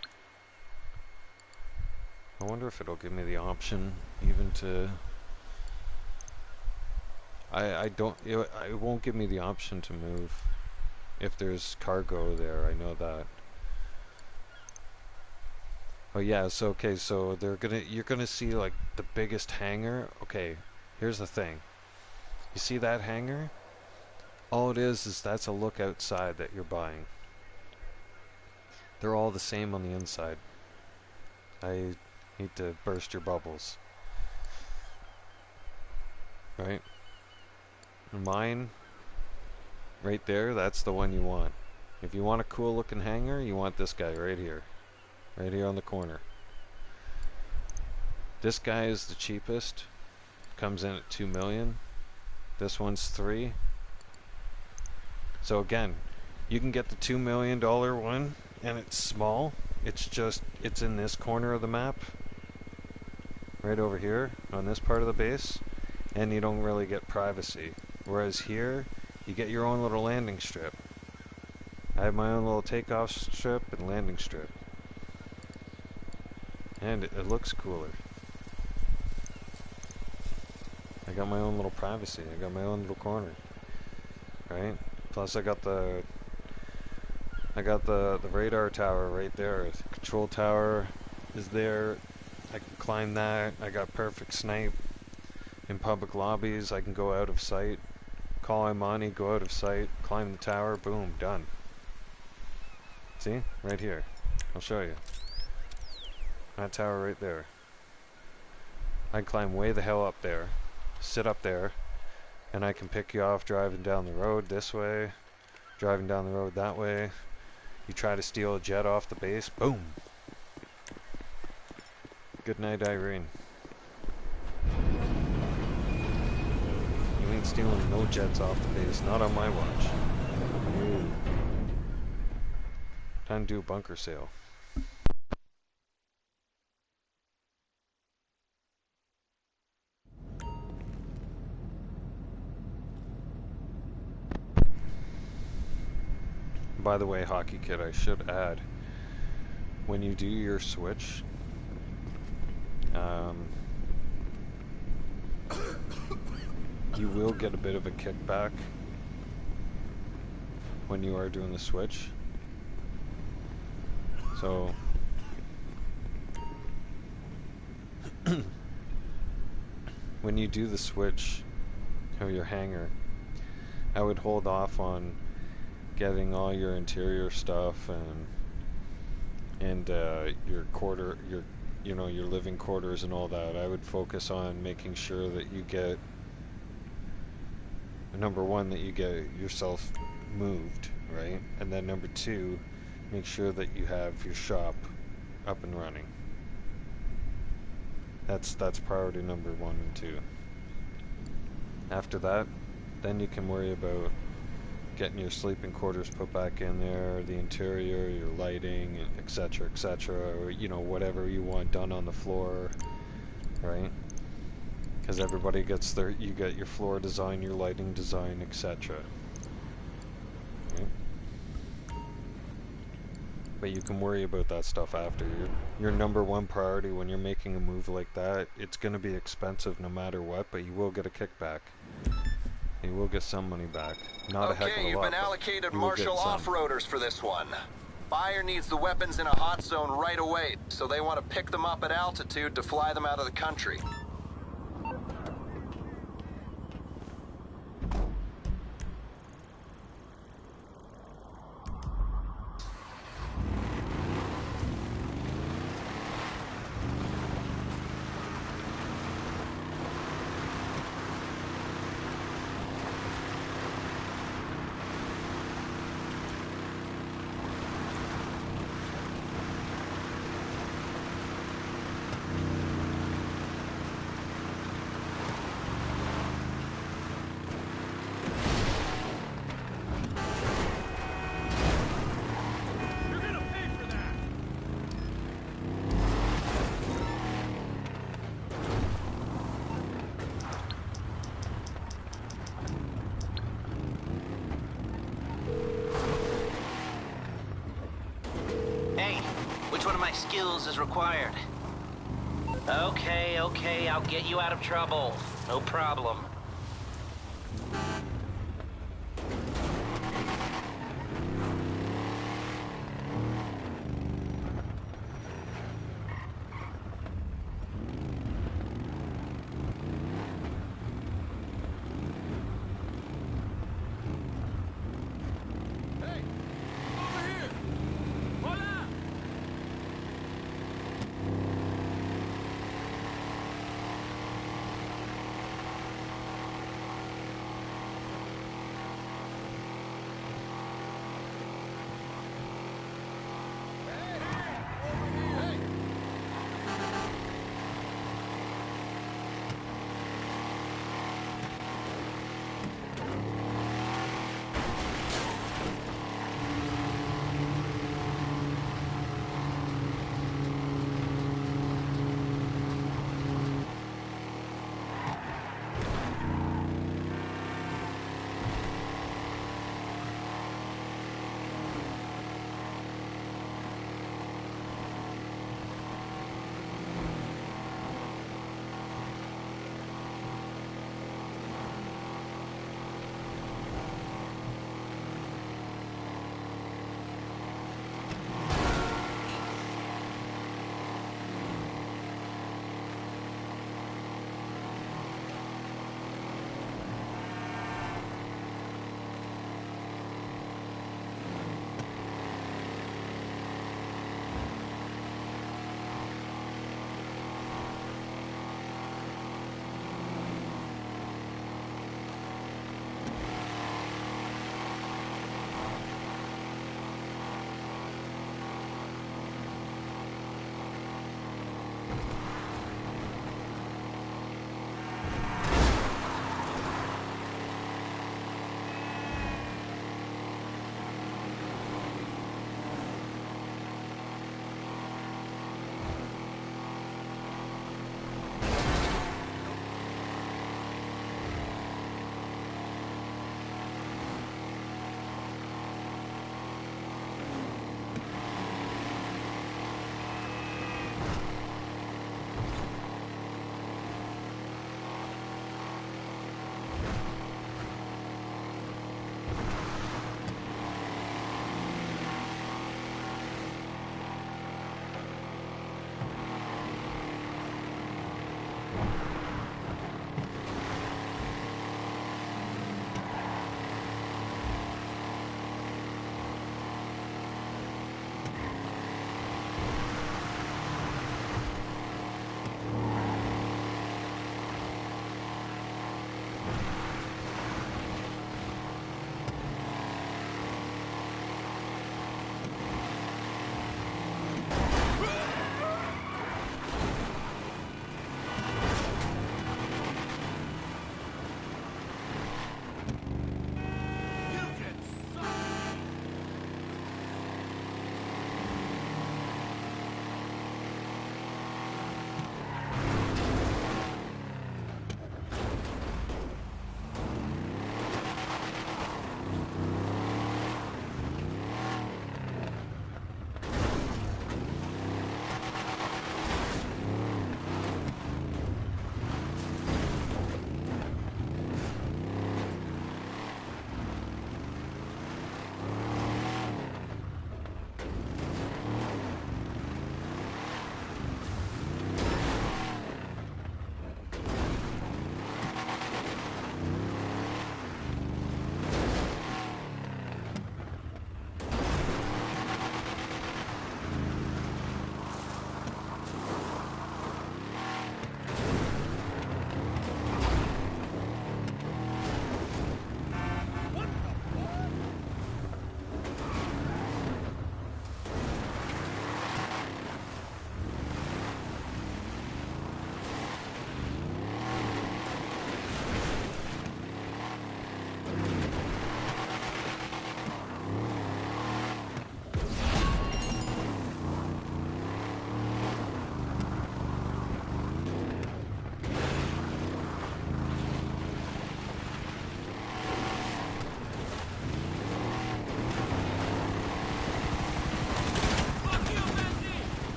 I wonder if it'll give me the option even to... it won't give me the option to move if there's cargo there, I know that. Oh yeah, so okay, so you're gonna see like the biggest hangar. Okay, here's the thing. You see that hangar? All it is that's a look outside that you're buying. They're all the same on the inside. I hate to burst your bubbles. Right? Mine, right there, that's the one you want. If you want a cool looking hangar, you want this guy right here. Right here on the corner. This guy is the cheapest. Comes in at 2 million. This one's 3. So again, you can get the $2 million one, and it's small. It's in this corner of the map. Right over here, on this part of the base. And you don't really get privacy. Whereas here, you get your own little landing strip. I have my own little takeoff strip and landing strip. And it looks cooler. I got my own little privacy. I got my own little corner. Right? Plus I got the radar tower right there. The control tower is there. I can climb that. I got perfect snipe. In public lobbies, I can go out of sight. Call Imani, go out of sight, climb the tower, boom, done. See? Right here. I'll show you. That tower right there. I can climb way the hell up there, sit up there, and I can pick you off driving down the road this way, driving down the road that way. You try to steal a jet off the base, boom. Good night, Irene. You ain't stealing no jets off the base, not on my watch. Ooh. Time to do a bunker sale. By the way, Hockey Kid, I should add, when you do your switch, you will get a bit of a kickback when you are doing the switch. So when you do the switch of your hangar, I would hold off on getting all your interior stuff and your your living quarters and all that. I would focus on making sure that you get, number one, that you get yourself moved, right? And then number two, make sure that you have your shop up and running. That's priority number 1 and 2. After that, then you can worry about getting your sleeping quarters put back in there, the interior, your lighting, etc., or whatever you want done on the floor, right? Because everybody gets you get your floor design, your lighting design, etc. Right? But you can worry about that stuff after. Your number 1 priority when you're making a move like that, it's going to be expensive no matter what, but you will get a kickback. You will get some money back. Not a heck of a lot. Okay, you've been allocated martial off-roaders for this one. Buyer needs the weapons in a hot zone right away, so they want to pick them up at altitude to fly them out of the country. skills is required. Okay, I'll get you out of trouble. No problem.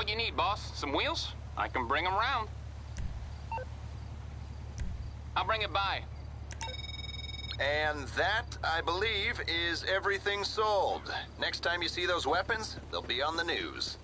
What you need, boss? Some wheels? I can bring them round. I'll bring it by. And that, I believe, is everything sold. Next time you see those weapons, they'll be on the news.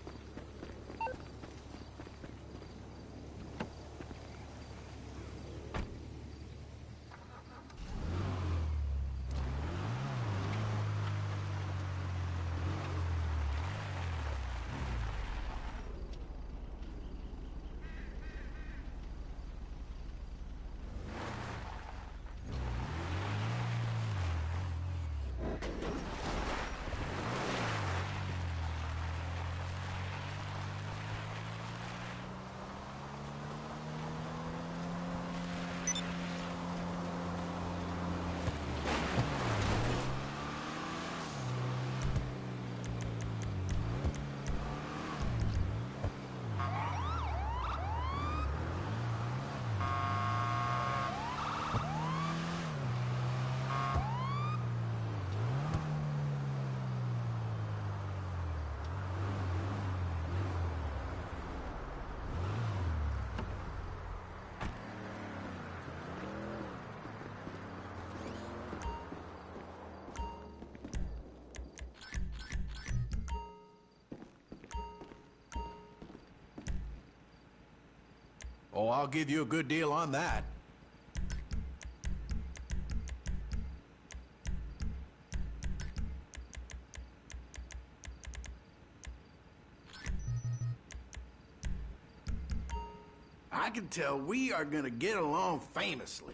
Oh, I'll give you a good deal on that. I can tell we are gonna get along famously.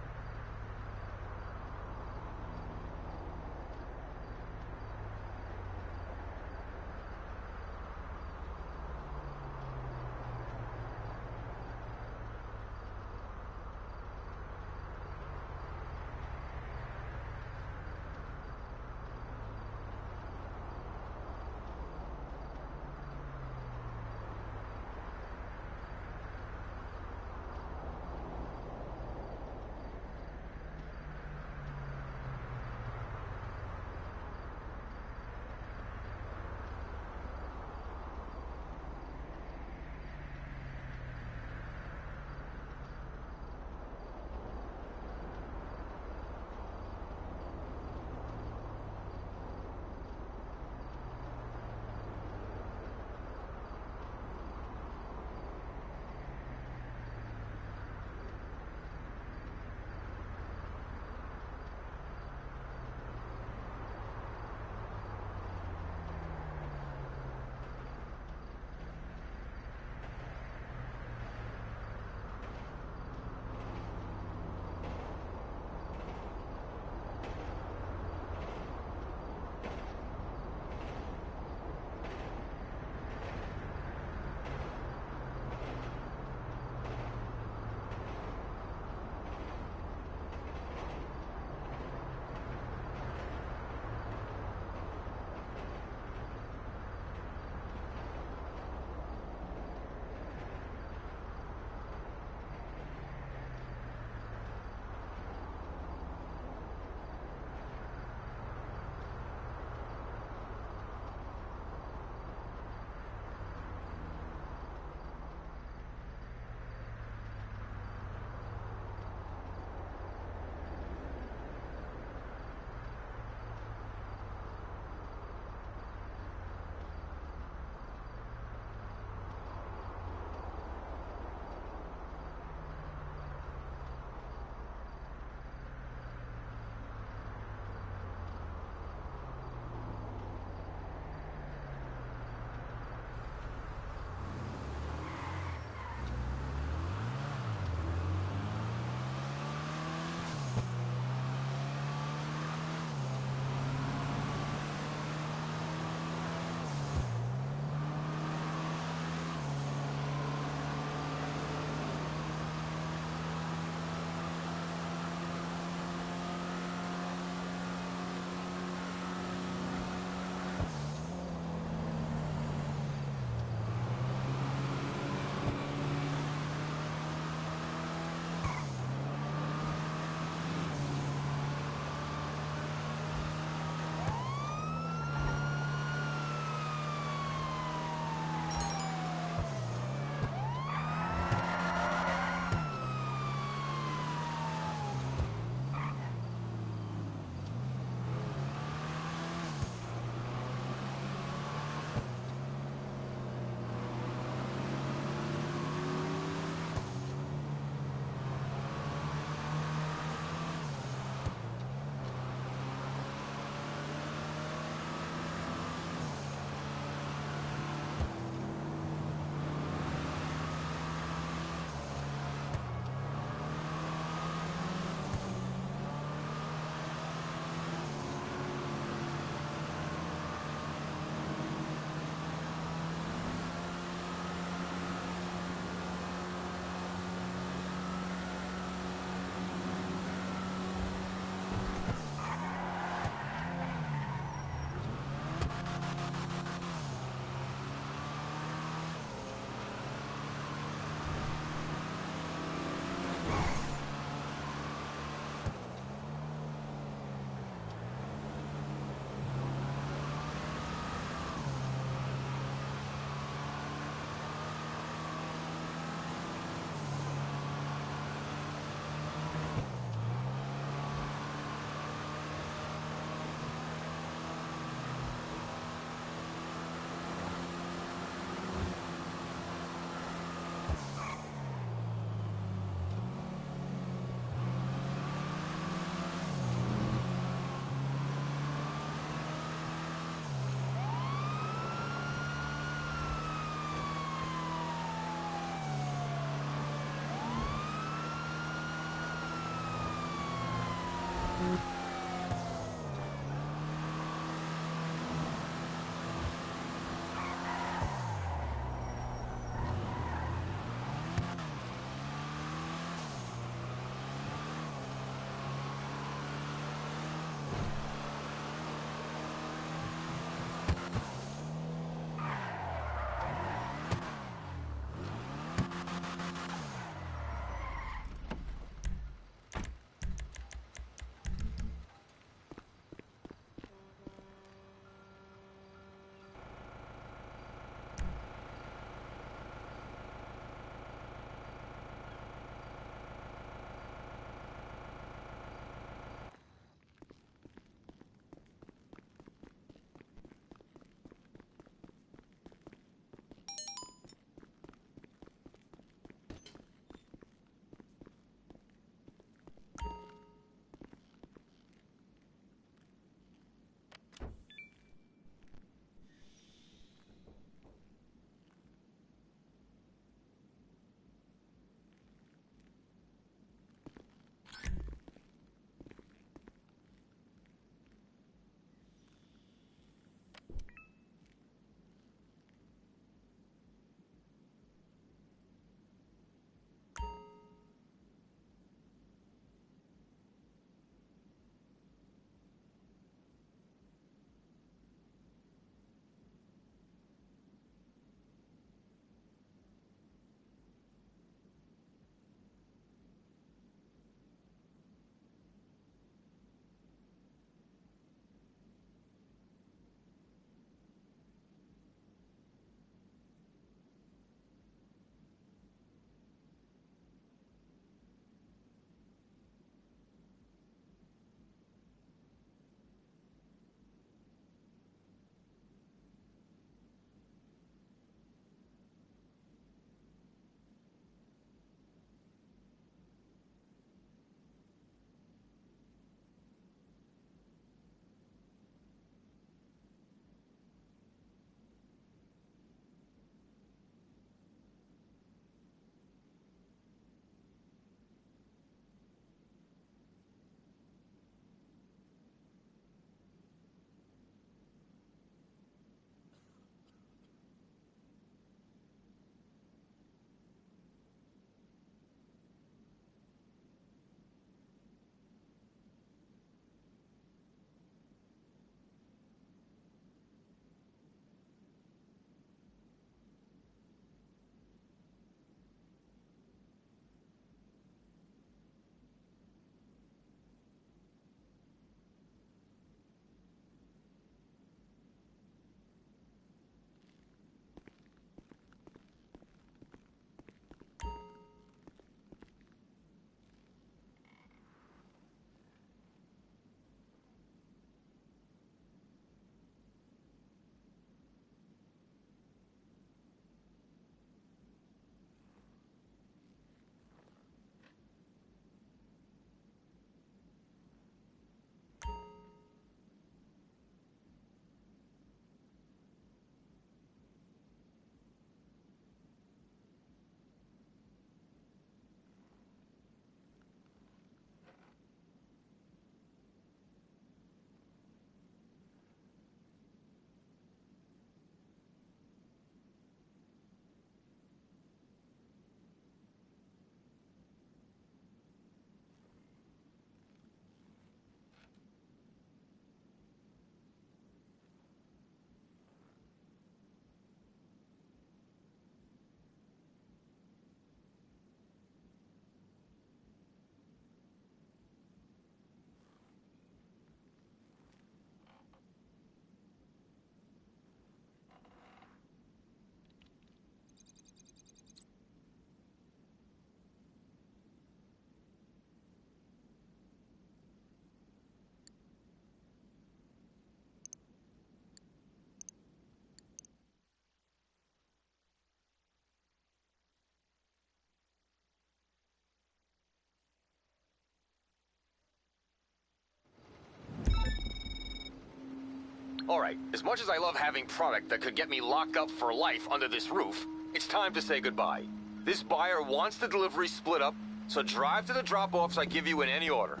Alright, as much as I love having product that could get me locked up for life under this roof, it's time to say goodbye. This buyer wants the delivery split up, so drive to the drop-offs I give you in any order.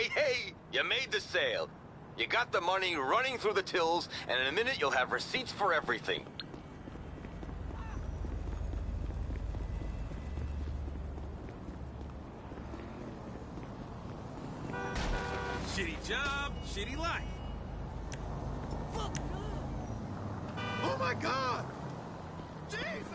Hey, you made the sale. You got the money running through the tills, and in a minute you'll have receipts for everything. Shitty job, shitty life. Oh my God! Jesus!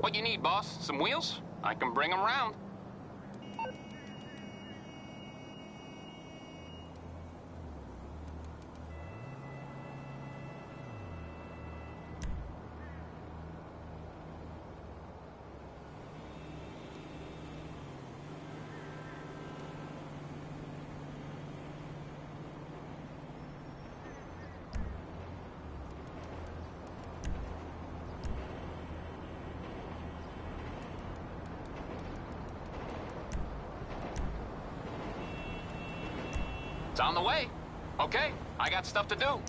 What you need, boss? Some wheels? I can bring them round. It's on the way. Okay, I got stuff to do.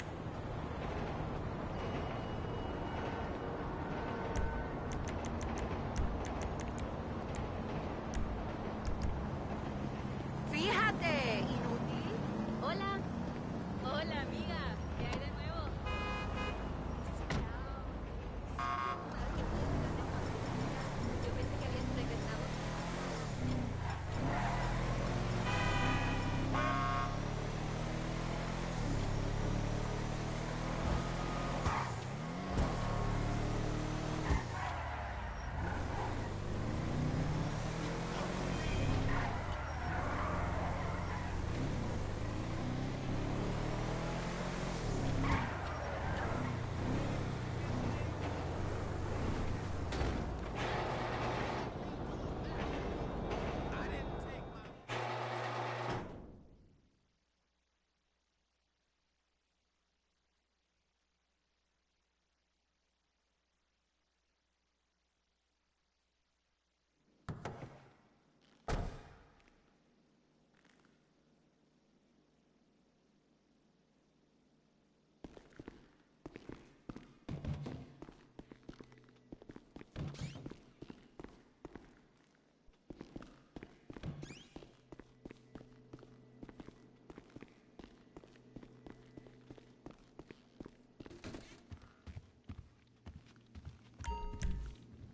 Fíjate, inútil. Hola. Hola, amiga. ¿Qué hay de nuevo? Yo pensé que habías regresado.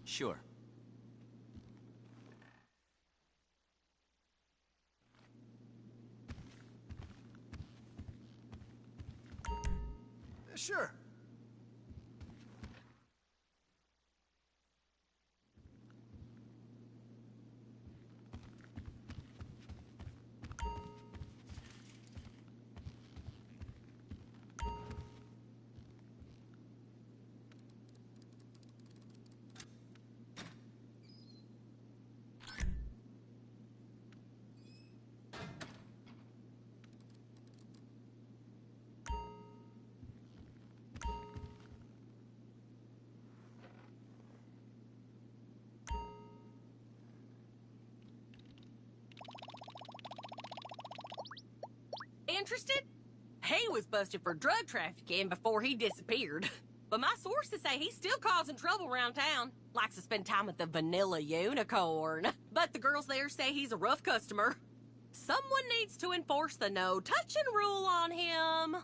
Sure. Sure. Interested? He was busted for drug trafficking before he disappeared. But my sources say he's still causing trouble around town. Likes to spend time with the vanilla unicorn. But the girls there say he's a rough customer. Someone needs to enforce the no touching rule on him.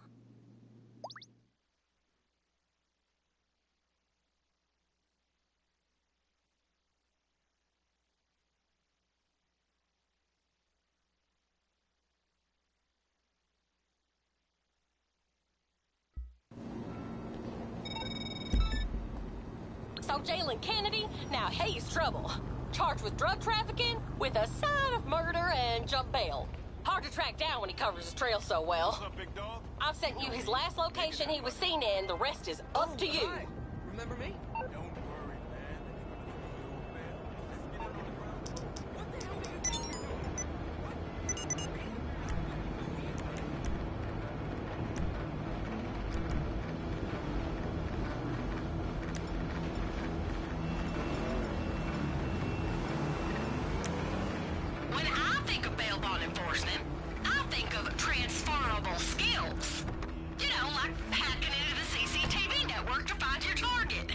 So Jalen Kennedy, now he's trouble. Charged with drug trafficking with a side of murder and jump bail. Hard to track down when he covers his trail so well. What's up, big dog? I've sent you his last location he was seen in. The rest is up to you. Hi. Remember me? Don't worry, man. Let's get up on the ground. What the hell do you think you're doing? When I think of bail bond enforcement, I think of transferable skills. You know, like hacking into the CCTV network to find your target.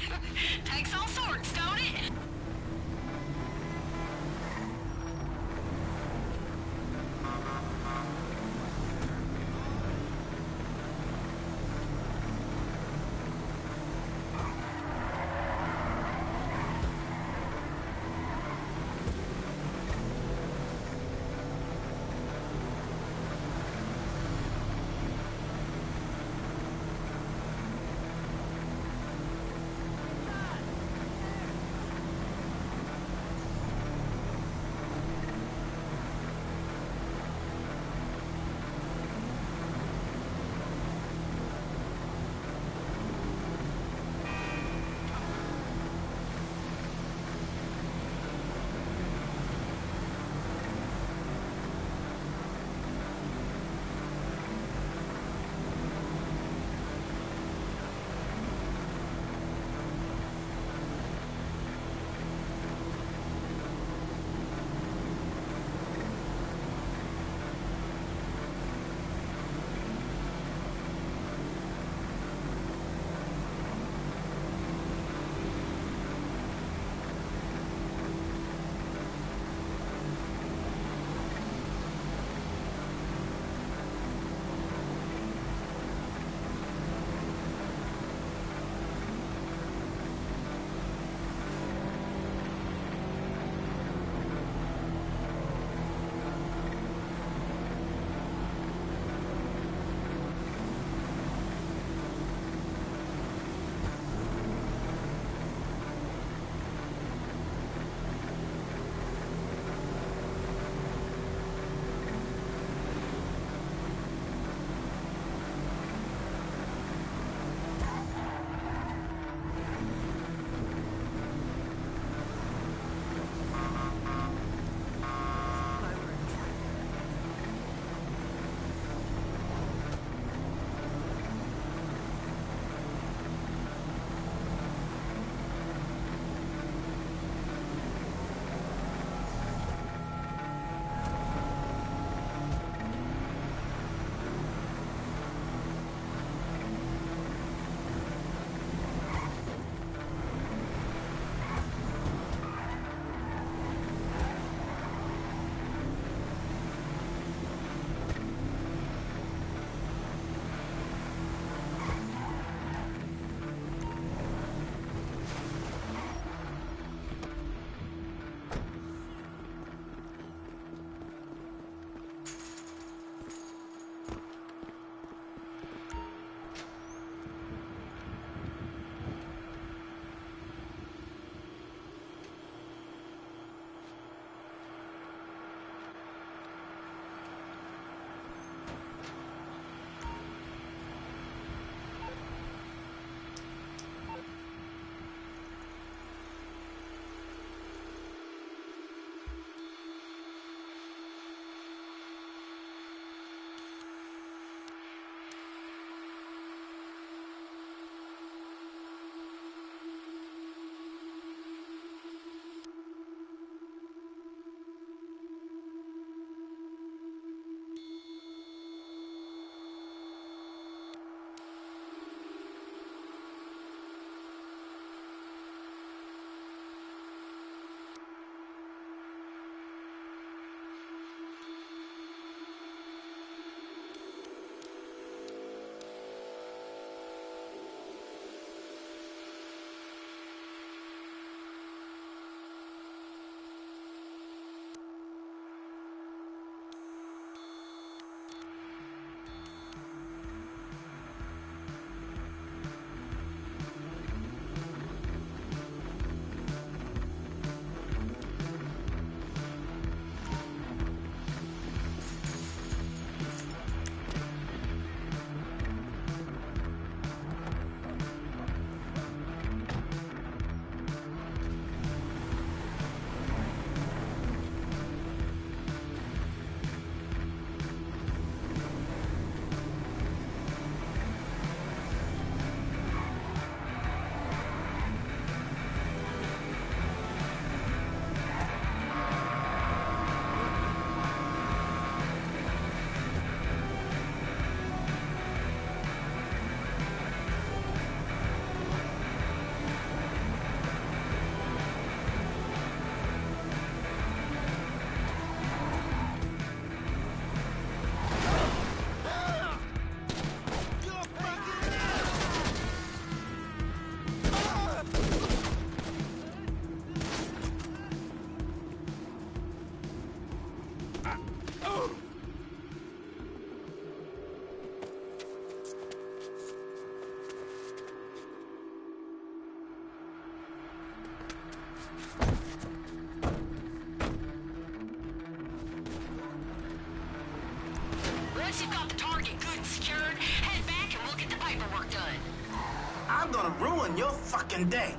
I'm gonna ruin your fucking day.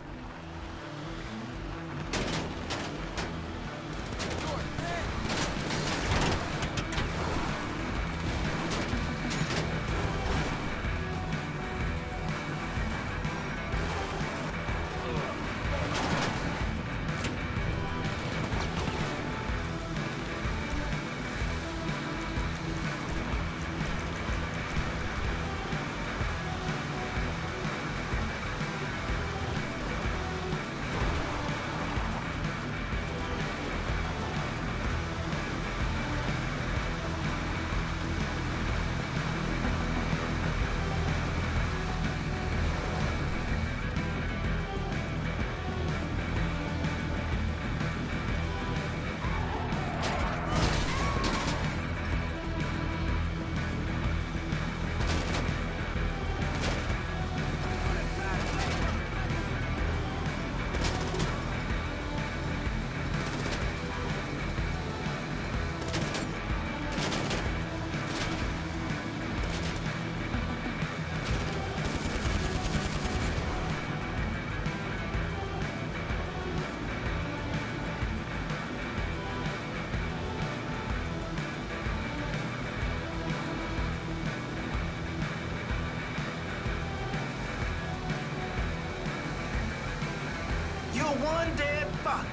You're one dead fuck.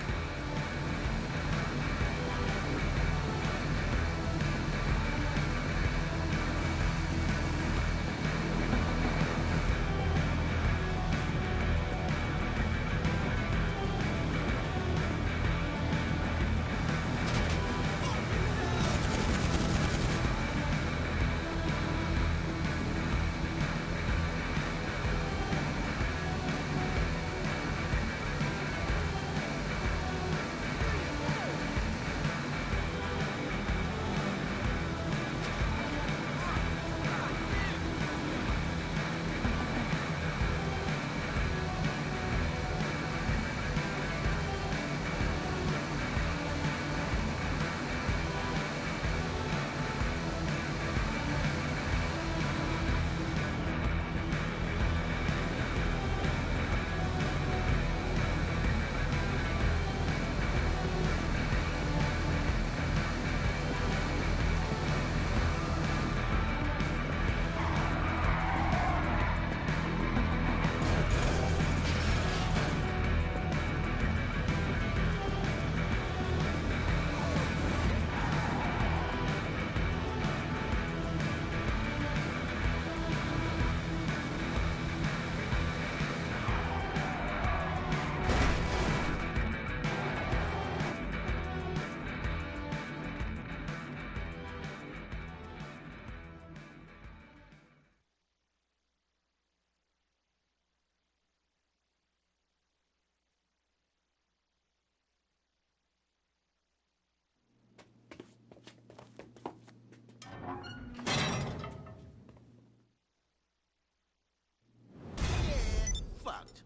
Fucked.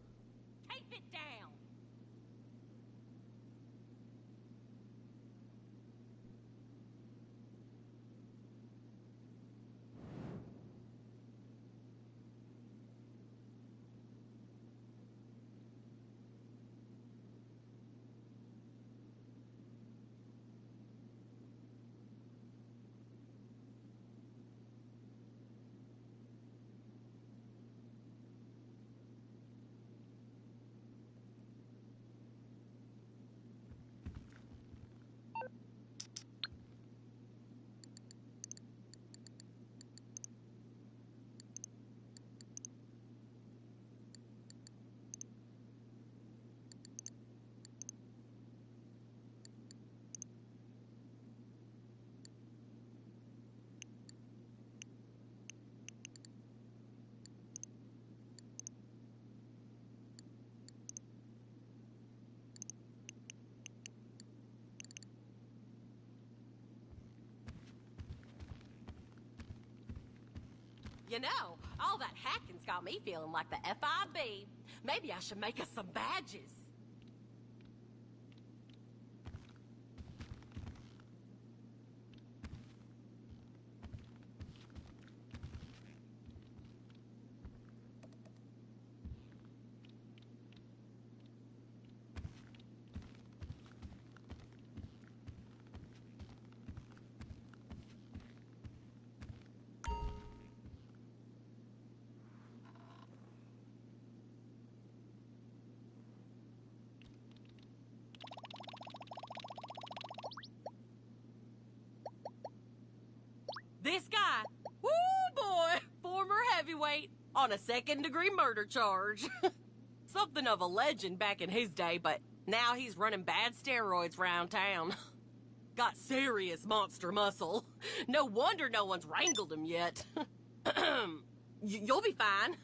Tape it down. You know, all that hacking's got me feeling like the FIB. Maybe I should make us some badges. This guy, woo boy, former heavyweight on a second-degree murder charge. Something of a legend back in his day, but now he's running bad steroids around town. Got serious monster muscle. No wonder no one's wrangled him yet. You'll be fine.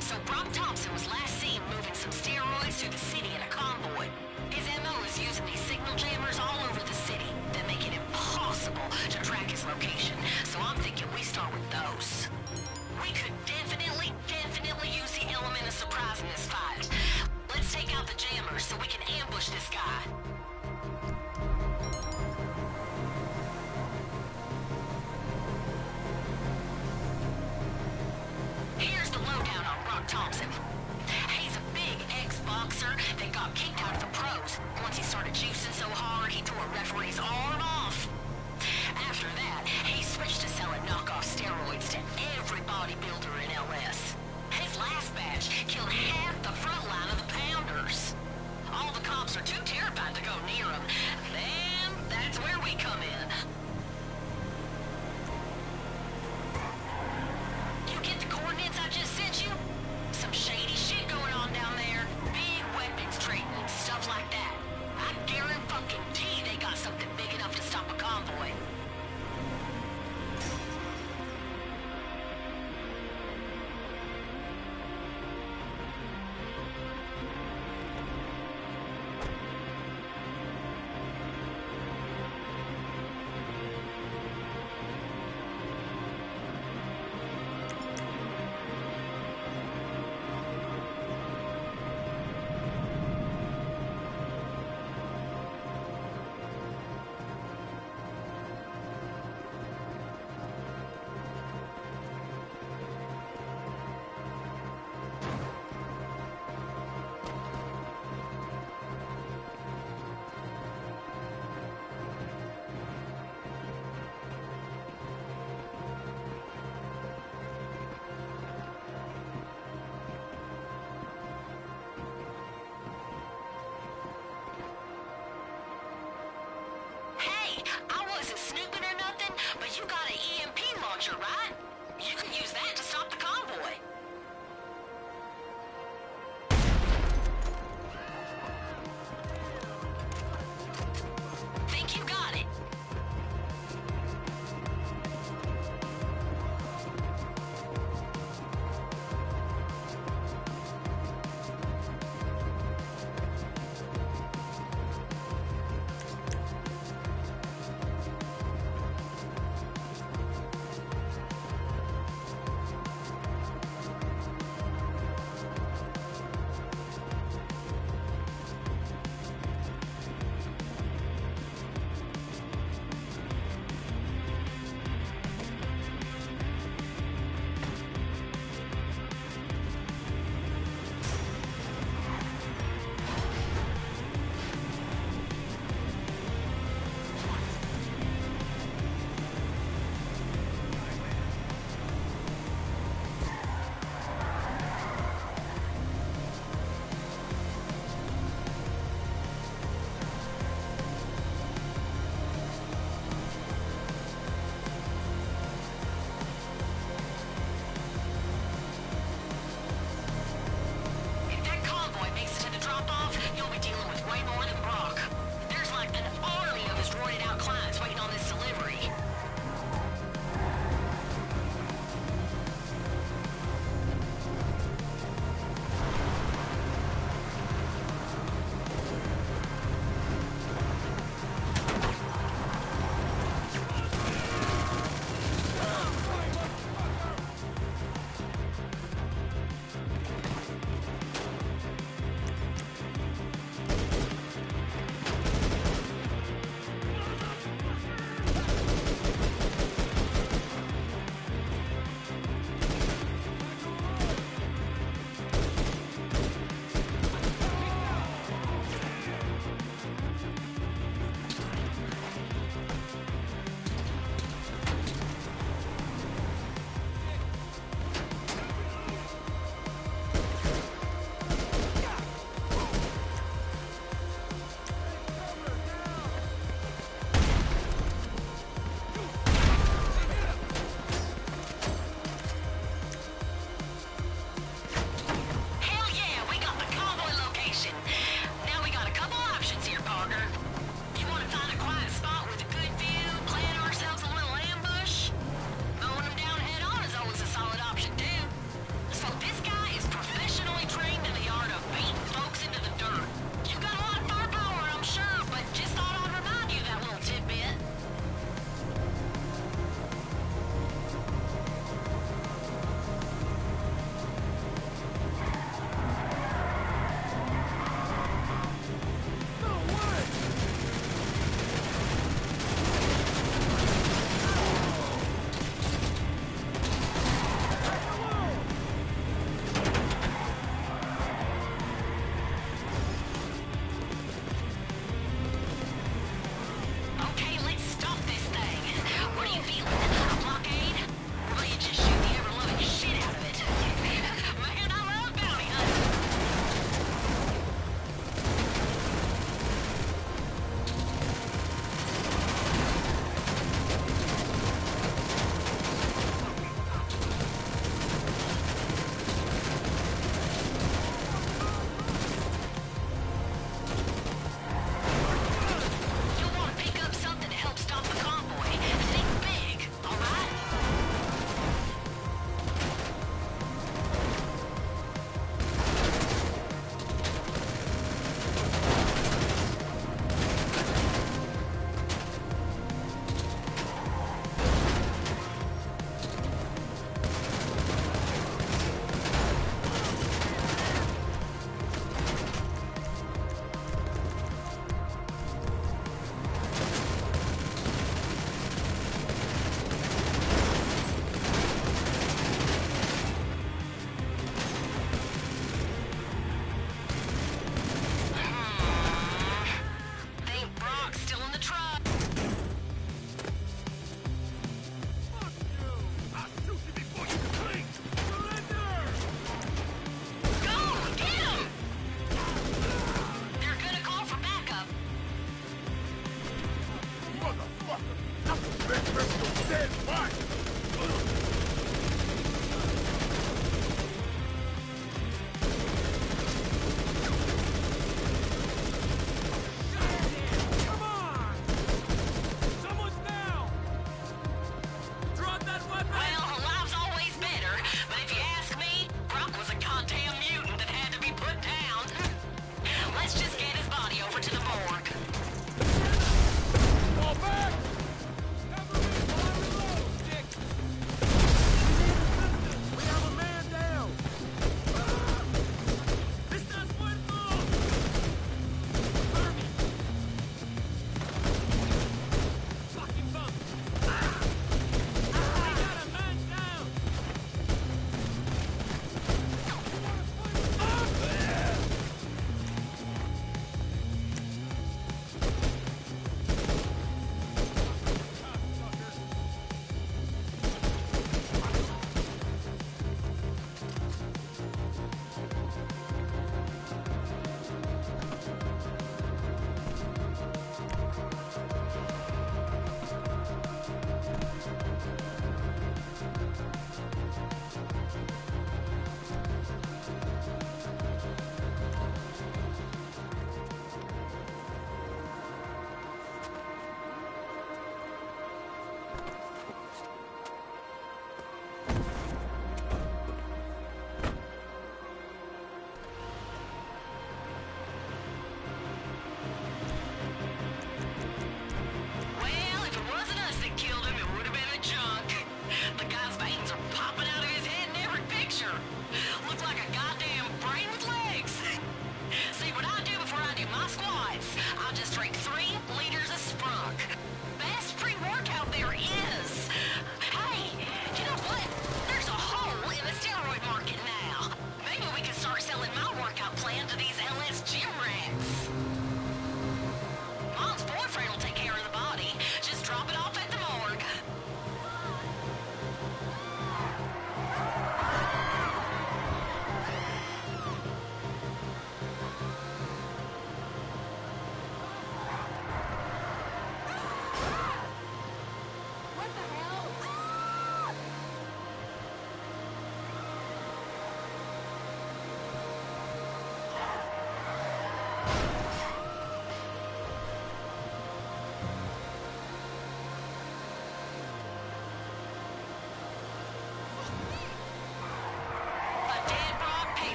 So Brock Thompson was last seen moving some steroids through the city in a convoy. His MO is using these signal jammers all over the city that make it impossible to track his location. So I'm thinking we start with those. We could definitely use the element of surprise in this fight. Let's take out the jammers so we can ambush this guy. Here's the lowdown on Brock Thompson. He's a big ex-boxer that got kicked out of the pros. Once he started juicing so hard, he tore a referee's arm off. After that, he switched to selling knockoff steroids to every bodybuilder in LS. His last batch killed half the front line of the Pounders. All the cops are too terrified to go near him. Then, that's where we come in. You get the coordinates I just sent you? Some shady shit going on down there. Big weapons trading and stuff like that. I guarantee they got something big enough to stop a convoy.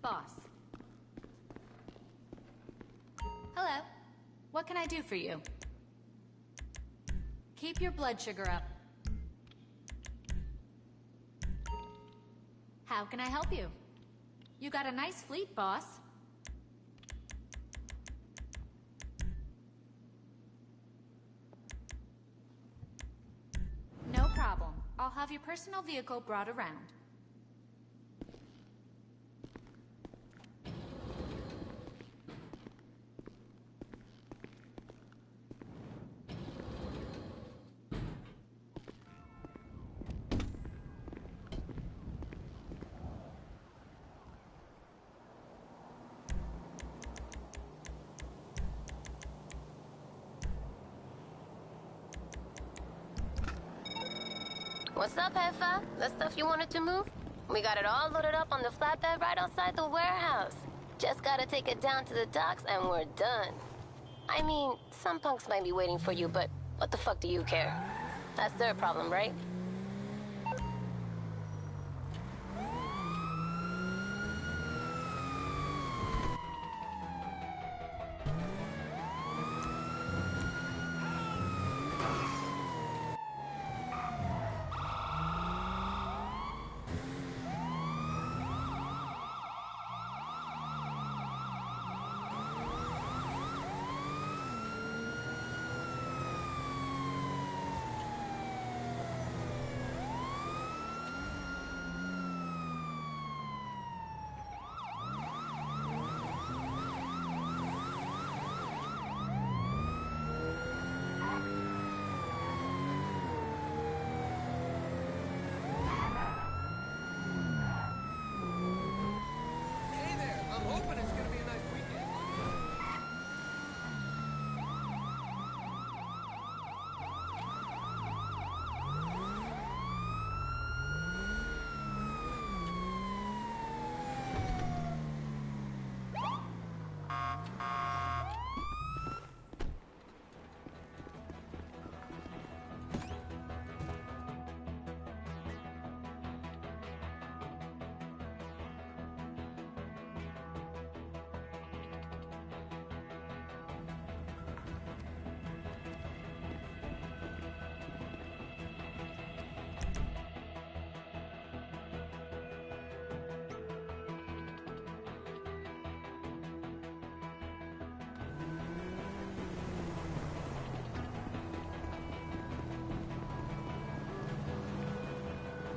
Boss. Hello. What can I do for you? Keep your blood sugar up. How can I help you? You got a nice fleet, boss. No problem. I'll have your personal vehicle brought around. What's up, Jefa? The stuff you wanted to move? We got it all loaded up on the flatbed right outside the warehouse. Just gotta take it down to the docks and we're done. I mean, some punks might be waiting for you, but what the fuck do you care? That's their problem, right?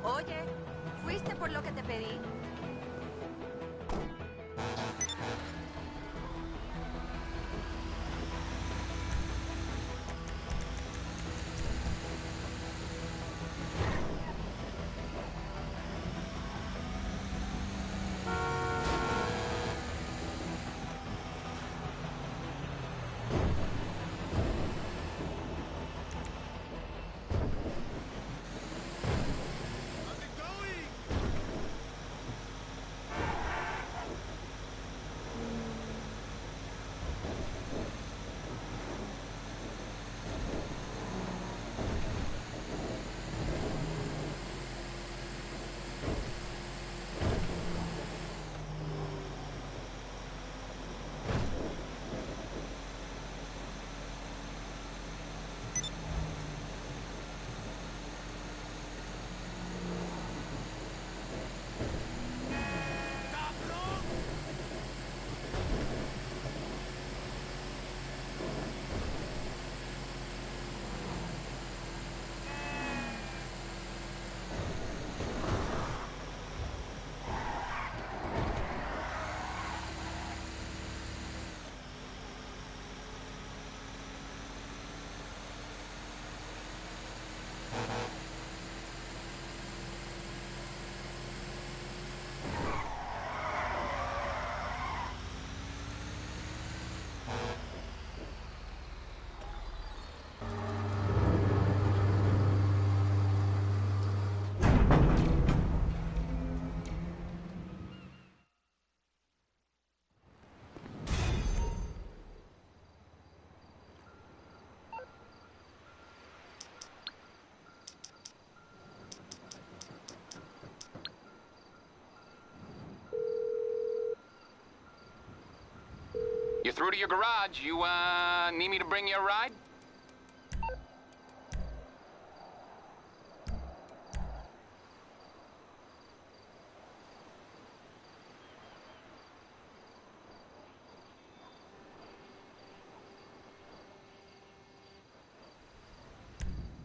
Oye, ¿fuiste por lo que te pedí? through to your garage. You, need me to bring you a ride?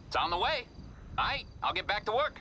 It's on the way. All right, I'll get back to work.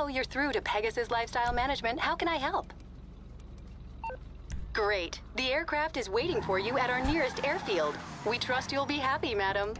Hello, you're through to Pegasus Lifestyle Management. How can I help? Great. The aircraft is waiting for you at our nearest airfield. We trust you'll be happy, madam.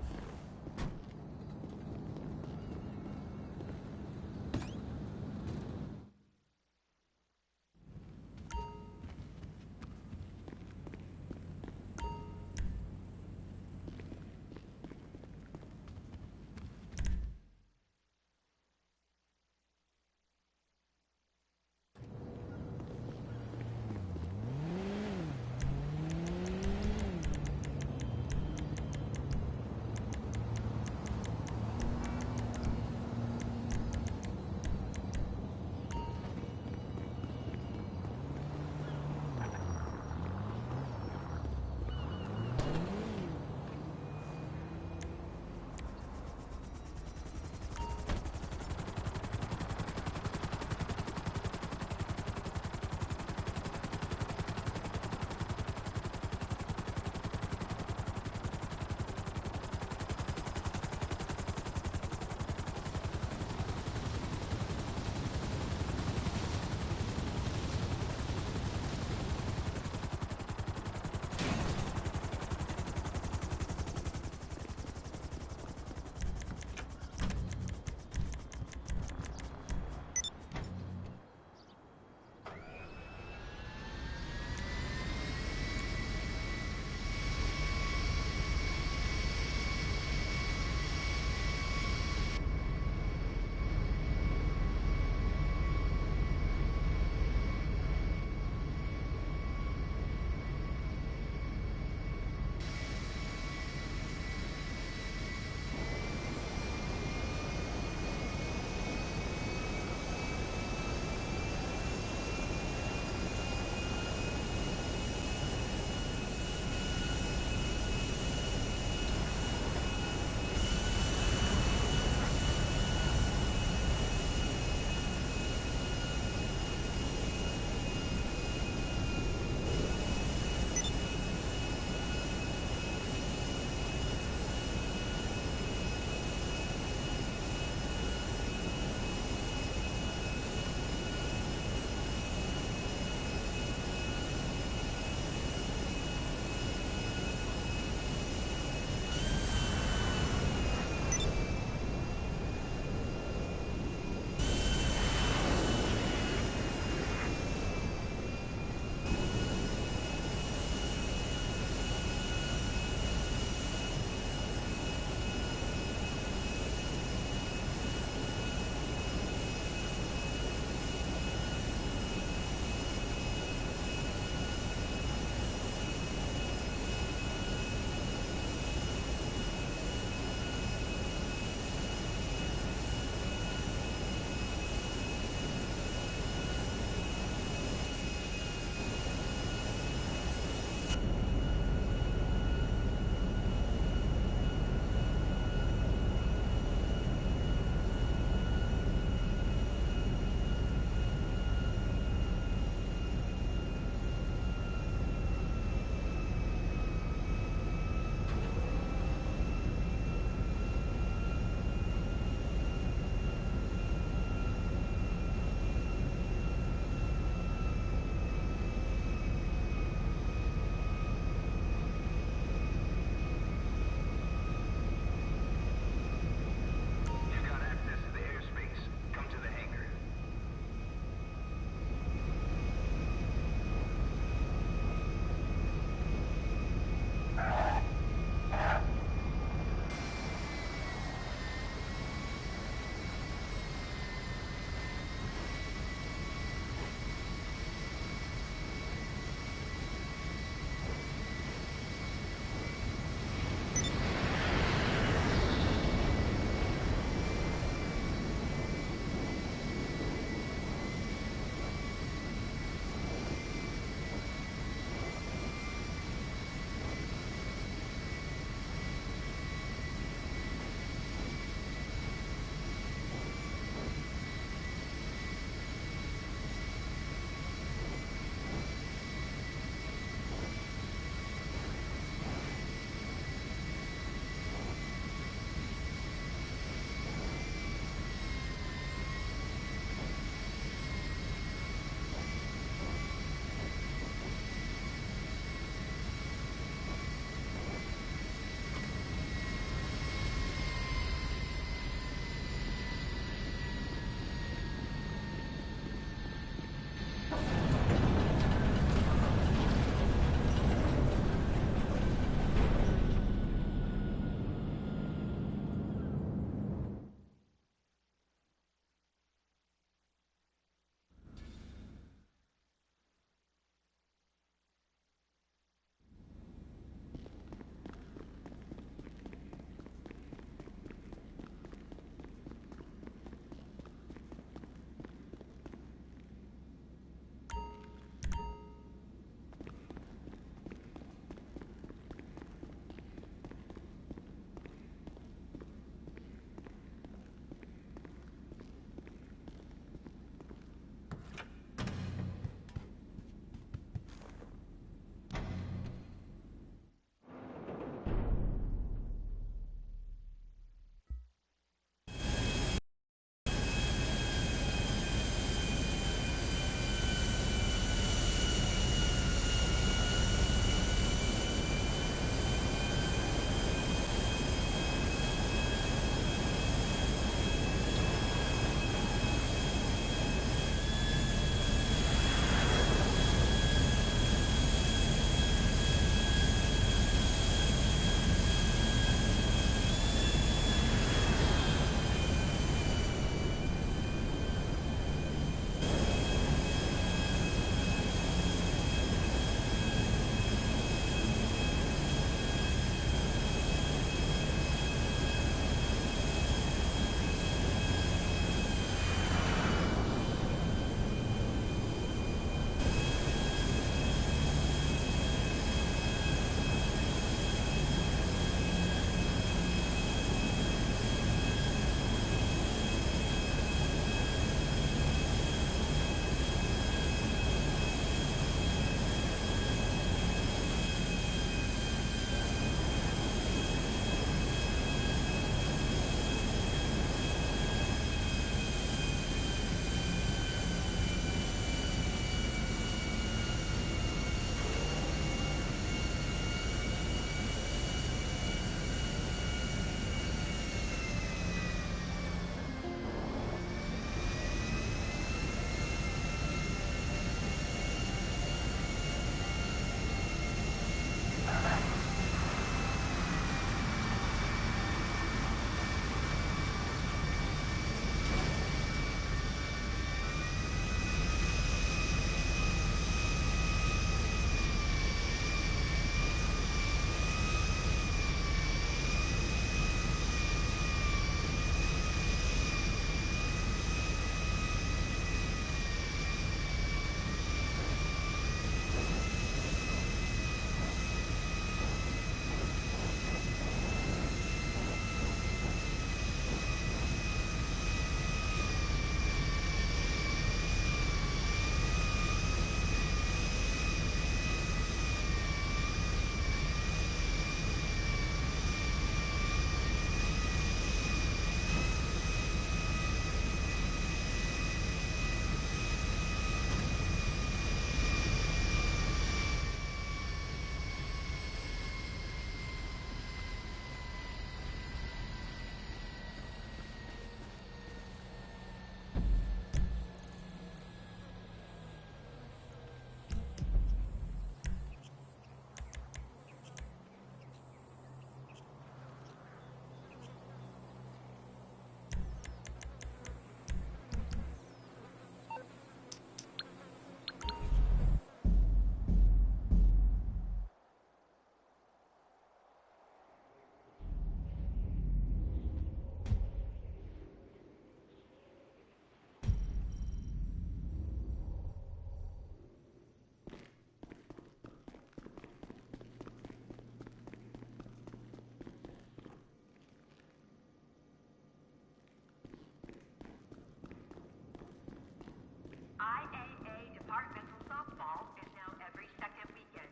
IAA departmental softball is now every second weekend.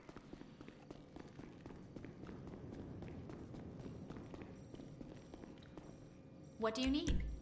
What do you need?